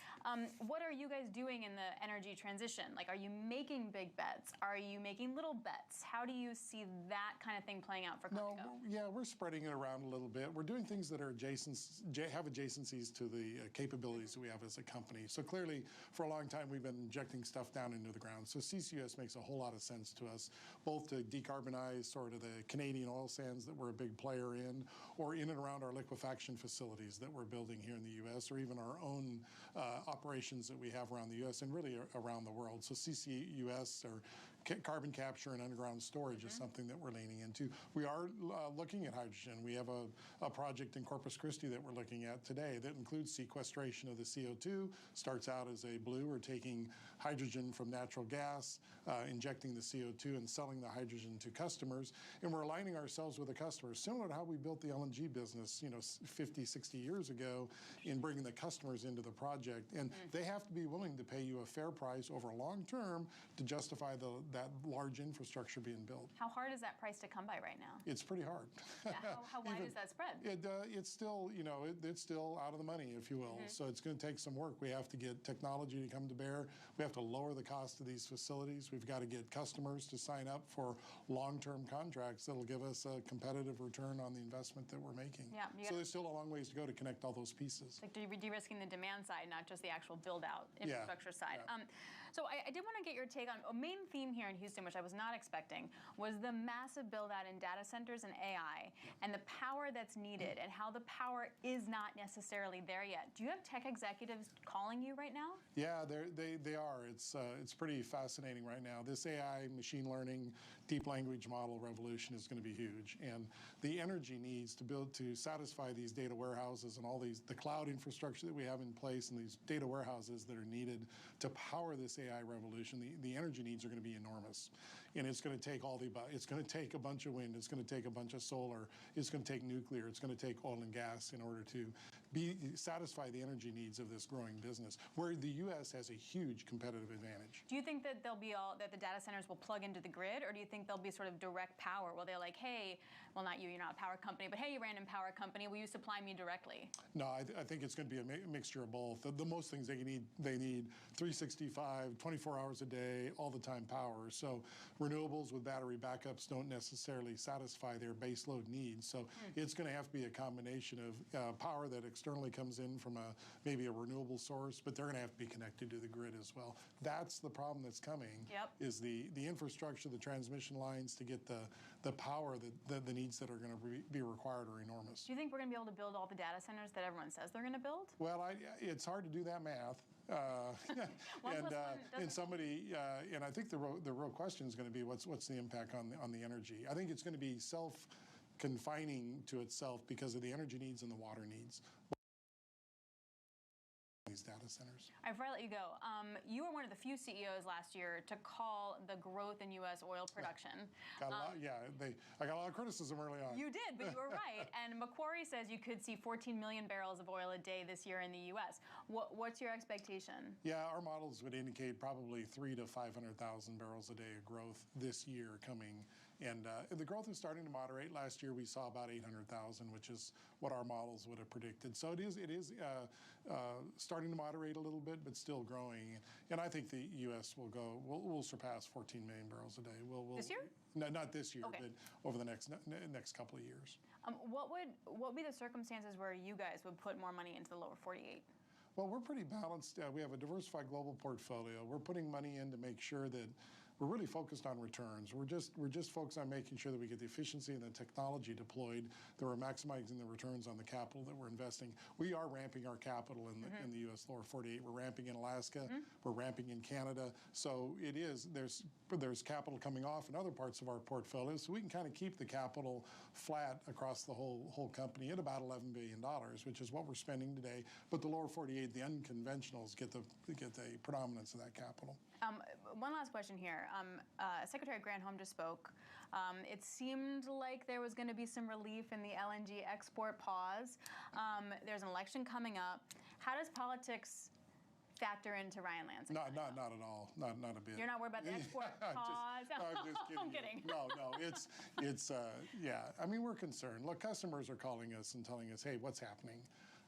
what are you guys doing in the energy transition? Like, are you making big bets? Are you making little bets? How do you see that kind of thing playing out for Conoco? Yeah, we're spreading it around a little bit. We're doing things that are have adjacencies to the capabilities that we have as a company. So clearly, for a long time, we've been injecting stuff down into the ground. So CCUS makes a whole lot of sense to us, both to decarbonize sort of the Canadian oil sands that we're a big player in, or in and around our liquefaction facilities that we're building here in the U.S., or even our own operations that we have around the U.S. and really around the world. So CCUS, or carbon capture and underground storage is something that we're leaning into. We are looking at hydrogen. We have a project in Corpus Christi that we're looking at today that includes sequestration of the CO2. Starts out as a blue. We're taking hydrogen from natural gas, injecting the CO2 and selling the hydrogen to customers. And we're aligning ourselves with the customers, similar to how we built the LNG business, 50, 60 years ago, in bringing the customers into the project. And they have to be willing to pay you a fair price over a long term to justify that large infrastructure being built. How hard is that price to come by right now? It's pretty hard. Yeah, how wide is that spread? It's still, it's still out of the money, if you will. So it's going to take some work. We have to get technology to come to bear. We have to lower the cost of these facilities. We've got to get customers to sign up for long-term contracts that'll give us a competitive return on the investment that we're making. Yeah, so there's still a long ways to go to connect all those pieces. Like de-risking the demand side, not just the actual build-out infrastructure side. Yeah. So I did want to get your take on a main theme here in Houston, which I was not expecting, was the massive build-out in data centers and AI and the power that's needed and how the power is not necessarily there yet. Do you have tech executives calling you right now? Yeah, they are. It's pretty fascinating right now. This AI, machine learning, deep language model revolution is going to be huge. And the energy needs to satisfy these data warehouses and all the cloud infrastructure that we have in place and these data warehouses that are needed to power this AI revolution, the energy needs are going to be enormous. And it's going to take it's going to take a bunch of wind, it's going to take a bunch of solar, it's going to take nuclear, it's going to take oil and gas in order to satisfy the energy needs of this growing business, where the U.S. has a huge competitive advantage. Do you think that that the data centers will plug into the grid, or do you think there'll be sort of direct power where they're like, hey, well, not you, you're not a power company, but hey, you random power company, will you supply me directly? No, I think it's going to be a mixture of both. The most things they need 365, 24 hours a day, all the time power. So renewables with battery backups don't necessarily satisfy their base load needs. So it's going to have to be a combination of power that externally comes in from maybe a renewable source, but they're going to have to be connected to the grid as well. That's the problem that's coming, is the infrastructure, the transmission lines to get the power, the needs that are going to be required are enormous. Do you think we're going to be able to build all the data centers that everyone says they're going to build? Well, it's hard to do that math. And somebody, and I think the real question is going to be what's the impact on the energy. I think it's going to be self-confining to itself because of the energy needs and the water needs. These data centers. Before I let you go, you were one of the few CEOs last year to call the growth in U.S. oil production. I got a lot of criticism early on. You did, but you were right. And Macquarie says you could see 14 million barrels of oil a day this year in the U.S. What's your expectation? Yeah, our models would indicate probably 300,000 to 500,000 barrels a day of growth this year coming. And the growth is starting to moderate. Last year we saw about 800,000, which is what our models would have predicted. So it is starting to moderate a little bit, but still growing. And I think the U.S. will surpass 14 million barrels a day. This year? No, not this year, but over the next couple of years. What would be the circumstances where you guys would put more money into the lower 48? Well, we're pretty balanced. We have a diversified global portfolio. We're putting money in to make sure that we're really focused on returns. We're just focused on making sure that we get the efficiency and the technology deployed, that we're maximizing the returns on the capital that we're investing. We are ramping our capital in the U.S. lower 48. We're ramping in Alaska. We're ramping in Canada. So there's capital coming off in other parts of our portfolio, so we can kind of keep the capital flat across the whole company at about $11 billion, which is what we're spending today. But the lower 48, the unconventionals, get the predominance of that capital. One last question here. Secretary Granholm just spoke. It seemed like there was going to be some relief in the LNG export pause. There's an election coming up. How does politics factor into Ryan Lansing? Not at all. Not a bit. You're not worried about the export pause? I'm just kidding. I'm kidding. No. It's I mean, we're concerned. Look, customers are calling us and telling us, hey, what's happening?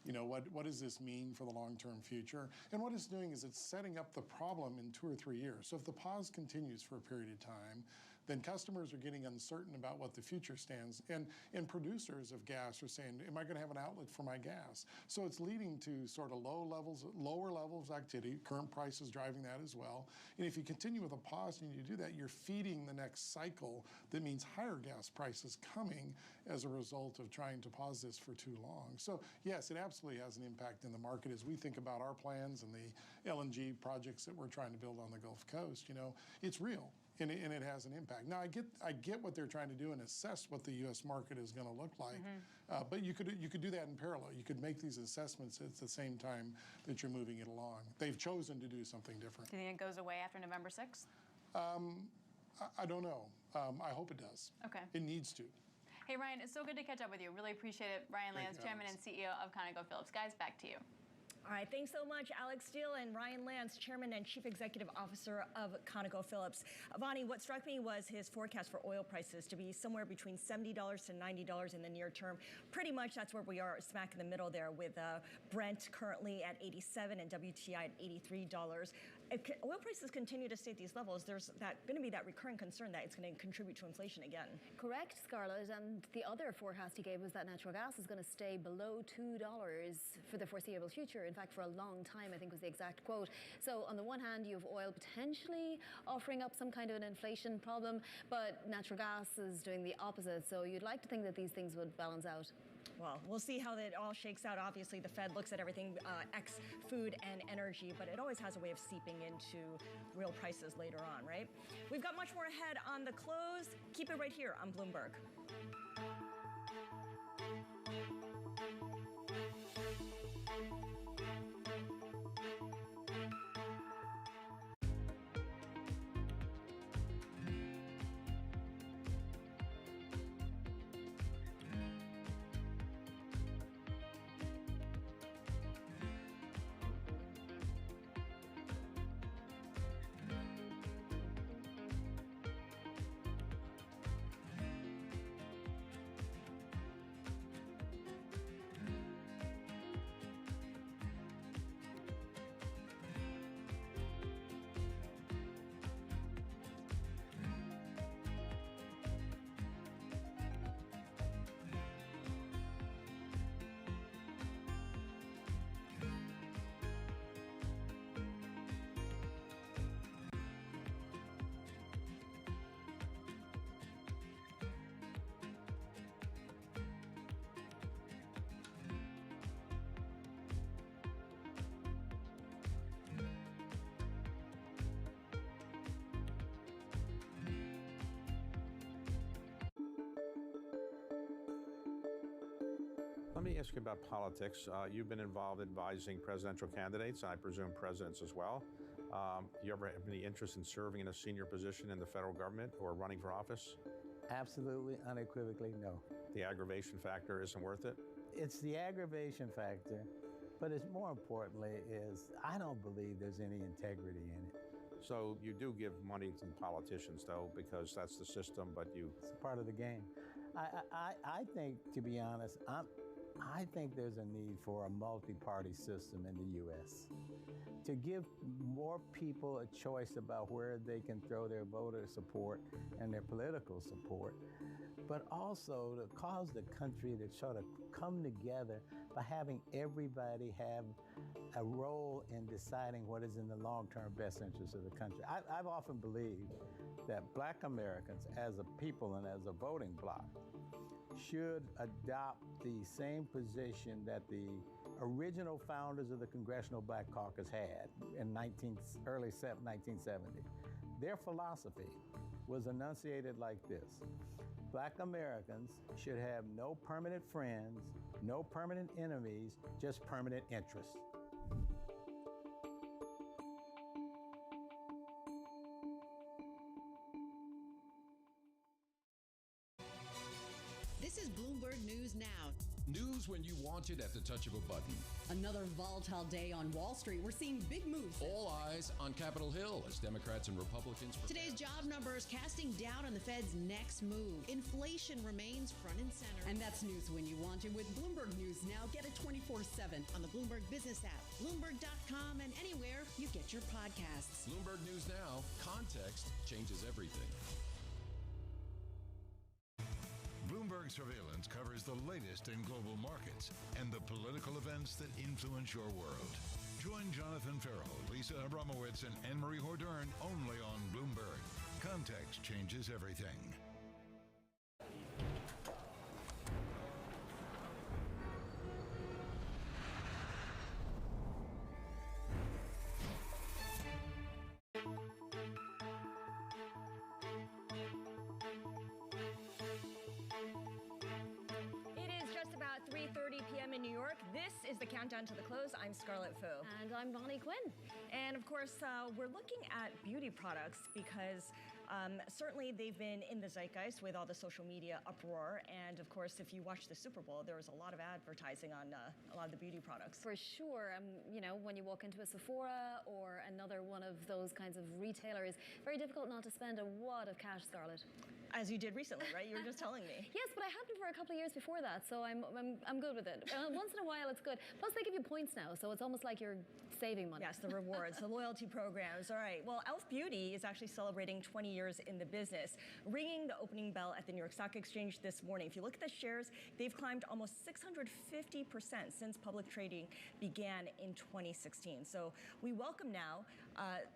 What does this mean for the long-term future? And what it's doing is it's setting up the problem in 2 or 3 years. So if the pause continues for a period of time, then customers are getting uncertain about what the future stands. And producers of gas are saying, am I going to have an outlet for my gas? So it's leading to sort of lower levels of activity. Current prices driving that as well. And if you continue with a pause and you do that, you're feeding the next cycle that means higher gas prices coming as a result of trying to pause this for too long. So yes, it absolutely has an impact in the market as we think about our plans and the LNG projects that we're trying to build on the Gulf Coast. It's real. and it has an impact. Now, I get what they're trying to do and assess what the U.S. market is going to look like, but you could do that in parallel. You could make these assessments at the same time that you're moving it along. They've chosen to do something different. Do you think it goes away after November 6th? I don't know. I hope it does. Okay. It needs to. Hey, Ryan, it's so good to catch up with you. Really appreciate it. Ryan Lance, Chairman and CEO of ConocoPhillips. Guys, back to you. All right, thanks so much, Alex Steele and Ryan Lance, Chairman and Chief Executive Officer of ConocoPhillips. Avani, what struck me was his forecast for oil prices to be somewhere between $70 to $90 in the near term. Pretty much that's where we are, smack in the middle there, with Brent currently at $87 and WTI at $83. If oil prices continue to stay at these levels, there's going to be that recurring concern that it's going to contribute to inflation again. Correct, Scarlett. And the other forecast he gave was that natural gas is going to stay below $2 for the foreseeable future. In fact, for a long time, I think was the exact quote. So on the one hand, you have oil potentially offering up some kind of an inflation problem, but natural gas is doing the opposite. So you'd like to think that these things would balance out. Well, we'll see how that all shakes out. Obviously, the Fed looks at everything ex-food and energy, but it always has a way of seeping into real prices later on, right? We've got much more ahead on the close. Keep it right here on Bloomberg. Let me ask you about politics. You've been involved advising presidential candidates, and I presume presidents as well. Do you ever have any interest in serving in a senior position in the federal government or running for office? Absolutely, unequivocally, no. The aggravation factor isn't worth it? It's the aggravation factor, but it's more importantly is I don't believe there's any integrity in it. So you do give money to politicians, though, because that's the system, but you... It's part of the game. I think, to be honest, I think there's a need for a multi-party system in the U.S. to give more people a choice about where they can throw their voter support and their political support, but also to cause the country to sort of come together by having everybody have a role in deciding what is in the long-term best interest of the country. I've often believed that Black Americans as a people and as a voting bloc should adopt the same position that the original founders of the Congressional Black Caucus had in early 1970. Their philosophy was enunciated like this: Black Americans should have no permanent friends, no permanent enemies, just permanent interests. This is Bloomberg News Now. News when you want it at the touch of a button. Another volatile day on Wall Street. We're seeing big moves. All eyes on Capitol Hill as Democrats and Republicans prepare. Today's job numbers casting doubt on the Fed's next move. Inflation remains front and center. And that's news when you want it with Bloomberg News Now. Get it 24/7 on the Bloomberg Business app, Bloomberg.com, and anywhere you get your podcasts. Bloomberg News Now. Context changes everything. Bloomberg Surveillance covers the latest in global markets and the political events that influence your world. Join Jonathan Farrell, Lisa Abramowitz, and Anne-Marie Hordern only on Bloomberg. Context changes everything. is the Countdown to the Close. I'm Scarlett Fu. And I'm Bonnie Quinn. And of course, we're looking at beauty products because certainly they've been in the zeitgeist with all the social media uproar. And of course, if you watch the Super Bowl, there was a lot of advertising on a lot of the beauty products. For sure. You know, when you walk into a Sephora or another one of those kinds of retailers, very difficult not to spend a wad of cash, Scarlett. As you did recently, right? You were just telling me. Yes, but I hadn't for a couple of years before that, so I'm good with it. Once in a while, it's good. Plus, they give you points now, so it's almost like you're saving money. Yes, the rewards, the loyalty programs. All right. Well, e.l.f. Beauty is actually celebrating 20 years in the business, ringing the opening bell at the New York Stock Exchange this morning. If you look at the shares, they've climbed almost 650% since public trading began in 2016. So we welcome now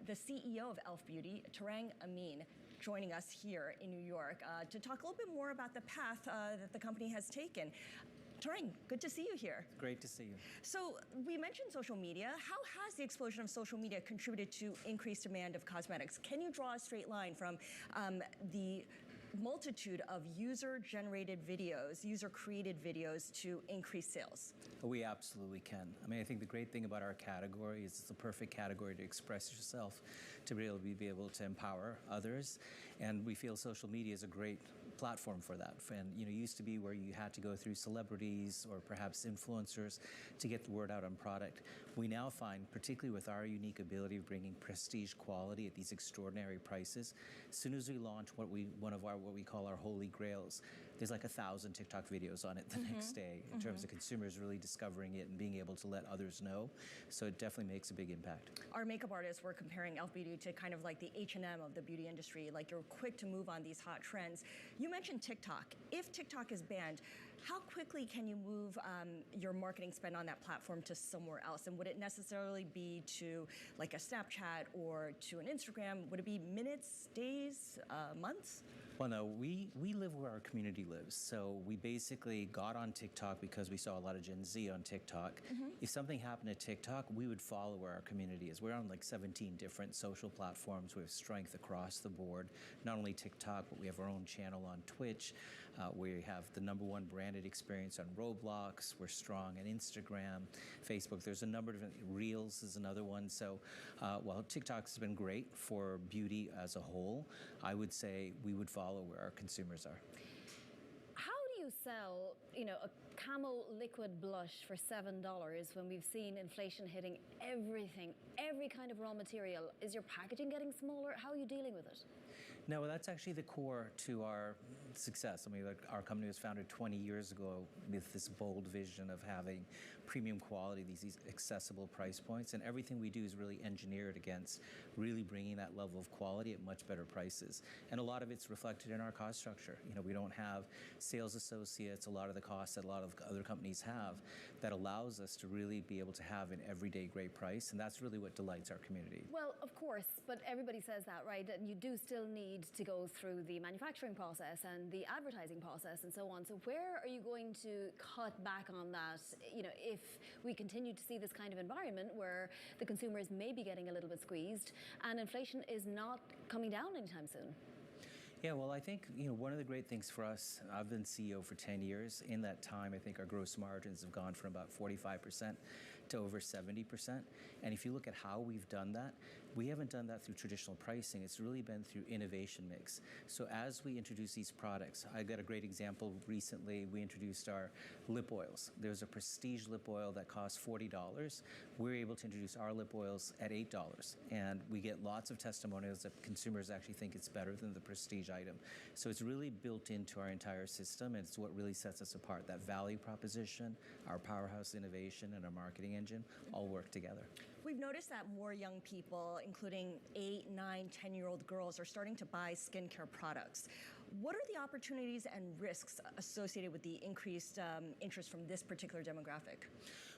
the CEO of e.l.f. Beauty, Tarang Amin, joining us here in New York to talk a little bit more about the path that the company has taken. Tarang, good to see you here. Great to see you. So we mentioned social media. How has the explosion of social media contributed to increased demand of cosmetics? Can you draw a straight line from the multitude of user-generated videos, user-created videos to increase sales? We absolutely can. I mean, I think the great thing about our category is it's the perfect category to express yourself, to be able to empower others, and we feel social media is a great platform for that. And you know, it used to be where you had to go through celebrities or perhaps influencers to get the word out on product. We now find, particularly with our unique ability of bringing prestige quality at these extraordinary prices, as soon as we launch what we call our holy grails, there's like 1,000 TikTok videos on it the next day in terms of consumers really discovering it and being able to let others know. So it definitely makes a big impact. Our makeup artists were comparing e.l.f. Beauty to kind of like the H&M of the beauty industry, like you're quick to move on these hot trends. You mentioned TikTok. If TikTok is banned, how quickly can you move your marketing spend on that platform to somewhere else? And would it necessarily be to like a Snapchat or to an Instagram? Would it be minutes, days, months? Well, no, we live where our community lives. So we basically got on TikTok because we saw a lot of Gen Z on TikTok. If something happened to TikTok, we would follow where our community is. We're on like 17 different social platforms. We have strength across the board. Not only TikTok, but we have our own channel on Twitch. We have the #1 branded experience on Roblox. We're strong on Instagram, Facebook. There's a number of different, Reels is another one. So while TikTok's been great for beauty as a whole, I would say we would follow where our consumers are. How do you sell, you know, a Camo liquid blush for $7 when we've seen inflation hitting everything, every kind of raw material? Is your packaging getting smaller? How are you dealing with it? No, that's actually the core to our success. I mean, our company was founded 20 years ago with this bold vision of having premium quality, these accessible price points, and everything we do is really engineered against really bringing that level of quality at much better prices. And a lot of it's reflected in our cost structure. You know, we don't have sales associates, a lot of the costs that a lot of other companies have, that allows us to really be able to have an everyday great price, and that's really what delights our community. Well, of course, but everybody says that, right? And you do still need to go through the manufacturing process and the advertising process and so on. So where are you going to cut back on that, you know, if we continue to see this kind of environment where the consumers may be getting a little bit squeezed and inflation is not coming down anytime soon? Yeah, well, I think, you know, one of the great things for us, I've been CEO for 10 years. In that time, I think our gross margins have gone from about 45% to over 70%. And if you look at how we've done that, we haven't done that through traditional pricing. It's really been through innovation mix. So as we introduce these products, I got a great example recently. We introduced our lip oils. There's a prestige lip oil that costs $40. We're able to introduce our lip oils at $8. And we get lots of testimonials that consumers actually think it's better than the prestige item. So it's really built into our entire system, and it's what really sets us apart. That value proposition, our powerhouse innovation, and our marketing engine all work together. We've noticed that more young people, including 8, 9, 10-year-old girls, are starting to buy skincare products. What are the opportunities and risks associated with the increased interest from this particular demographic?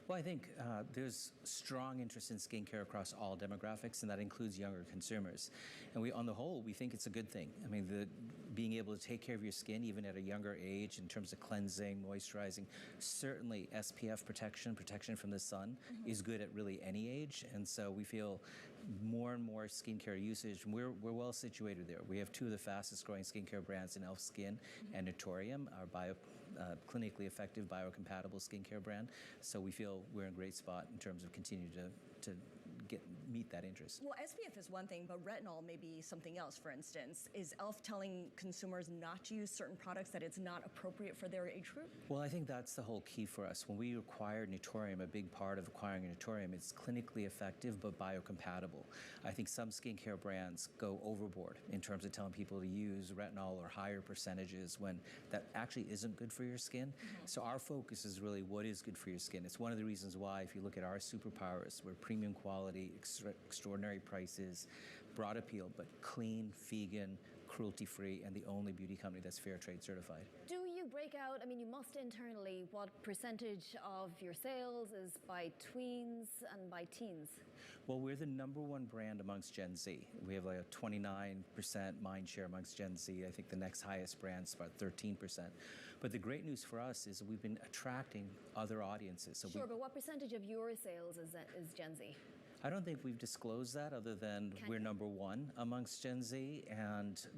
Well, I think there's strong interest in skincare across all demographics, and that includes younger consumers. And on the whole, we think it's a good thing. I mean, being able to take care of your skin even at a younger age in terms of cleansing, moisturizing, certainly SPF protection from the sun is good at really any age. And so we feel more and more skincare usage, and we're well situated there. We have two of the fastest growing skincare brands in e.l.f. Skin and Naturium, our clinically effective, biocompatible skincare brand. So we feel we're in a great spot in terms of continuing to meet that interest. Well, SPF is one thing, but retinol may be something else. For instance, is e.l.f. telling consumers not to use certain products, that it's not appropriate for their age group? Well, I think that's the whole key for us. When we acquired Naturium, a big part of acquiring Naturium, it's clinically effective but biocompatible. I think some skincare brands go overboard in terms of telling people to use retinol or higher percentages when that actually isn't good for your skin. So our focus is really what is good for your skin. It's one of the reasons why, if you look at our superpowers, we're premium quality, extraordinary prices, broad appeal, but clean, vegan, cruelty-free, and the only beauty company that's fair trade certified. Do you break out, I mean, you must internally, what percentage of your sales is by tweens and by teens? Well, we're the #1 brand amongst Gen Z. We have like a 29% mind share amongst Gen Z. I think the next highest brand's about 13%. But the great news for us is we've been attracting other audiences. So sure, but what percentage of your sales is Gen Z? I don't think we've disclosed that, other than we're #1 amongst Gen Z.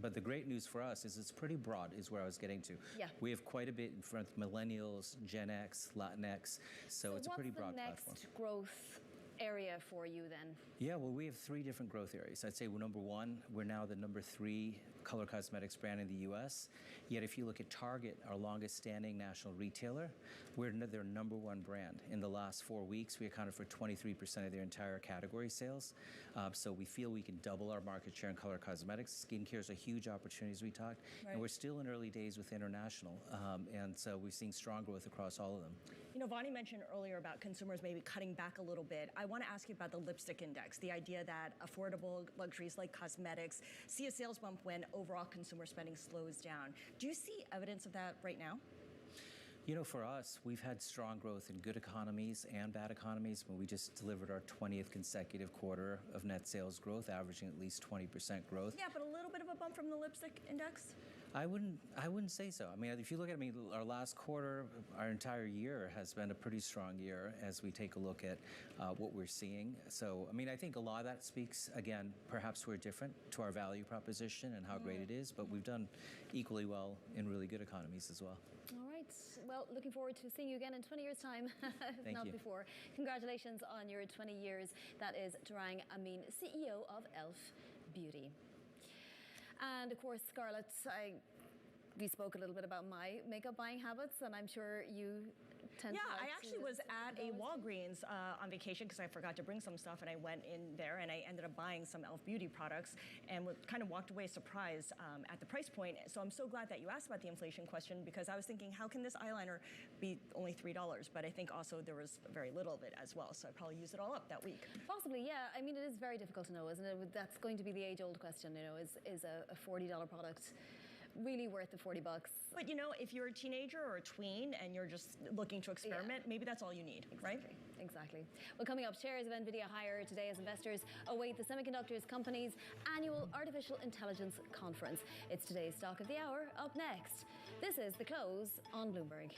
But the great news for us is it's pretty broad, is where I was getting to. Yeah. We have quite a bit in front of millennials, Gen X, Latinx, so it's a pretty broad platform. What's the next growth area for you then? Yeah, well, we have 3 different growth areas. I'd say we're #1. We're now the #3 color cosmetics brand in the U.S. Yet if you look at Target, our longest standing national retailer, we're their #1 brand. In the last 4 weeks, we accounted for 23% of their entire category sales. So we feel we can double our market share in color cosmetics. Skincare is a huge opportunity, as we talked. Right. And we're still in early days with international. And so we've seen strong growth across all of them. You know, Vonnie mentioned earlier about consumers maybe cutting back a little bit. I want to ask you about the lipstick index, the idea that affordable luxuries like cosmetics see a sales bump when overall consumer spending slows down. Do you see evidence of that right now? You know, for us, we've had strong growth in good economies and bad economies. When we just delivered our 20th consecutive quarter of net sales growth, averaging at least 20% growth. Yeah, but a little bit of a bump from the lipstick index? I wouldn't say so. I mean, if you look at our last quarter, our entire year has been a pretty strong year as we take a look at what we're seeing. So, I mean, I think a lot of that speaks, again, perhaps we're different to our value proposition and how great it is, but we've done equally well in really good economies as well. All right. Well, looking forward to seeing you again in 20 years' time, if not before. Congratulations on your 20 years. That is Tarang Amin, CEO of e.l.f. Beauty. And of course, Scarlett, we spoke a little bit about my makeup buying habits, and I'm sure you tend to. Yeah, I actually was at a Walgreens on vacation because I forgot to bring some stuff, and I went in there and I ended up buying some e.l.f. Beauty products and kind of walked away surprised at the price point. So I'm so glad that you asked about the inflation question, because I was thinking, how can this eyeliner be only $3? But I think also there was very little of it as well, so I probably used it all up that week. Possibly, yeah. I mean, it is very difficult to know, isn't it? That's going to be the age-old question, you know, is a $40 product really worth the $40? But you know, if you're a teenager or a tween and you're just looking to experiment, maybe that's all you need, right? Exactly. Well, coming up, shares of NVIDIA higher today as investors await the semiconductors company's annual Artificial Intelligence Conference. It's today's Stock of the Hour. Up next, this is The Close on Bloomberg.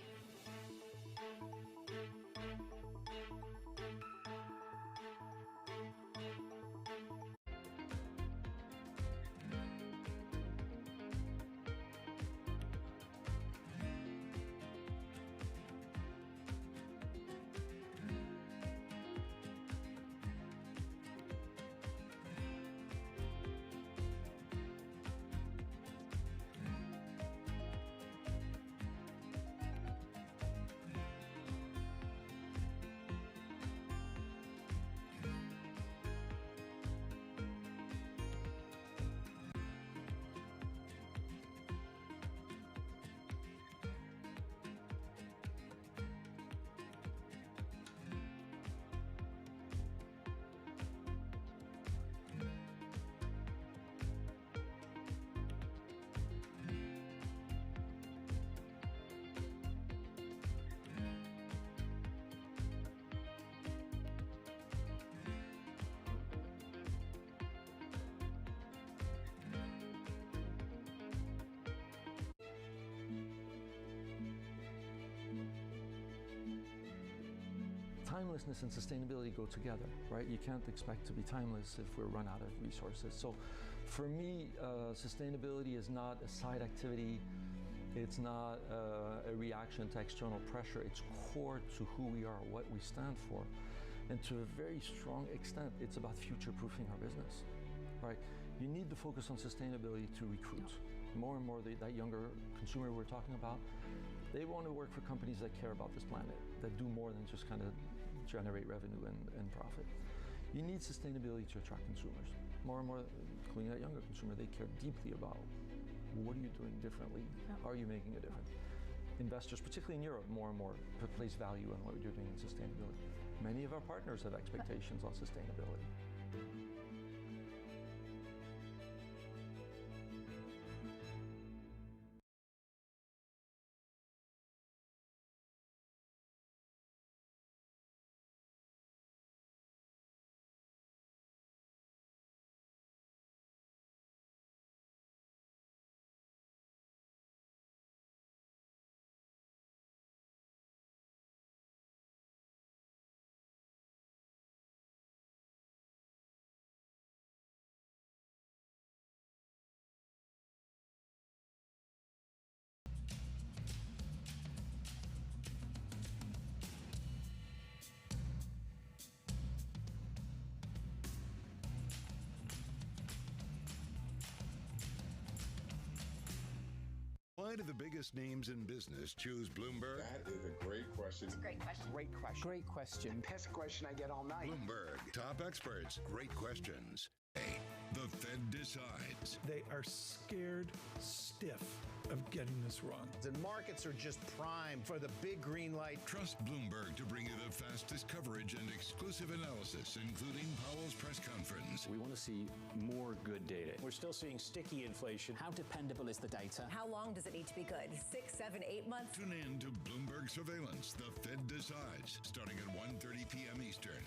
Timelessness and sustainability go together, right? You can't expect to be timeless if we're run out of resources. So for me, sustainability is not a side activity. It's not a reaction to external pressure. It's core to who we are, what we stand for. And to a very strong extent, it's about future-proofing our business, right? You need to focus on sustainability to recruit. More and more, that younger consumer we're talking about, they want to work for companies that care about this planet, that do more than just kind of generate revenue and profit. You need sustainability to attract consumers. More and more, including that younger consumer, they care deeply about what are you doing differently? Are you making a difference? Investors, particularly in Europe, more and more place value on what you're doing in sustainability. Many of our partners have expectations on sustainability. Why do the biggest names in business choose Bloomberg? That is a great question. It's a great question. Great question. Great question. Best question I get all night. Bloomberg. Top experts. Great questions. Hey, the Fed decides. They are scared stiff of getting this wrong. The markets are just primed for the big green light. Trust Bloomberg to bring you the fastest coverage and exclusive analysis, including Powell's press conference. We want to see more good data. We're still seeing sticky inflation. How dependable is the data? How long does it need to be good? 6, 7, 8 months? Tune in to Bloomberg Surveillance. The Fed decides, starting at 1:30 p.m. Eastern.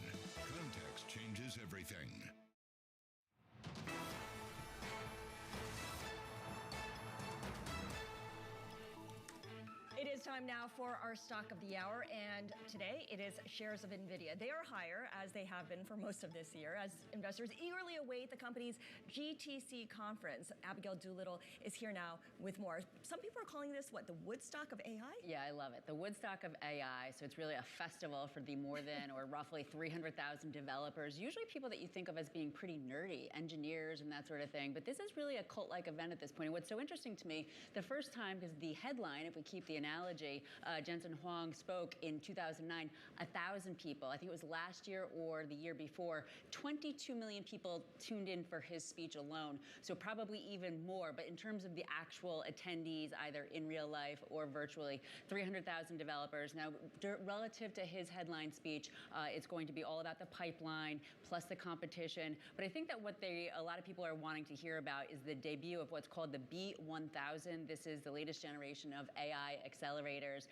Context changes everything. It is time now for our stock of the hour, and today it is shares of NVIDIA. They are higher, as they have been for most of this year, as investors eagerly await the company's GTC conference. Abigail Doolittle is here now with more. Some people are calling this, what, the Woodstock of AI? Yeah, I love it. The Woodstock of AI. So it's really a festival for the more than or roughly 300,000 developers, usually people that you think of as being pretty nerdy, engineers and that sort of thing. But this is really a cult-like event at this point. And what's so interesting to me, the first time, because the headline, if we keep the analogy, Jensen Huang spoke in 2009, 1,000 people. I think it was last year or the year before. 22 million people tuned in for his speech alone, so probably even more. But in terms of the actual attendees, either in real life or virtually, 300,000 developers. Now, relative to his headline speech, it's going to be all about the pipeline plus the competition. But I think that what a lot of people are wanting to hear about is the debut of what's called the B1000. This is the latest generation of AI accelerators.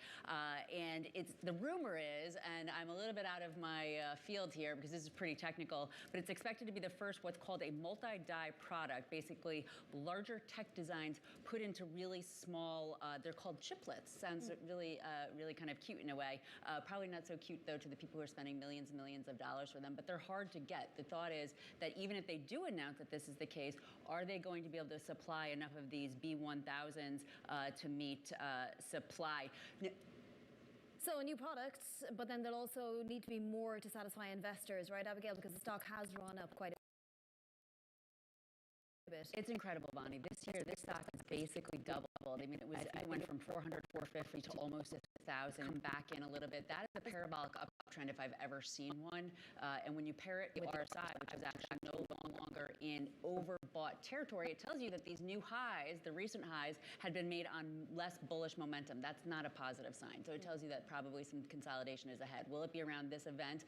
And the rumor is, and I'm a little bit out of my field here because this is pretty technical, but it's expected to be the first what's called a multi-die product, basically larger tech designs put into really small, they're called chiplets. Sounds really kind of cute in a way. Probably not so cute, though, to the people who are spending millions and millions of dollars for them, but they're hard to get. The thought is that even if they do announce that this is the case, are they going to be able to supply enough of these B1000s to meet supply? So new products, but then there'll also need to be more to satisfy investors, right, Abigail? Because the stock has run up quite a bit. It's incredible, Bonnie. This year, this stock has basically doubled. I mean, it went from 400, 450 to almost 1,000. Come back in a little bit. That is a parabolic uptrend if I've ever seen one. And when you pair it with the RSI, which is actually no longer in overbought territory, it tells you that these new highs, the recent highs, had been made on less bullish momentum. That's not a positive sign. So it tells you that probably some consolidation is ahead. Will it be around this event?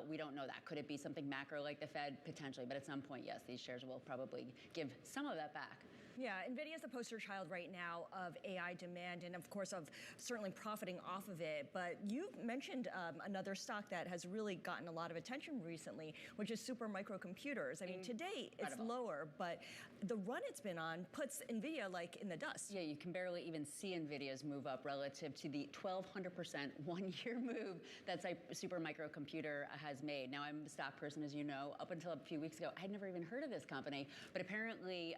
We don't know that. Could it be something macro like the Fed? Potentially. But at some point, yes, these shares will probably give some of that back. Yeah, NVIDIA is the poster child right now of AI demand and, of course, of certainly profiting off of it. But you mentioned another stock that has really gotten a lot of attention recently, which is Super Microcomputers. I mean, today it's lower, but the run it's been on puts NVIDIA like in the dust. Yeah, you can barely even see NVIDIA's move up relative to the 1,200% one-year move that Super Microcomputer has made. Now, I'm a stock person, as you know. Up until a few weeks ago, I'd never even heard of this company. But apparently,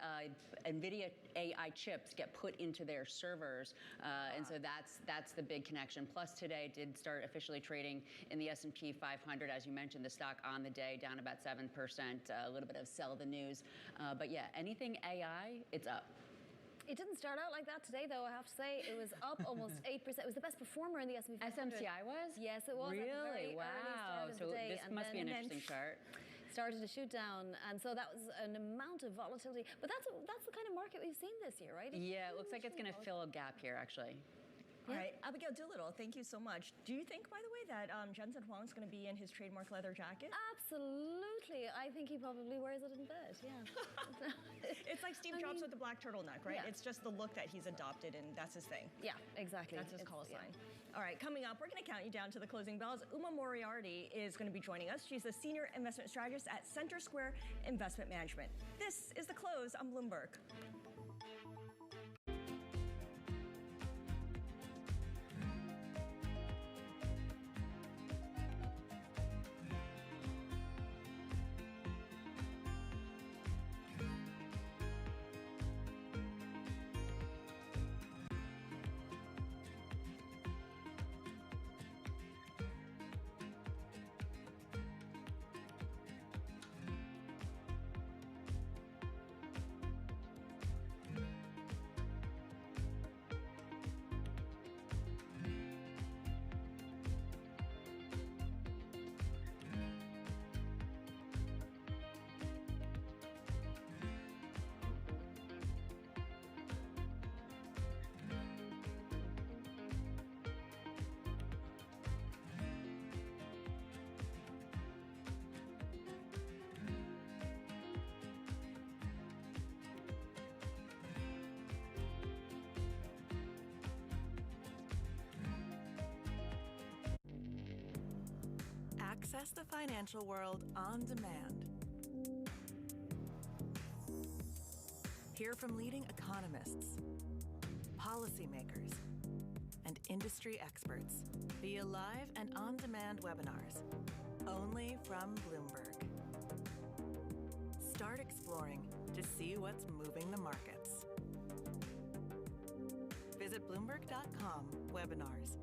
NVIDIA NVIDIA AI chips get put into their servers, and so that's the big connection. Plus, today did start officially trading in the S&P 500, as you mentioned, the stock on the day down about 7%, a little bit of sell the news, but yeah, anything AI, it's up. It didn't start out like that today, though, I have to say. It was up almost 8%. It was the best performer in the S&P 500. SMCI was? Yes, it was. Really? Wow. So this must be an interesting chart. Started to shoot down, and so that was an amount of volatility. But that's the kind of market we've seen this year, right? Yeah, it looks like it's going to fill a gap here, actually. All right, Abigail Doolittle, thank you so much. Do you think, by the way, that Jensen Huang's going to be in his trademark leather jacket? Absolutely. I think he probably wears it in bed, yeah. It's like Steve Jobs with the black turtleneck, right? Yeah. It's just the look that he's adopted, and that's his thing. Yeah, exactly. That's his call sign. All right, coming up, we're going to count you down to the closing bells. Uma Moriarty is going to be joining us. She's a senior investment strategist at Center Square Investment Management. This is The Close on Bloomberg. Access the financial world on demand. Hear from leading economists, policymakers, and industry experts via live and on-demand webinars, only from Bloomberg. Start exploring to see what's moving the markets. Visit Bloomberg.com/webinars.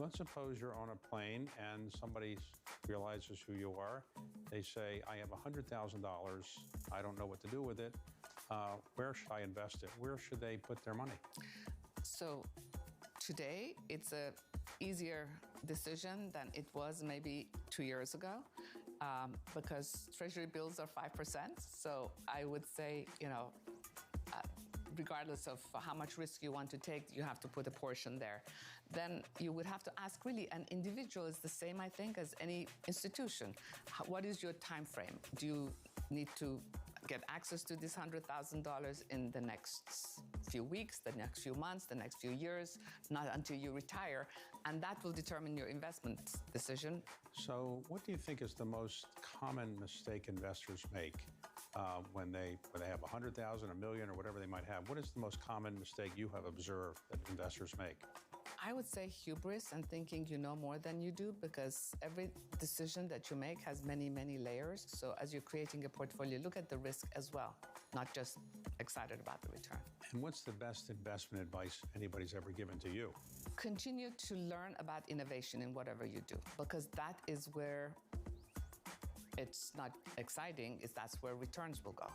Let's suppose you're on a plane and somebody realizes who you are. They say, I have $100,000. I don't know what to do with it. Where should I invest it? Where should they put their money? So today, it's a easier decision than it was maybe 2 years ago because Treasury bills are 5%. So I would say, regardless of how much risk you want to take, you have to put a portion there. Then you would have to ask, really, an individual is the same, I think, as any institution. What is your time frame? Do you need to get access to this $100,000 in the next few weeks, the next few months, the next few years, not until you retire? And that will determine your investment decision. So what do you think is the most common mistake investors make when they have 100,000, $1 million, or whatever they might have? What is the most common mistake you have observed that investors make? I would say hubris and thinking you know more than you do, because every decision that you make has many, many layers. So as you're creating a portfolio, look at the risk as well, not just excited about the return. And what's the best investment advice anybody's ever given to you? Continue to learn about innovation in whatever you do, because that is where it's not exciting, that's where returns will go.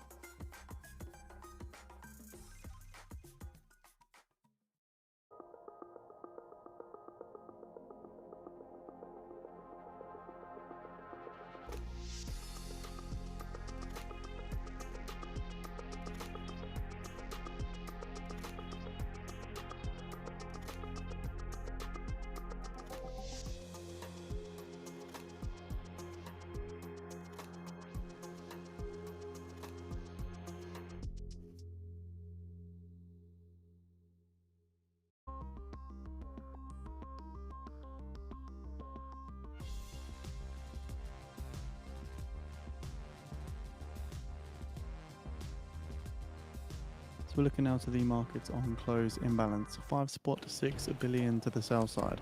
So we're looking now to the markets on close imbalance, 5.6 billion to the sell side.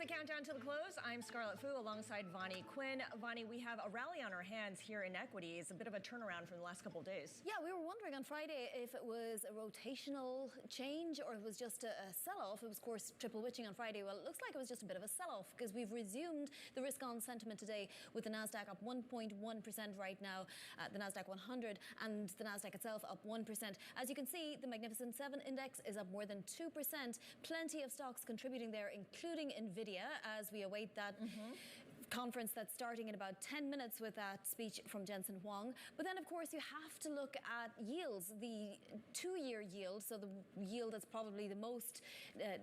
the countdown to the close. I'm Scarlett Fu alongside Vonnie Quinn. Vonnie, we have a rally on our hands here in equities, a bit of a turnaround from the last couple of days. Yeah, we were wondering on Friday if it was a rotational change or it was just a sell-off. It was, of course, triple witching on Friday. Well, it looks like it was just a bit of a sell-off because we've resumed the risk-on sentiment today with the NASDAQ up 1.1% right now, the NASDAQ 100 and the NASDAQ itself up 1%. As you can see, the Magnificent 7 index is up more than 2%. Plenty of stocks contributing there, including NVIDIA, as we await that conference that's starting in about 10 minutes with that speech from Jensen Huang. But then, of course, you have to look at yields. The two-year yield, so the yield that's probably the most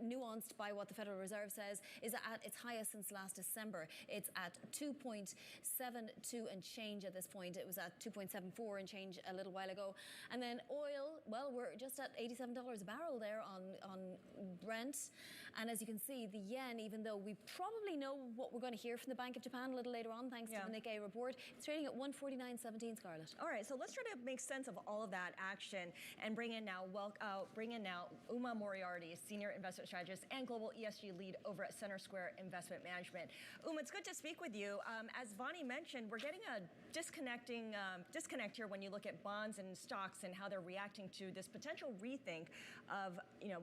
nuanced by what the Federal Reserve says, is at its highest since last December. It's at 2.72 and change at this point. It was at 2.74 and change a little while ago. And then oil, well, we're just at $87 a barrel there on Brent. And as you can see, the yen, even though we probably know what we're going to hear from the Bank of Japan a little later on, thanks to the Nikkei report, it's trading at 149.17, Scarlett. All right, so let's try to make sense of all of that action and bring in now Uma Moriarty, Senior Investment Strategist and Global ESG Lead over at Center Square Investment Management. Uma, it's good to speak with you. As Vonnie mentioned, we're getting a disconnect here when you look at bonds and stocks and how they're reacting to this potential rethink of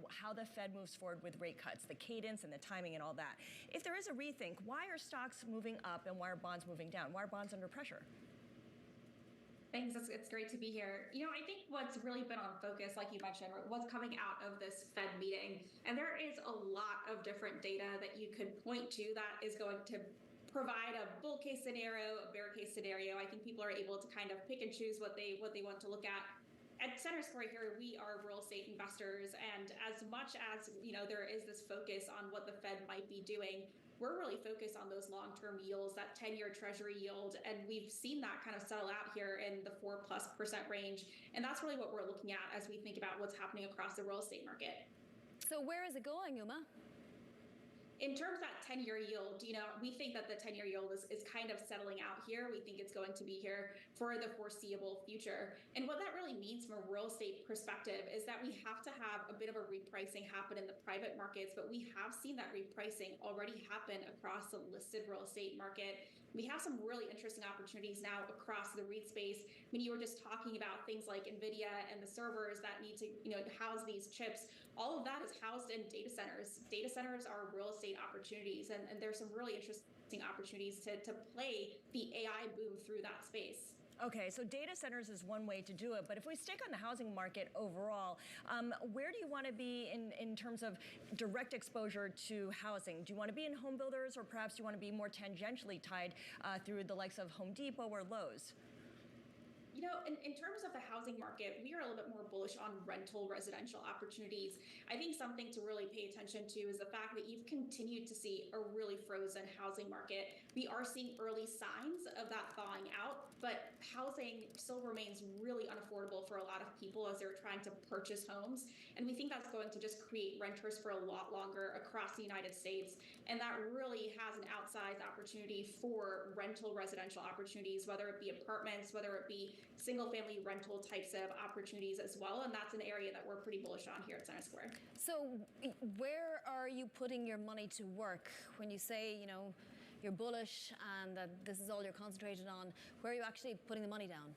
how the Fed moves forward with rate cuts, the cadence and the timing and all that. If there is a rethink, why are stocks moving up and why are bonds moving down? Why are bonds under pressure? Thanks. It's great to be here. I think what's really been on focus, like you mentioned, what's coming out of this Fed meeting, and there is a lot of different data that you could point to that is going to provide a bull case scenario, a bear case scenario. I think people are able to kind of pick and choose what they want to look at. At Center Square here, we are real estate investors, and as much as there is this focus on what the Fed might be doing, we're really focused on those long-term yields, that 10-year Treasury yield, and we've seen that kind of settle out here in the 4+% range, and that's really what we're looking at as we think about what's happening across the real estate market. So where is it going, Uma? In terms of that 10-year yield, we think that the 10-year yield is kind of settling out here. We think it's going to be here for the foreseeable future. And what that really means from a real estate perspective is that we have to have a bit of a repricing happen in the private markets, but we have seen that repricing already happen across the listed real estate market. We have some really interesting opportunities now across the REIT space. When you were just talking about things like NVIDIA and the servers that need to house these chips, all of that is housed in data centers. Data centers are real estate opportunities, and there's some really interesting opportunities to play the AI boom through that space. Okay, so data centers is one way to do it, but if we stick on the housing market overall, where do you want to be in terms of direct exposure to housing? Do you want to be in home builders, or perhaps you want to be more tangentially tied through the likes of Home Depot or Lowe's? In terms of the housing market, we are a little bit more bullish on rental residential opportunities. I think something to really pay attention to is the fact that you've continued to see a really frozen housing market. We are seeing early signs of that thawing out, but housing still remains really unaffordable for a lot of people as they're trying to purchase homes. And we think that's going to just create renters for a lot longer across the United States. And that really has an outsized opportunity for rental residential opportunities, whether it be apartments, whether it be single-family rental types of opportunities as well, and that's an area that we're pretty bullish on here at Center Square. So where are you putting your money to work when you say, you're bullish and that this is all you're concentrated on? Where are you actually putting the money down?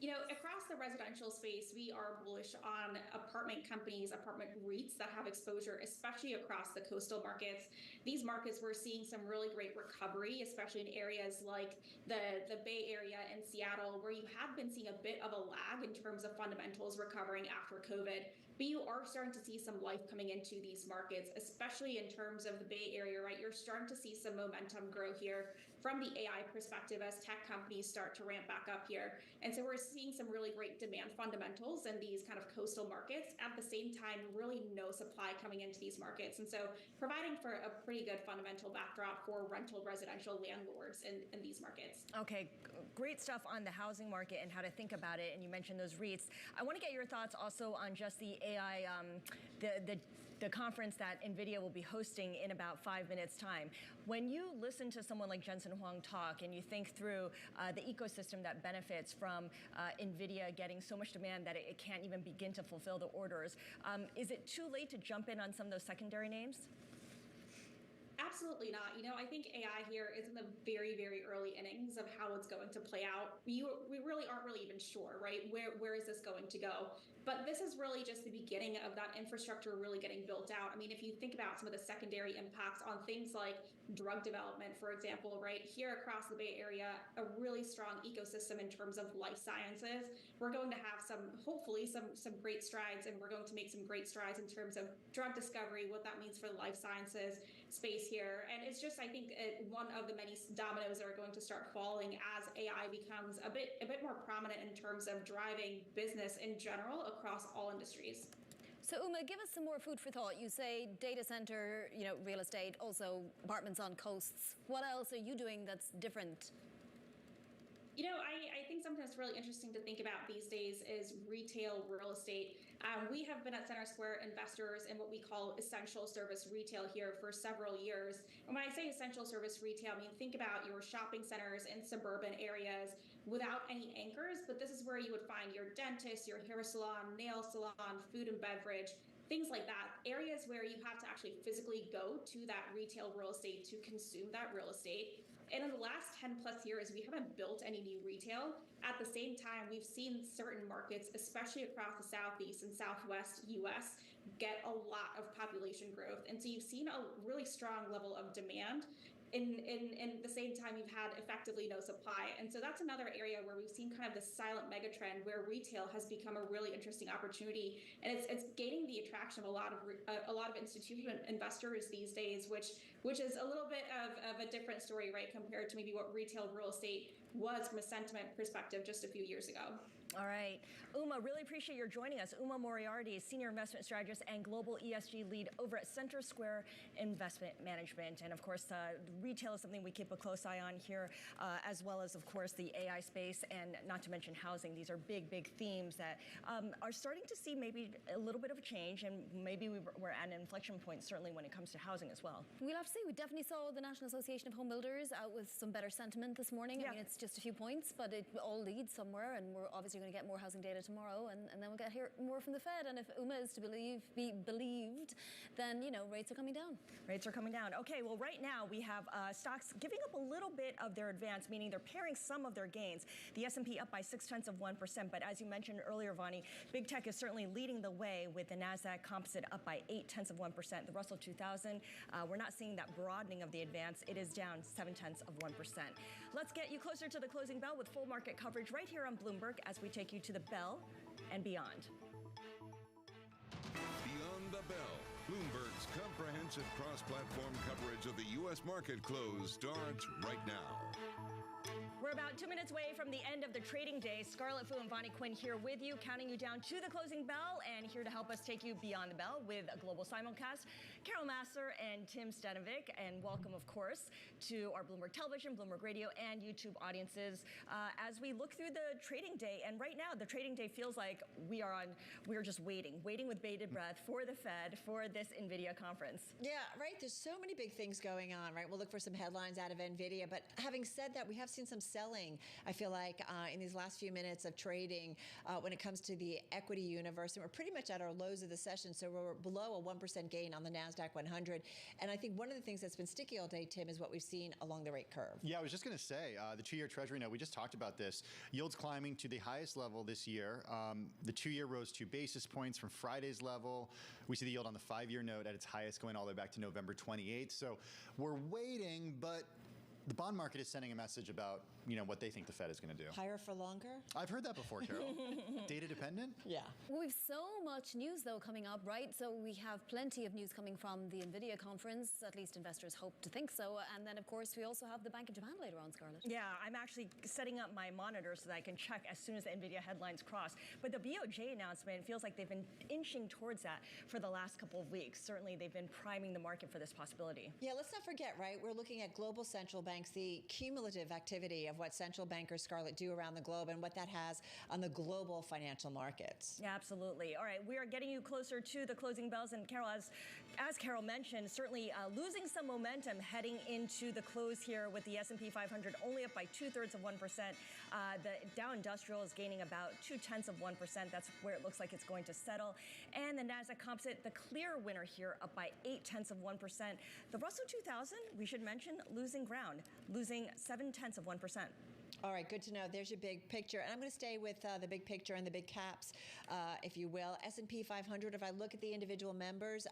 Across the residential space, we are bullish on apartment companies, apartment REITs that have exposure, especially across the coastal markets. These markets, we're seeing some really great recovery, especially in areas like the Bay Area and Seattle, where you have been seeing a bit of a lag in terms of fundamentals recovering after COVID. But you are starting to see some life coming into these markets, especially in terms of the Bay Area, right? You're starting to see some momentum grow here from the AI perspective as tech companies start to ramp back up here. And so we're seeing some really great demand fundamentals in these kind of coastal markets. At the same time, really no supply coming into these markets. And so providing for a pretty good fundamental backdrop for rental residential landlords in these markets. Okay, great stuff on the housing market and how to think about it. And you mentioned those REITs. I want to get your thoughts also on just the AI, the conference that NVIDIA will be hosting in about 5 minutes' time. When you listen to someone like Jensen Huang talk and you think through the ecosystem that benefits from NVIDIA getting so much demand that it can't even begin to fulfill the orders, is it too late to jump in on some of those secondary names? Absolutely not. I think AI here is in the very, very early innings of how it's going to play out. We really aren't really even sure, right? Where is this going to go? But this is really just the beginning of that infrastructure really getting built out. I mean, if you think about some of the secondary impacts on things like drug development, for example, right here across the Bay Area, a really strong ecosystem in terms of life sciences. We're going to have hopefully some great strides, and we're going to make some great strides in terms of drug discovery, what that means for the life sciences space here. And it's just, I think, one of the many dominoes that are going to start falling as AI becomes a bit more prominent in terms of driving business in general across all industries. So Uma, give us some more food for thought. You say data center, real estate, also apartments on coasts. What else are you doing that's different? I think something that's really interesting to think about these days is retail real estate. We have been at Center Square investors in what we call essential service retail here for several years. And when I say essential service retail, I mean, think about your shopping centers in suburban areas without any anchors, but this is where you would find your dentist, your hair salon, nail salon, food and beverage, things like that. Areas where you have to actually physically go to that retail real estate to consume that real estate. And in the last 10 plus years, we haven't built any new retail. At the same time, we've seen certain markets, especially across the Southeast and Southwest US, get a lot of population growth. And so you've seen a really strong level of demand. In the same time, you've had effectively no supply. And so that's another area where we've seen kind of this silent mega trend where retail has become a really interesting opportunity. And it's gaining the attraction of a lot of institutional investors these days, which is a little bit of a different story, right, compared to maybe what retail real estate was from a sentiment perspective just a few years ago. All right. Uma, really appreciate your joining us. Uma Moriarty, Senior Investment Strategist and Global ESG Lead over at Center Square Investment Management. And of course, retail is something we keep a close eye on here, as well as, of course, the AI space and not to mention housing. These are big, big themes that are starting to see maybe a little bit of a change, and maybe we're at an inflection point, certainly when it comes to housing as well. We'll have to see. We definitely saw the National Association of Home Builders out with some better sentiment this morning. Yeah. I mean, it's just a few points, but it all leads somewhere, and we're obviously going to get more housing data tomorrow, and then we'll hear more from the Fed. And if Uma is to be believed, then rates are coming down. Rates are coming down. Okay, well, right now we have stocks giving up a little bit of their advance, meaning they're paring some of their gains. The S&P up by 0.6%, but as you mentioned earlier, Vani, big tech is certainly leading the way with the NASDAQ composite up by 0.8%. The Russell 2000, we're not seeing that broadening of the advance. It is down 0.7%. Let's get you closer to the closing bell with full market coverage right here on Bloomberg as we take you to the bell and beyond. Beyond the Bell, Bloomberg's comprehensive cross-platform coverage of the U.S. market close starts right now. We're about 2 minutes away from the end of the trading day. Scarlett Fu and Vonnie Quinn here with you, counting you down to the closing bell, and here to help us take you beyond the bell with a global simulcast, Carol Massar and Tim Stanovic. And welcome, of course, to our Bloomberg Television, Bloomberg Radio, and YouTube audiences as we look through the trading day. And right now, the trading day feels like we are just waiting with bated breath for the Fed, for this NVIDIA conference. Yeah, right. There's so many big things going on, right? We'll look for some headlines out of NVIDIA. But having said that, we have seen some selling, I feel like, in these last few minutes of trading when it comes to the equity universe. And we're pretty much at our lows of the session, so we're below a 1% gain on the NASDAQ 100. And I think one of the things that's been sticky all day, Tim, is what we've seen along the rate curve. Yeah, I was just going to say, the 2-year Treasury note, we just talked about this. Yields climbing to the highest level this year. The 2-year rose 2 basis points from Friday's level. We see the yield on the 5-year note at its highest going all the way back to November 28th. So we're waiting, but the bond market is sending a message about, what they think the Fed is going to do. Higher for longer? I've heard that before, Carol. Data dependent? Yeah. Well, we've so much news, though, coming up, right? So we have plenty of news coming from the NVIDIA conference. At least investors hope to think so. And then, of course, we also have the Bank of Japan later on, Scarlett. Yeah, I'm actually setting up my monitor so that I can check as soon as the NVIDIA headlines cross. But the BOJ announcement, it feels like they've been inching towards that for the last couple of weeks. Certainly, they've been priming the market for this possibility. Yeah, let's not forget, right? We're looking at global central banks, the cumulative activity of what central banker Scarlett do around the globe and what that has on the global financial markets. Yeah, absolutely. All right, we are getting you closer to the closing bells. And Carol, as Carol mentioned, certainly losing some momentum heading into the close here with the S&P 500 only up by 2/3 of 1%. The Dow Industrial is gaining about 0.2%. That's where it looks like it's going to settle. And the NASDAQ Composite, the clear winner here, up by 0.8%. The Russell 2000, we should mention, losing ground, losing 0.7%. All right, good to know. There's your big picture. And I'm going to stay with the big picture and the big caps, if you will. S&P 500, if I look at the individual members,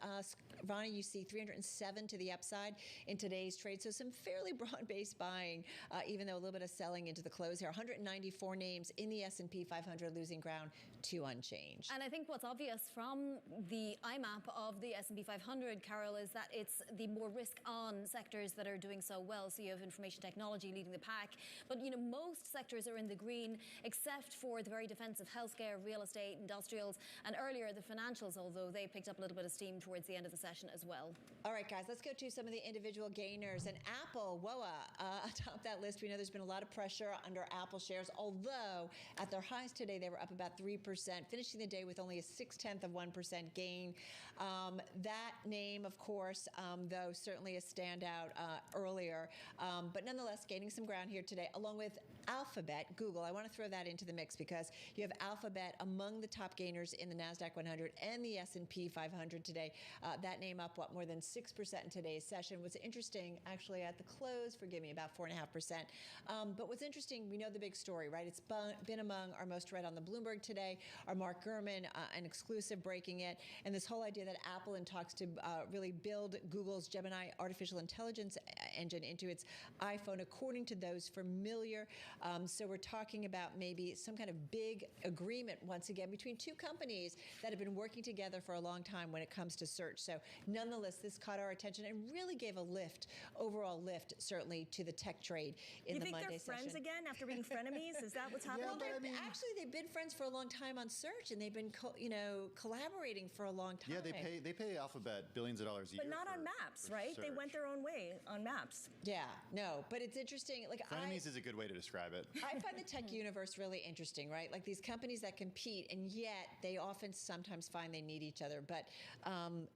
Ronnie, you see 307 to the upside in today's trade. So some fairly broad-based buying, even though a little bit of selling into the close here. 194 names in the S&P 500 losing ground, 2 unchanged. And I think what's obvious from the IMAP of the S&P 500, Carol, is that it's the more risk-on sectors that are doing so well. So you have information technology leading the pack. But, you know, most sectors are in the green, except for the very defensive healthcare, real estate, industrials, and earlier the financials, although they picked up a little bit of steam towards the end of the session as well. All right, guys, let's go to some of the individual gainers. And Apple, atop that list, we know there's been a lot of pressure under Apple shares, although at their highs today, they were up about 3%, finishing the day with only a 0.6% gain. That name, of course, though, certainly a standout earlier, but nonetheless gaining some ground here today, along with Alphabet, Google. I want to throw that into the mix because you have Alphabet among the top gainers in the NASDAQ 100 and the S&P 500 today. That name up, more than 6% in today's session. What's interesting, actually, at the close, forgive me, about 4.5%. But what's interesting, we know the big story, right? It's been among our most read on the Bloomberg today. Our Mark Gurman, an exclusive, breaking it. And this whole idea that Apple in talks to really build Google's Gemini artificial intelligence engine into its iPhone, according to those familiar. So we're talking about maybe some kind of big agreement, once again, between two companies that have been working together for a long time when it comes to search. So nonetheless, this caught our attention and really gave a overall lift, certainly, to the tech trade in the Monday session. You think they're friends again after being frenemies? Is that what's happening? Well, actually, they've been friends for a long time on search, and they've been collaborating for a long time. Yeah, they pay Alphabet billions of dollars a year. But not on Maps, right? Search. They went their own way on Maps. Yeah, no, but it's interesting. Frenemies is a good way to describe it. I find the tech universe really interesting, right? Like these companies that compete, and yet they often sometimes find they need each other. But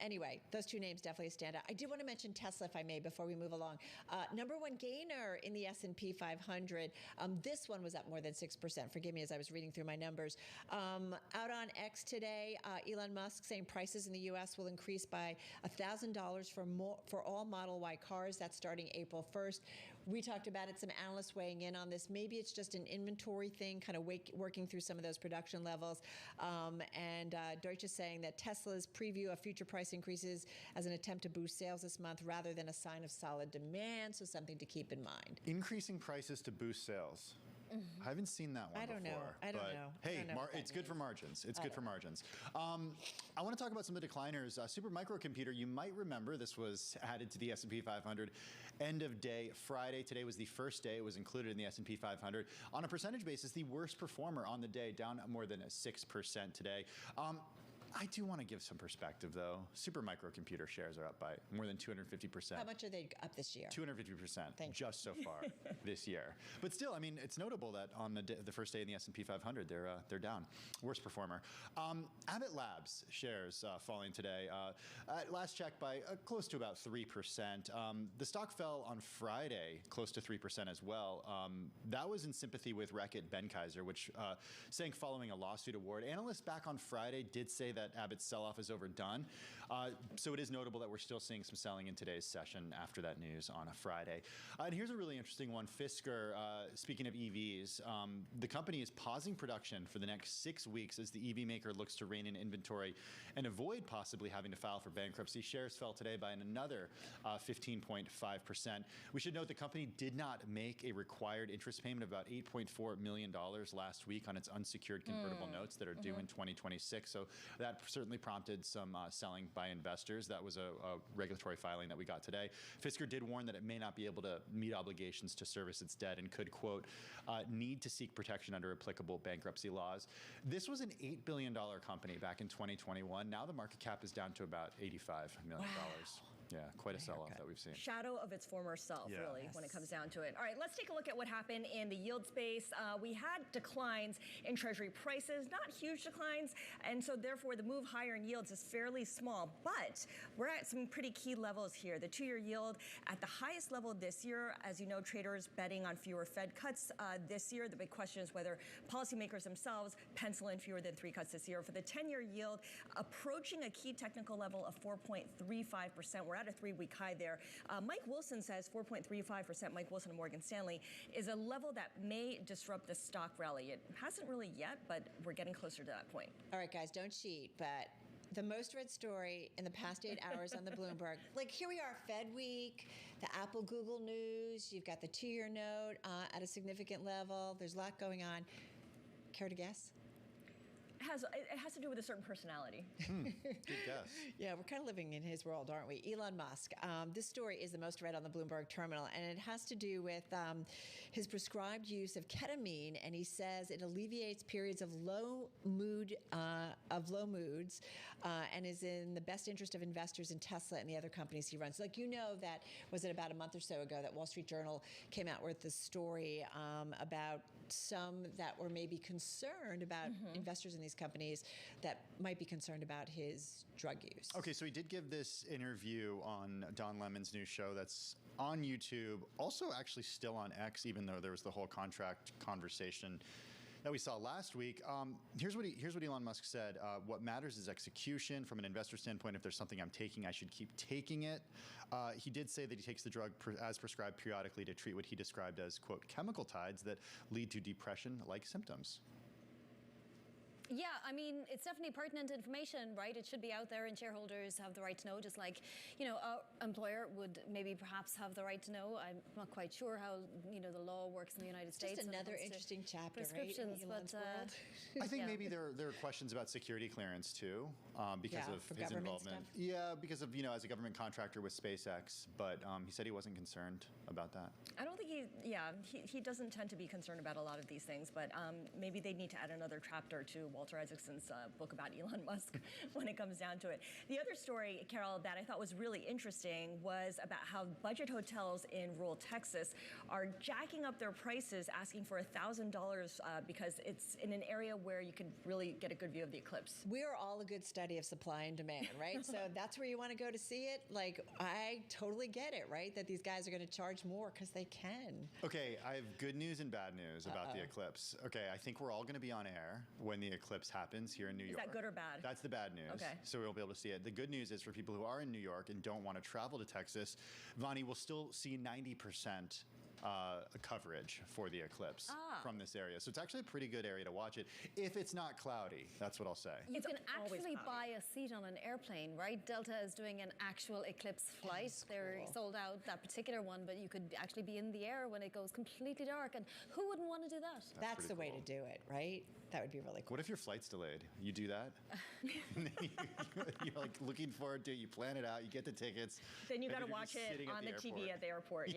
anyway, those two names definitely stand out. I did want to mention Tesla, if I may, before we move along. Number one gainer in the S&P 500. This one was up more than 6%. Forgive me as I was reading through my numbers. Out on X today, Elon Musk saying prices in the U.S. will increase by $1,000 for all Model Y cars. That's starting April 1st. We talked about it, some analysts weighing in on this. Maybe it's just an inventory thing, kind of working through some of those production levels. And Deutsche is saying that Tesla's preview of future price increases as an attempt to boost sales this month rather than a sign of solid demand, so something to keep in mind. Increasing prices to boost sales. I haven't seen that one before. I don't know. Hey, it's good for margins. It's good for margins. I want to talk about some of the decliners. Super Microcomputer, you might remember this was added to the S&P 500 end of day Friday. Today was the first day it was included in the S&P 500. On a percentage basis, the worst performer on the day, down more than 6% today. I do want to give some perspective, though. Super Microcomputer shares are up by more than 250%. How much are they up this year? 250% just so far this year. But still, I mean, it's notable that on the first day in the S&P 500, they're down. Worst performer. Abbott Labs shares falling today. At last check by close to about 3%. The stock fell on Friday close to 3% as well. That was in sympathy with Reckitt Benckiser, which saying following a lawsuit award. Analysts back on Friday did say that Abbott's sell-off is overdone. So it is notable that we're still seeing some selling in today's session after that news on a Friday. And here's a really interesting one. Fisker, speaking of EVs, the company is pausing production for the next 6 weeks as the EV maker looks to rein in inventory and avoid possibly having to file for bankruptcy. Shares fell today by another 15.5%. We should note the company did not make a required interest payment of about $8.4 million last week on its unsecured convertible notes that are due in 2026. So that certainly prompted some selling by investors. That was a regulatory filing that we got today. Fisker did warn that it may not be able to meet obligations to service its debt and could, quote, need to seek protection under applicable bankruptcy laws. This was an $8 billion company back in 2021. Now the market cap is down to about $85 million. Wow. Yeah, quite a sell-off that we've seen. Shadow of its former self, really, when it comes down to it. All right, let's take a look at what happened in the yield space. We had declines in Treasury prices, not huge declines, and so therefore the move higher in yields is fairly small. But we're at some pretty key levels here. The 2-year yield at the highest level this year. As you know, traders betting on fewer Fed cuts this year. The big question is whether policymakers themselves pencil in fewer than 3 cuts this year. For the 10-year yield, approaching a key technical level of 4.35%. We're at a 3-week high there. Mike Wilson says 4.35%, Mike Wilson of Morgan Stanley, is a level that may disrupt the stock rally. It hasn't really yet, but we're getting closer to that point. All right, guys, don't cheat, but the most read story in the past 8 hours on the Bloomberg. Like, here we are, Fed week, the Apple Google news, you've got the 2-year note at a significant level. There's a lot going on. Care to guess? It has to do with a certain personality. Good guess. Yeah, we're kind of living in his world, aren't we? Elon Musk. This story is the most read on the Bloomberg terminal, and it has to do with his prescribed use of ketamine, and he says it alleviates periods of low moods, and is in the best interest of investors in Tesla and the other companies he runs. Like, you know, that was it about a month or so ago that Wall Street Journal came out with the story about some that were maybe concerned about investors in these companies that might be concerned about his drug use. Okay, so he did give this interview on Don Lemon's new show that's on YouTube, also actually still on X, even though there was the whole contract conversation that we saw last week. Here's what Elon Musk said. What matters is execution. From an investor standpoint, if there's something I'm taking, I should keep taking it. He did say that he takes the drug as prescribed periodically to treat what he described as, quote, chemical tides that lead to depression-like symptoms. Yeah, I mean, it's definitely pertinent information, right? It should be out there and shareholders have the right to know, just like, you know, our employer would maybe perhaps have the right to know. I'm not quite sure how, you know, the law works in the United States. Just another interesting chapter, prescriptions, right? But I think maybe there are questions about security clearance too, because of his involvement. Stuff. Yeah, because of, you know, as a government contractor with SpaceX, but he said he wasn't concerned about that. I don't think he doesn't tend to be concerned about a lot of these things, but maybe they need to add another chapter to Walter Isaacson's book about Elon Musk when it comes down to it. The other story, Carol, that I thought was really interesting was about how budget hotels in rural Texas are jacking up their prices, asking for $1,000 because it's in an area where you can really get a good view of the eclipse. We're all a good study of supply and demand, right? So that's where you want to go to see it. Like, I totally get it, right? That these guys are going to charge more because they can. Okay, I have good news and bad news about the eclipse. Okay, I think we're all going to be on air when the eclipse happens here in New York. Is that good or bad? That's the bad news. Okay. So we'll be able to see it. The good news is for people who are in New York and don't want to travel to Texas, Vani will still see 90% coverage for the eclipse from this area. So it's actually a pretty good area to watch it if it's not cloudy. That's what I'll say. You can actually buy a seat on an airplane, right? Delta is doing an actual eclipse flight. They're sold out, that particular one, but you could actually be in the air when it goes completely dark. And who wouldn't want to do that? That's the way to do it, right? That would be really cool. What if your flight's delayed? You do that? You're like looking forward to it. You plan it out. You get the tickets. Then you got to watch it on the TV at the airport,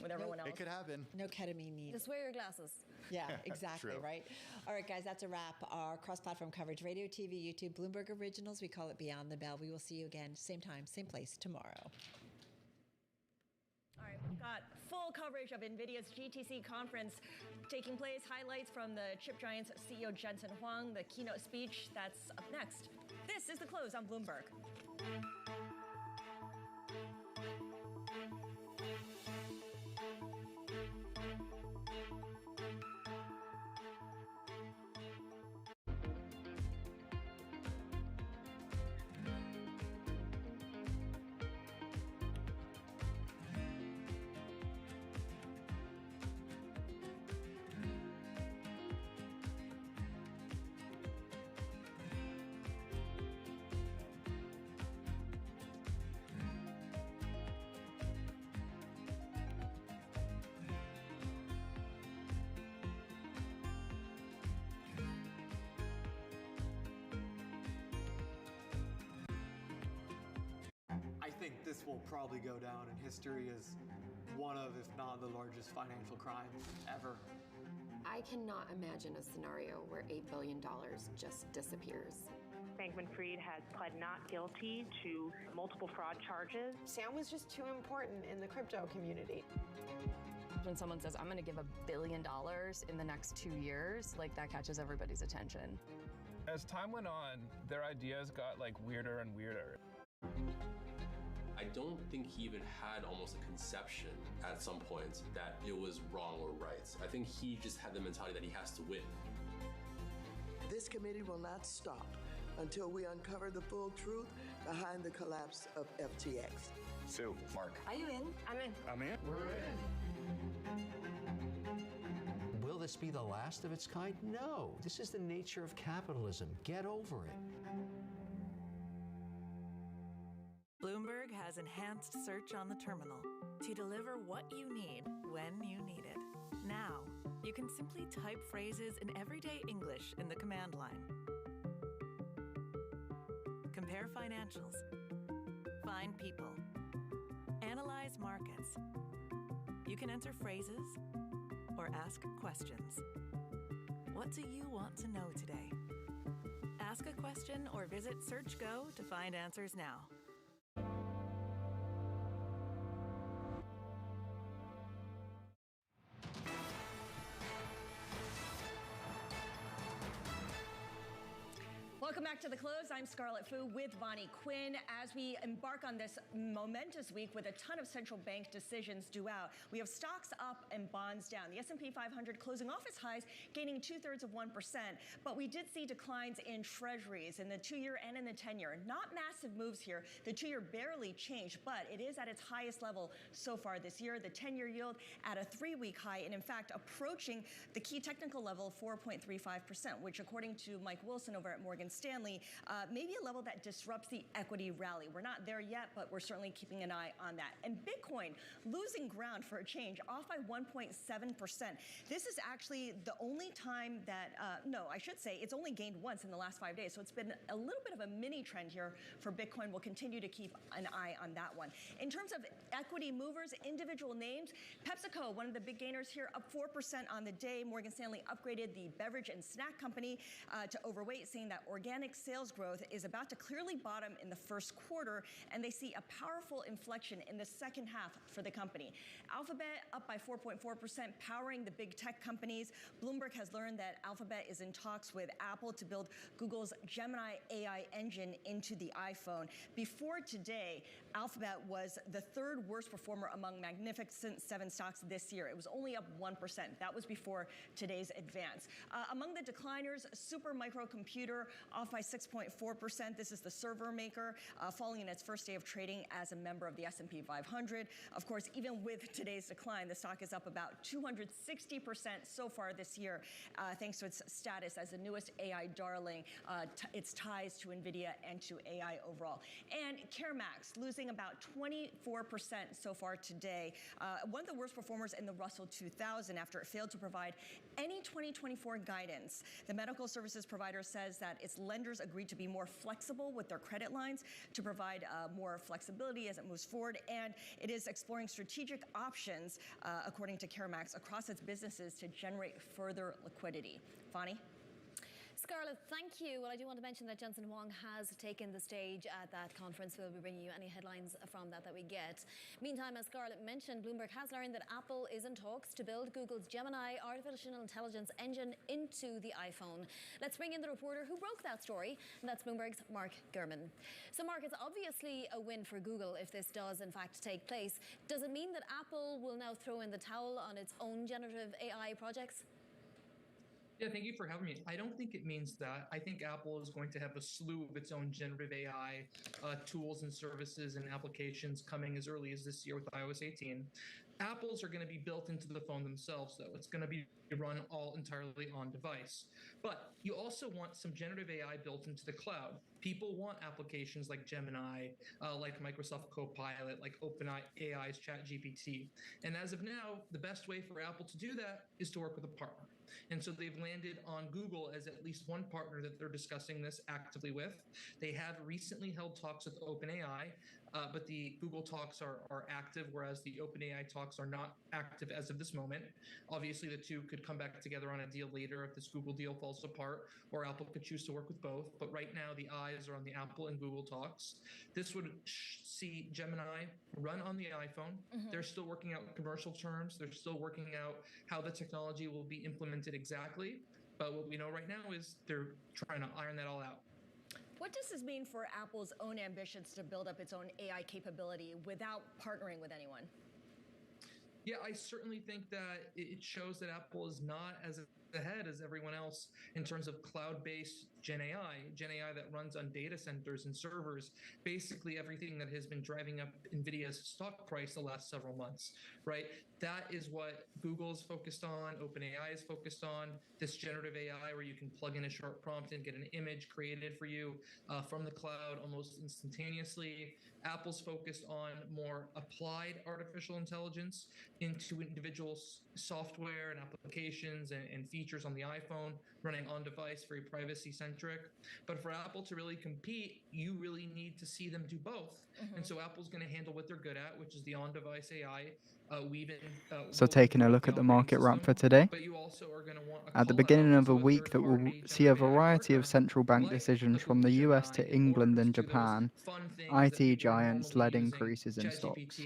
with everyone else. It could happen. No ketamine needed. Just wear your glasses. Yeah, exactly, right? All right, guys, that's a wrap. Our cross-platform coverage, radio, TV, YouTube, Bloomberg Originals. We call it Beyond the Bell. We will see you again, same time, same place tomorrow. All right, we've got full coverage of NVIDIA's GTC conference taking place. Highlights from the chip giant's CEO Jensen Huang, the keynote speech. That's up next. This is The Close on Bloomberg. I think this will probably go down in history as one of, if not the largest financial crime ever. I cannot imagine a scenario where $8 billion just disappears. Bankman-Fried has pled not guilty to multiple fraud charges. Sam was just too important in the crypto community. When someone says, I'm going to give $1 billion in the next 2 years, like that catches everybody's attention. As time went on, their ideas got like weirder and weirder. I don't think he even had almost a conception at some point that it was wrong or right. I think he just had the mentality that he has to win. This committee will not stop until we uncover the full truth behind the collapse of FTX. Sue, Mark. Are you in? I'm in. I'm in. We're in. Will this be the last of its kind? No. This is the nature of capitalism. Get over it. Bloomberg has enhanced search on the terminal to deliver what you need when you need it. Now, you can simply type phrases in everyday English in the command line. Compare financials. Find people. Analyze markets. You can enter phrases or ask questions. What do you want to know today? Ask a question or visit SearchGo to find answers now. Welcome back to The Close. I'm Scarlett Fu with Vonnie Quinn. As we embark on this momentous week with a ton of central bank decisions due out, we have stocks up and bonds down. The S&P 500 closing off its highs, gaining 2/3 of 1%. But we did see declines in treasuries in the 2-year and in the 10-year. Not massive moves here. The 2-year barely changed, but it is at its highest level so far this year. The 10-year yield at a 3-week high, and in fact, approaching the key technical level of 4.35%, which according to Mike Wilson over at Morgan Stanley, maybe a level that disrupts the equity rally. We're not there yet, but we're certainly keeping an eye on that. And Bitcoin losing ground for a change, off by 1.7%. This is actually the only time that, no, I should say it's only gained once in the last 5 days. So it's been a little bit of a mini trend here for Bitcoin. We'll continue to keep an eye on that one. In terms of equity movers, individual names, PepsiCo, one of the big gainers here, up 4% on the day. Morgan Stanley upgraded the beverage and snack company to overweight, saying that organic sales growth is about to clearly bottom in the first quarter, and they see a powerful inflection in the second half for the company. Alphabet up by 4.4%, powering the big tech companies. Bloomberg has learned that Alphabet is in talks with Apple to build Google's Gemini AI engine into the iPhone. Before today, Alphabet was the 3rd worst performer among Magnificent 7 stocks this year. It was only up 1%. That was before today's advance. Among the decliners, Super Microcomputer off by 6.4%. This is the server maker, falling in its first day of trading as a member of the S&P 500. Of course, even with today's decline, the stock is up about 260% so far this year, thanks to its status as the newest AI darling, its ties to NVIDIA and to AI overall. And CareMax losing about 24% so far today. One of the worst performers in the Russell 2000 after it failed to provide any 2024 guidance. The medical services provider says that its lenders agreed to be more flexible with their credit lines to provide more flexibility as it moves forward, and it is exploring strategic options, according to CareMax, across its businesses to generate further liquidity. Vonnie? Scarlett, thank you. Well, I do want to mention that Jensen Huang has taken the stage at that conference. We'll be bringing you any headlines from that we get. Meantime, as Scarlett mentioned, Bloomberg has learned that Apple is in talks to build Google's Gemini artificial intelligence engine into the iPhone. Let's bring in the reporter who broke that story, and that's Bloomberg's Mark Gurman. So, Mark, it's obviously a win for Google if this does, in fact, take place. Does it mean that Apple will now throw in the towel on its own generative AI projects? Yeah, thank you for having me. I don't think it means that. I think Apple is going to have a slew of its own generative AI tools and services and applications coming as early as this year with iOS 18. Apple's are going to be built into the phone themselves, though. It's going to be run all entirely on device. But you also want some generative AI built into the cloud. People want applications like Gemini, like Microsoft Copilot, like OpenAI's ChatGPT. And as of now, the best way for Apple to do that is to work with a partner. And so they've landed on Google as at least one partner that they're discussing this actively with. They have recently held talks with OpenAI. but the Google talks are active, whereas the OpenAI talks are not active as of this moment. Obviously, the two could come back together on a deal later if this Google deal falls apart, or Apple could choose to work with both. But right now, the eyes are on the Apple and Google talks. This would see Gemini run on the iPhone. They're still working out commercial terms. They're still working out how the technology will be implemented exactly. But what we know right now is they're trying to iron that all out. What does this mean for Apple's own ambitions to build up its own AI capability without partnering with anyone? Yeah, I certainly think that it shows that Apple is not as ahead as everyone else in terms of cloud-based Gen AI that runs on data centers and servers, basically everything that has been driving up NVIDIA's stock price the last several months, right? That is what Google is focused on, OpenAI is focused on, this generative AI where you can plug in a short prompt and get an image created for you from the cloud almost instantaneously. Apple's focused on more applied artificial intelligence into individual software and applications and features on the iPhone running on device, very privacy centric. But for Apple to really compete, you really need to see them do both. And so Apple's going to handle what they're good at, which is the on-device AI. So taking a look at the market wrap for today. At the beginning of a week that will see a variety of central bank decisions from the US to England and Japan, IT giants led increases in stocks.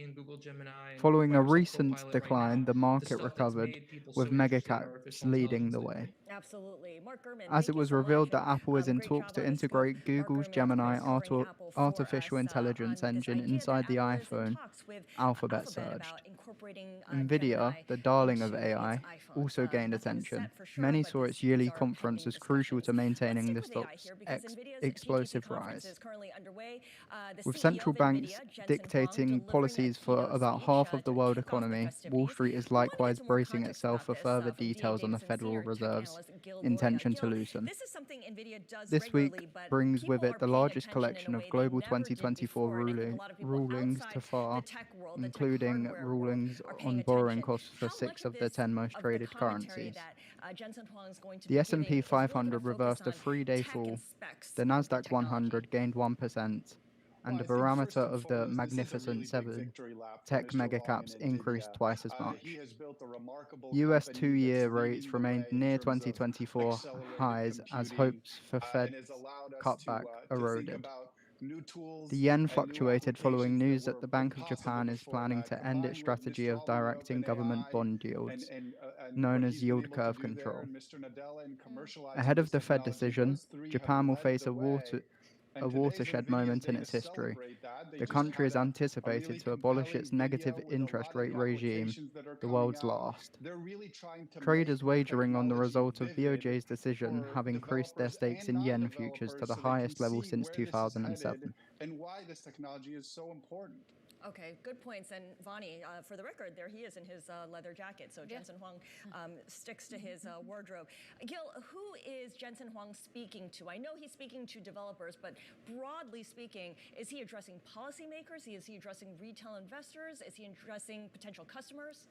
Following a recent decline, the market recovered, with mega caps leading the way. Absolutely. Mark Gurman, As it was revealed that much. Apple is in Great talks job to on the integrate scoop. Mark Google's Gurman, of Gemini course, covering Apple for artificial us, intelligence on this engine idea inside that the Apple is in iPhone, talks with Alphabet Alphabet surged. about incorporating NVIDIA, Gemini the darling of into AI, its iPhones. also gained Nothing's attention. set for sure, Many but saw its these yearly are conference pending as crucial to discussions. maintaining the Let's stick with AI stock's here because NVIDIA's explosive GTC conference rise. is currently underway. The With CEO central of banks NVIDIA, Jensen Huang, dictating delivering a policies for keynote about speech half of the to world kick off the economy, Wall festivities. Street is We want to get likewise some more bracing context itself about for this further from DA details on the Davidson, Federal senior tech Reserve's analyst Gil Loya. intention to Gil, loosen. this is something NVIDIA does This week regularly, but brings with people it are the paying largest attention in collection a of way global they never did 2024 before, and I think a lot of people rulings to outside far, the tech world, the tech including hardware rulings world, are paying on borrowing attention. costs for How 6 much of the 10 most of the traded commentary currencies. that Jensen Huang is going to The be S&P giving is really 500 going to reversed a focus on 3-day tech fall. and specs The of NASDAQ technology? 100 gained 1%, and the barometer of the Magnificent Seven tech megacaps increased twice as much. US 2-year rates remained near 2024 highs as hopes for Fed cutback eroded. The yen fluctuated following news that the Bank of Japan is planning to end its strategy of directing government bond yields, known as yield curve control. Ahead of the Fed decision, Japan will face a watershed moment in its history. The country is anticipated to abolish its negative interest rate regime, the world's last. Traders wagering on the result of BOJ's decision have increased their stakes in yen futures to the highest level since 2007. And why this technology is so important. Okay, good points. And Vani, for the record, there he is in his leather jacket. So Jensen Huang sticks to his wardrobe. Gil, who is Jensen Huang speaking to? I know he's speaking to developers, but broadly speaking, is he addressing policymakers? Is he addressing retail investors? Is he addressing potential customers?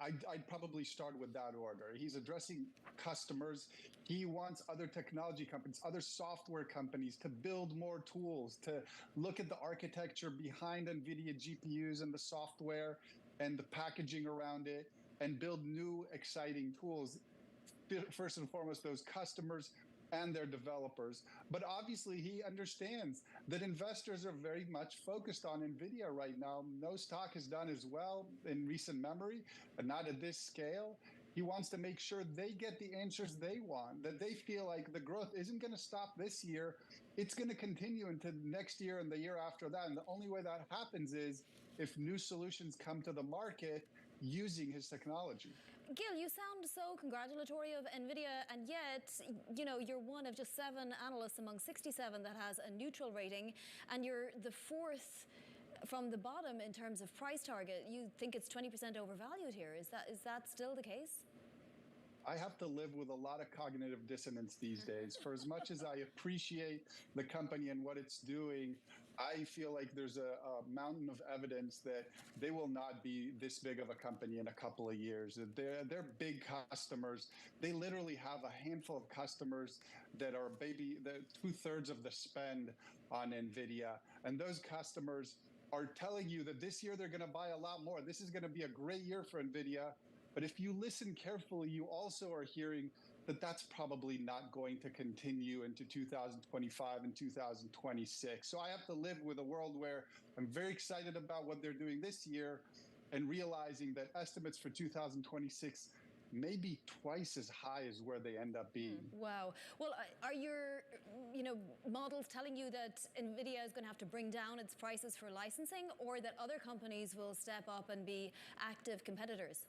I'd probably start with that order. He's addressing customers. He wants other technology companies, other software companies to build more tools, to look at the architecture behind NVIDIA GPUs and the software and the packaging around it and build new exciting tools. First and foremost, those customers and their developers. But obviously, he understands that investors are very much focused on NVIDIA right now. No stock has done as well in recent memory, but not at this scale. He wants to make sure they get the answers they want, that they feel like the growth isn't going to stop this year. It's going to continue into next year and the year after that. And the only way that happens is if new solutions come to the market using his technology. Gil, you sound so congratulatory of NVIDIA, and yet, you know, you're one of just 7 analysts among 67 that has a neutral rating, and you're the 4th from the bottom in terms of price target. You think it's 20% overvalued here. Is that still the case? I have to live with a lot of cognitive dissonance these days. For as much as I appreciate the company and what it's doing, I feel like there's a mountain of evidence that they will not be this big of a company in a couple of years. They're big customers. They literally have a handful of customers that are the 2/3 of the spend on NVIDIA. And those customers are telling you that this year they're going to buy a lot more. This is going to be a great year for NVIDIA. But if you listen carefully, you also are hearing that that's probably not going to continue into 2025 and 2026. So I have to live with a world where I'm very excited about what they're doing this year and realizing that estimates for 2026 may be twice as high as where they end up being. Wow. Well, are your models telling you that NVIDIA is going to have to bring down its prices for licensing, or that other companies will step up and be active competitors?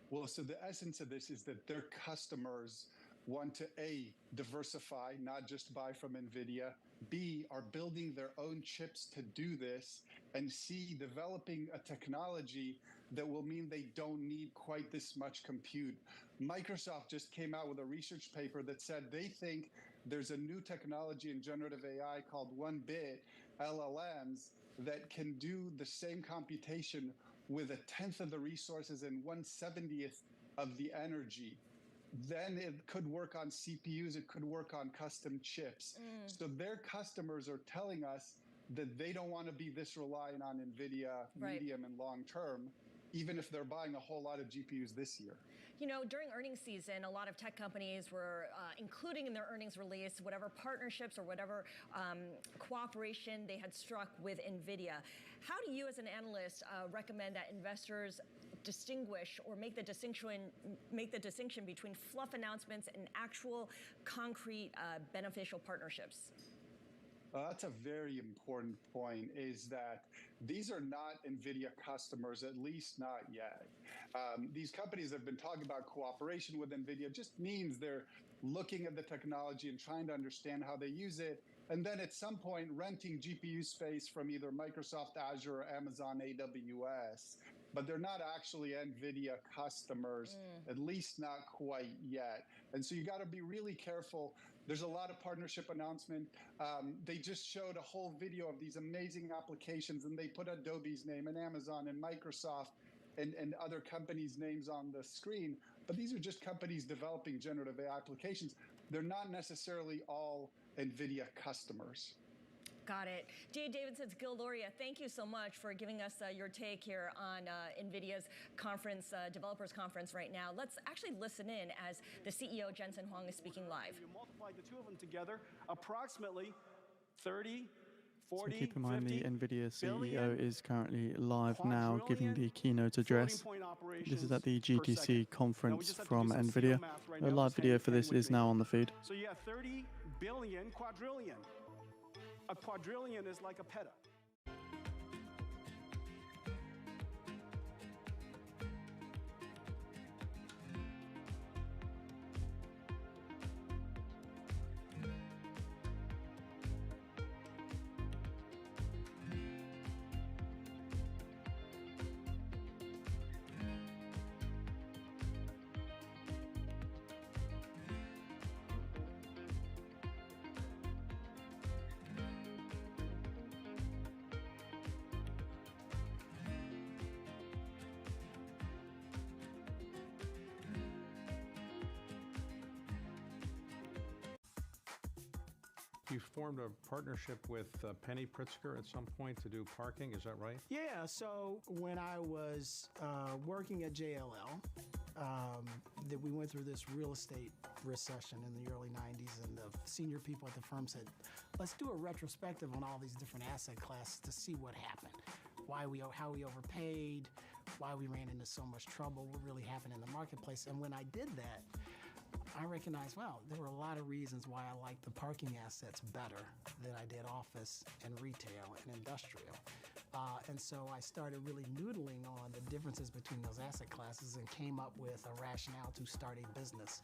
Well, so the essence of this is that their customers want to A, diversify, not just buy from NVIDIA, B, are building their own chips to do this, and C, developing a technology that will mean they don't need quite this much compute. Microsoft just came out with a research paper that said they think there's a new technology in generative AI called 1-bit LLMs that can do the same computation with 1/10 of the resources and 1/70th of the energy. Then it could work on CPUs, it could work on custom chips. So their customers are telling us that they don't want to be this reliant on NVIDIA medium and long term, even if they're buying a whole lot of GPUs this year. You know, during earnings season, a lot of tech companies were including in their earnings release whatever partnerships or whatever cooperation they had struck with NVIDIA. How do you, as an analyst, recommend that investors distinguish or make the distinction between fluff announcements and actual concrete beneficial partnerships? That's a very important point, is that these are not NVIDIA customers, at least not yet. These companies have been talking about cooperation with NVIDIA, just means they're looking at the technology and trying to understand how they use it, and then at some point renting GPU space from either Microsoft Azure or Amazon AWS. But they're not actually NVIDIA customers, at least not quite yet. And so you got to be really careful. There's a lot of partnership announcement. They just showed a whole video of these amazing applications, and they put Adobe's name and Amazon and Microsoft and other companies' names on the screen. But these are just companies developing generative AI applications. They're not necessarily all NVIDIA customers. Got it. Jay Davidson's Gil Luria, thank you so much for giving us your take here on NVIDIA's conference, developers conference right now. Let's actually listen in as the CEO, Jensen Huang, is speaking live. You multiply the two of them together, approximately 30, 40, so keep in mind 50 the NVIDIA CEO billion, is currently live now giving the keynote address. This is at the GTC conference from NVIDIA. A live video for this is now on the feed. So you have 30 billion quadrillion. A quadrillion is like a peta. You formed a partnership with Penny Pritzker at some point to do parking, is that right? Yeah, so when I was working at JLL, that we went through this real estate recession in the early 90s, and the senior people at the firm said, let's do a retrospective on all these different asset classes to see what happened, how we overpaid, why we ran into so much trouble, what really happened in the marketplace. And when I did that, I recognized, wow, there were a lot of reasons why I liked the parking assets better than I did office and retail and industrial. And so I started really noodling on the differences between those asset classes and came up with a rationale to start a business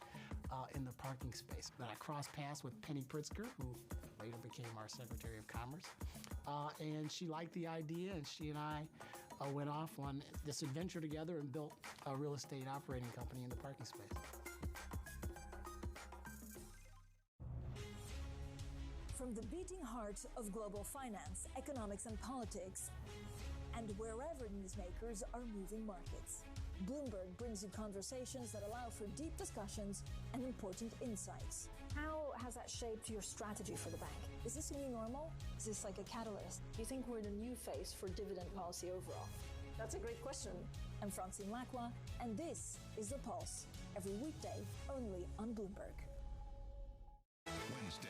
in the parking space. But I crossed paths with Penny Pritzker, who later became our Secretary of Commerce. And she liked the idea, and she and I went off on this adventure together and built a real estate operating company in the parking space. From the beating heart of global finance, economics, and politics, and wherever newsmakers are moving markets, Bloomberg brings you conversations that allow for deep discussions and important insights. How has that shaped your strategy for the bank? Is this a new normal? Is this like a catalyst? Do you think we're in a new phase for dividend policy overall? That's a great question. I'm Francine Lacroix, and this is The Pulse, every weekday only on Bloomberg. Wednesday,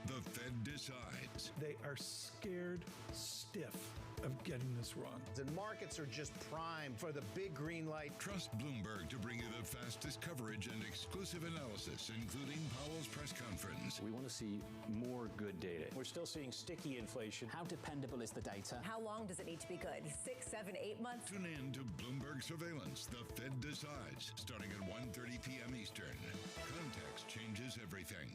the Fed decides. They are scared stiff of getting this wrong. The markets are just primed for the big green light. Trust Bloomberg to bring you the fastest coverage and exclusive analysis, including Powell's press conference. We want to see more good data. We're still seeing sticky inflation. How dependable is the data? How long does it need to be good? 6, 7, 8 months? Tune in to Bloomberg Surveillance, the Fed decides, starting at 1:30 p.m. Eastern. Context changes everything.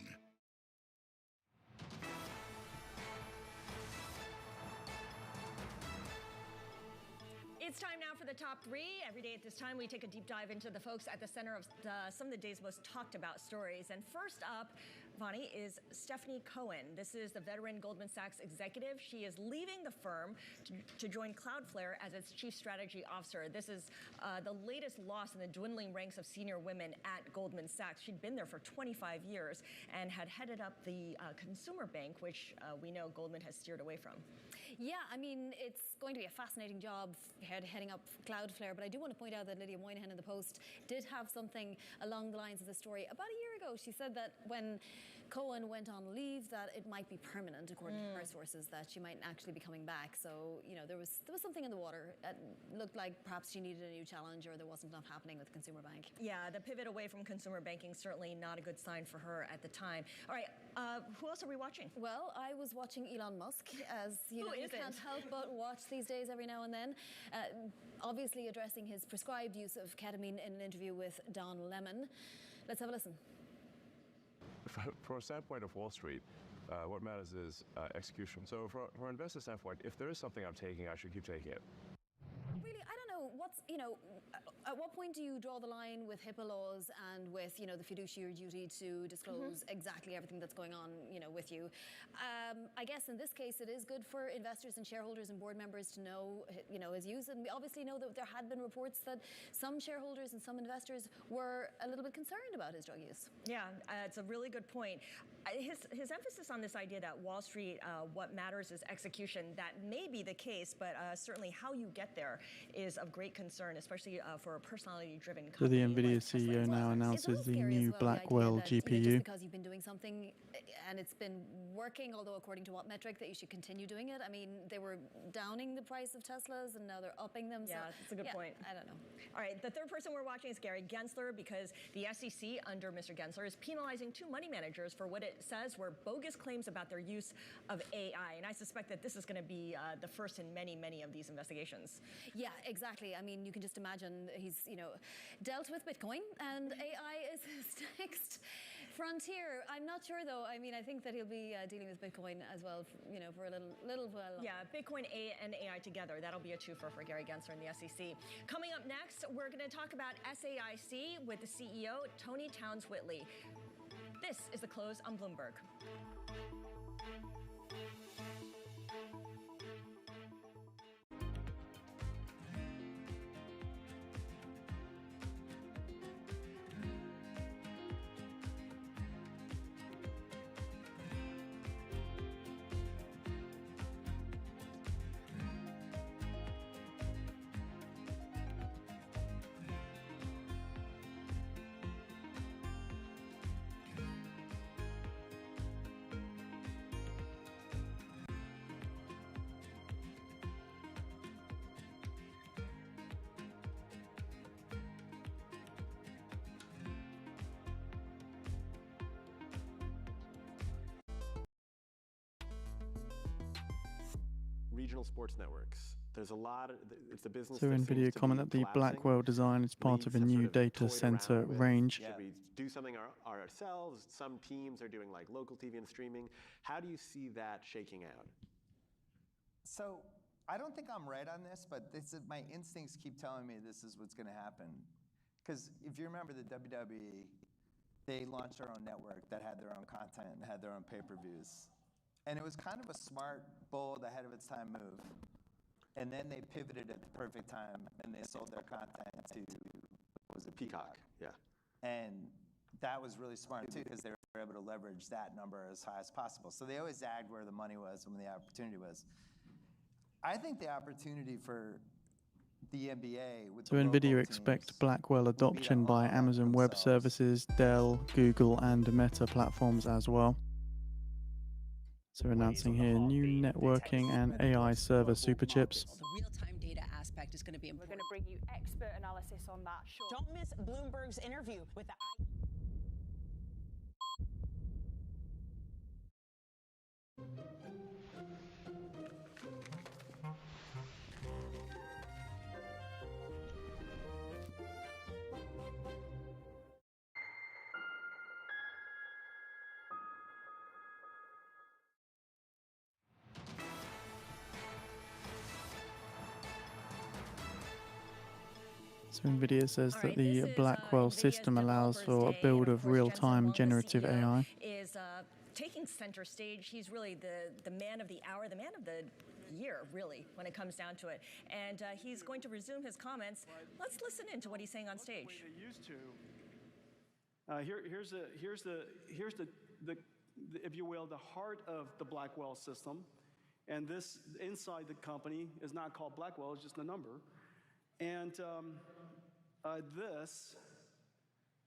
It's time now for the top three. Every day at this time, we take a deep dive into the folks at the center of some of the day's most talked about stories. And first up, Vonnie, is Stephanie Cohen. This is the veteran Goldman Sachs executive. She is leaving the firm to join Cloudflare as its chief strategy officer. This is the latest loss in the dwindling ranks of senior women at Goldman Sachs. She'd been there for 25 years and had headed up the consumer bank, which we know Goldman has steered away from. Yeah, I mean, it's going to be a fascinating job heading up Cloudflare, but I do want to point out that Lydia Moynihan in the Post did have something along the lines of the story about a year ago. She said that when Cohen went on leave, that it might be permanent, according to her sources, that she might actually be coming back. So, you know, there was something in the water. It looked like perhaps she needed a new challenge, or there wasn't enough happening with the consumer bank. Yeah, the pivot away from consumer banking, certainly not a good sign for her at the time. All right, who else are we watching? Well, I was watching Elon Musk, as you know, you can't help but watch these days every now and then. Obviously addressing his prescribed use of ketamine in an interview with Don Lemon. Let's have a listen. From a standpoint of Wall Street, what matters is execution. So from an investor standpoint, if there is something I'm taking, I should keep taking it. Really, I don't know. At what point do you draw the line with HIPAA laws and with, you know, the fiduciary duty to disclose exactly everything that's going on, you know, with you? I guess in this case, it is good for investors and shareholders and board members to know, you know, his use. And we obviously know that there had been reports that some shareholders and some investors were a little bit concerned about his drug use. Yeah, it's a really good point. His emphasis on this idea that Wall Street, what matters is execution, that may be the case, but certainly how you get there is of great concern, especially for a personality-driven company. So the NVIDIA CEO now announces the new Blackwell GPU. You know, just because you've been doing something and it's been working, although according to what metric, that you should continue doing it. I mean, they were downing the price of Teslas and now they're upping them. Yeah, that's a good point. I don't know. All right, the third person we're watching is Gary Gensler, because the SEC under Mr. Gensler is penalizing two money managers for what it says were bogus claims about their use of AI. And I suspect that this is going to be the first in many, many of these investigations. Yeah, exactly. I mean, you can just imagine he's, you know, dealt with Bitcoin and AI is his next frontier. I'm not sure, though. I mean, I think that he'll be dealing with Bitcoin as well, you know, for a little while. Yeah, Bitcoin and AI together. That'll be a twofer for Gary Gensler and the SEC. Coming up next, we're going to talk about SAIC with the CEO, Tony Towns-Whitley. This is The Close on Bloomberg. Regional sports networks. There's a lot of, it's a business. So NVIDIA comment that the Blackwell design is part of a new data center range. Should we do something ourselves? Some teams are doing like local TV and streaming. How do you see that shaking out? So I don't think I'm right on this, but my instincts keep telling me this is what's going to happen. Because if you remember the WWE, they launched their own network that had their own content and had their own pay-per-views. And it was kind of a smart, bold, ahead of its time move. And then they pivoted at the perfect time, and they sold their content to, what was it, Peacock? Yeah. And that was really smart, too, because they were able to leverage that number as high as possible. So they always zagged where the money was and when the opportunity was. I think the opportunity for the NBA with so NVIDIA expect Blackwell adoption by Amazon Web Services, Dell, Google, and Meta platforms as well. So we're announcing here new networking and AI server superchips. The real-time data aspect is going to be important. We're going to bring you expert analysis on that. Don't miss Bloomberg's interview with the So NVIDIA says that the Blackwell system allows for a build of real-time generative AI. Is taking center stage. He's really the man of the hour, the man of the year, really, when it comes down to it. And he's going to resume his comments. Let's listen in to what he's saying on stage. Used to. Here's the if you will, the heart of the Blackwell system. And this inside the company is not called Blackwell, it's just a number. And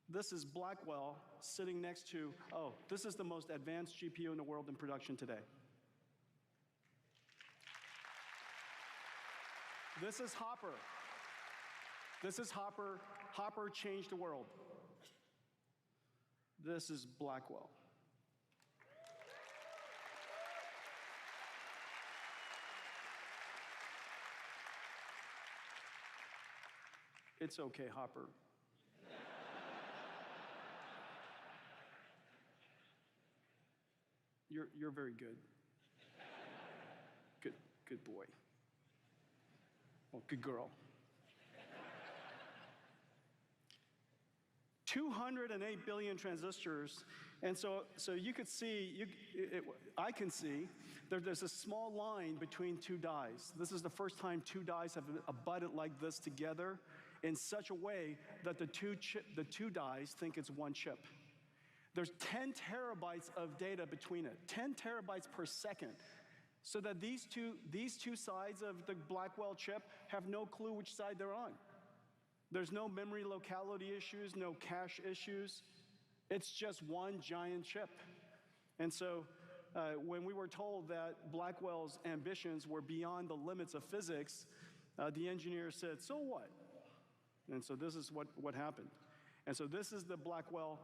this is Blackwell sitting next to, this is the most advanced GPU in the world in production today. This is Hopper. This is Hopper. Hopper changed the world. This is Blackwell. It's okay, Hopper. You're very good. Good boy. Well, good girl. 208 billion transistors, and so you could see, I can see, there's a small line between two dies. This is the first time two dies have abutted like this together in such a way that the two dies think it's one chip. There's 10 terabytes of data between it, 10 terabytes per second, so that these two sides of the Blackwell chip have no clue which side they're on. There's no memory locality issues, no cache issues. It's just one giant chip. And so when we were told that Blackwell's ambitions were beyond the limits of physics, the engineer said, so what? And so this is what happened. And so this is the Blackwell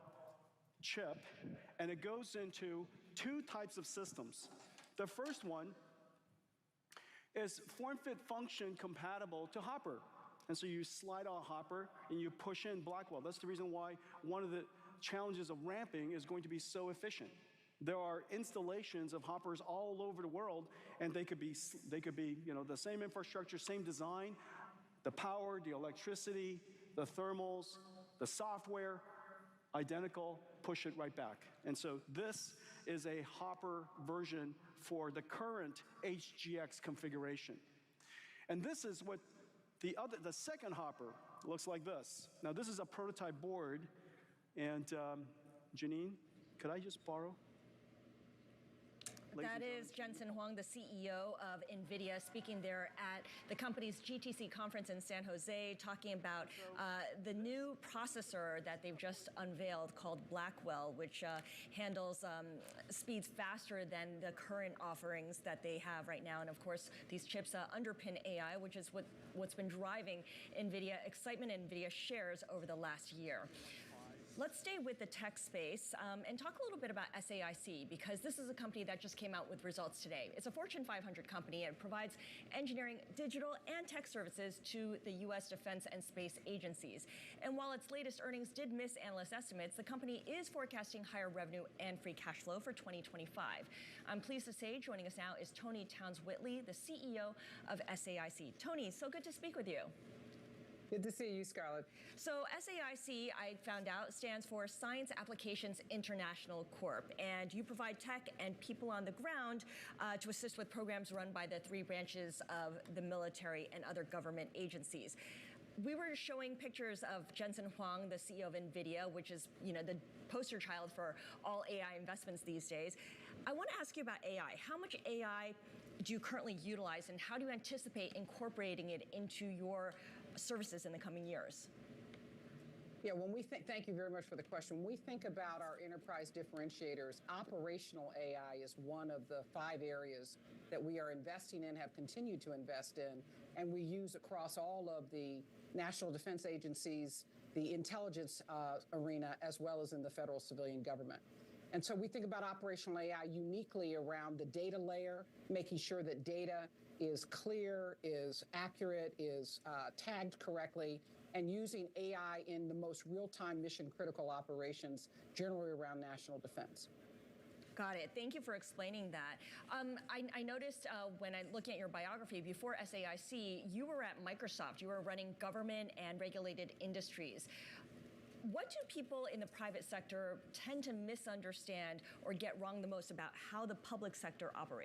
chip, and it goes into two types of systems. The first one is form-fit-function compatible to Hopper. And so you slide on Hopper and you push in Blackwell. That's the reason why one of the challenges of ramping is going to be so efficient. There are installations of Hoppers all over the world, and they could be the same infrastructure, same design, the power, the electricity, the thermals, the software, identical, push it right back. And so this is a Hopper version for the current HGX configuration. And this is what the second Hopper looks like this. Now this is a prototype board, and Janine, could I just borrow? That is Jensen Huang, the CEO of NVIDIA, speaking there at the company's GTC conference in San Jose, talking about the new processor that they've just unveiled called Blackwell, which handles speeds faster than the current offerings that they have right now. And of course, these chips underpin AI, which is what's been driving NVIDIA excitement in NVIDIA shares over the last year. Let's stay with the tech space and talk a little bit about SAIC, because this is a company that just came out with results today. It's a Fortune 500 company and provides engineering, digital, and tech services to the U.S. defense and space agencies. And while its latest earnings did miss analyst estimates, the company is forecasting higher revenue and free cash flow for 2025. I'm pleased to say joining us now is Tony Towns-Whitley, the CEO of SAIC. Tony, so good to speak with you. Good to see you, Scarlett. So SAIC, I found out, stands for Science Applications International Corp. And you provide tech and people on the ground to assist with programs run by the 3 branches of the military and other government agencies. We were showing pictures of Jensen Huang, the CEO of NVIDIA, which is, the poster child for all AI investments these days. I want to ask you about AI. How much AI do you currently utilize, and how do you anticipate incorporating it into your services in the coming years? Yeah, when we think, thank you very much for the question. When we think about our enterprise differentiators, operational AI is one of the 5 areas that we are investing in, have continued to invest in, and we use across all of the national defense agencies, the intelligence arena, as well as in the federal civilian government. And so we think about operational AI uniquely around the data layer, making sure that data is clear, is accurate, is tagged correctly, and using AI in the most real-time mission-critical operations, generally around national defense. Got it. Thank you for explaining that. I noticed when I'm looking at your biography, before SAIC, you were at Microsoft. You were running government and regulated industries. What do people in the private sector tend to misunderstand or get wrong the most about how the public sector operates?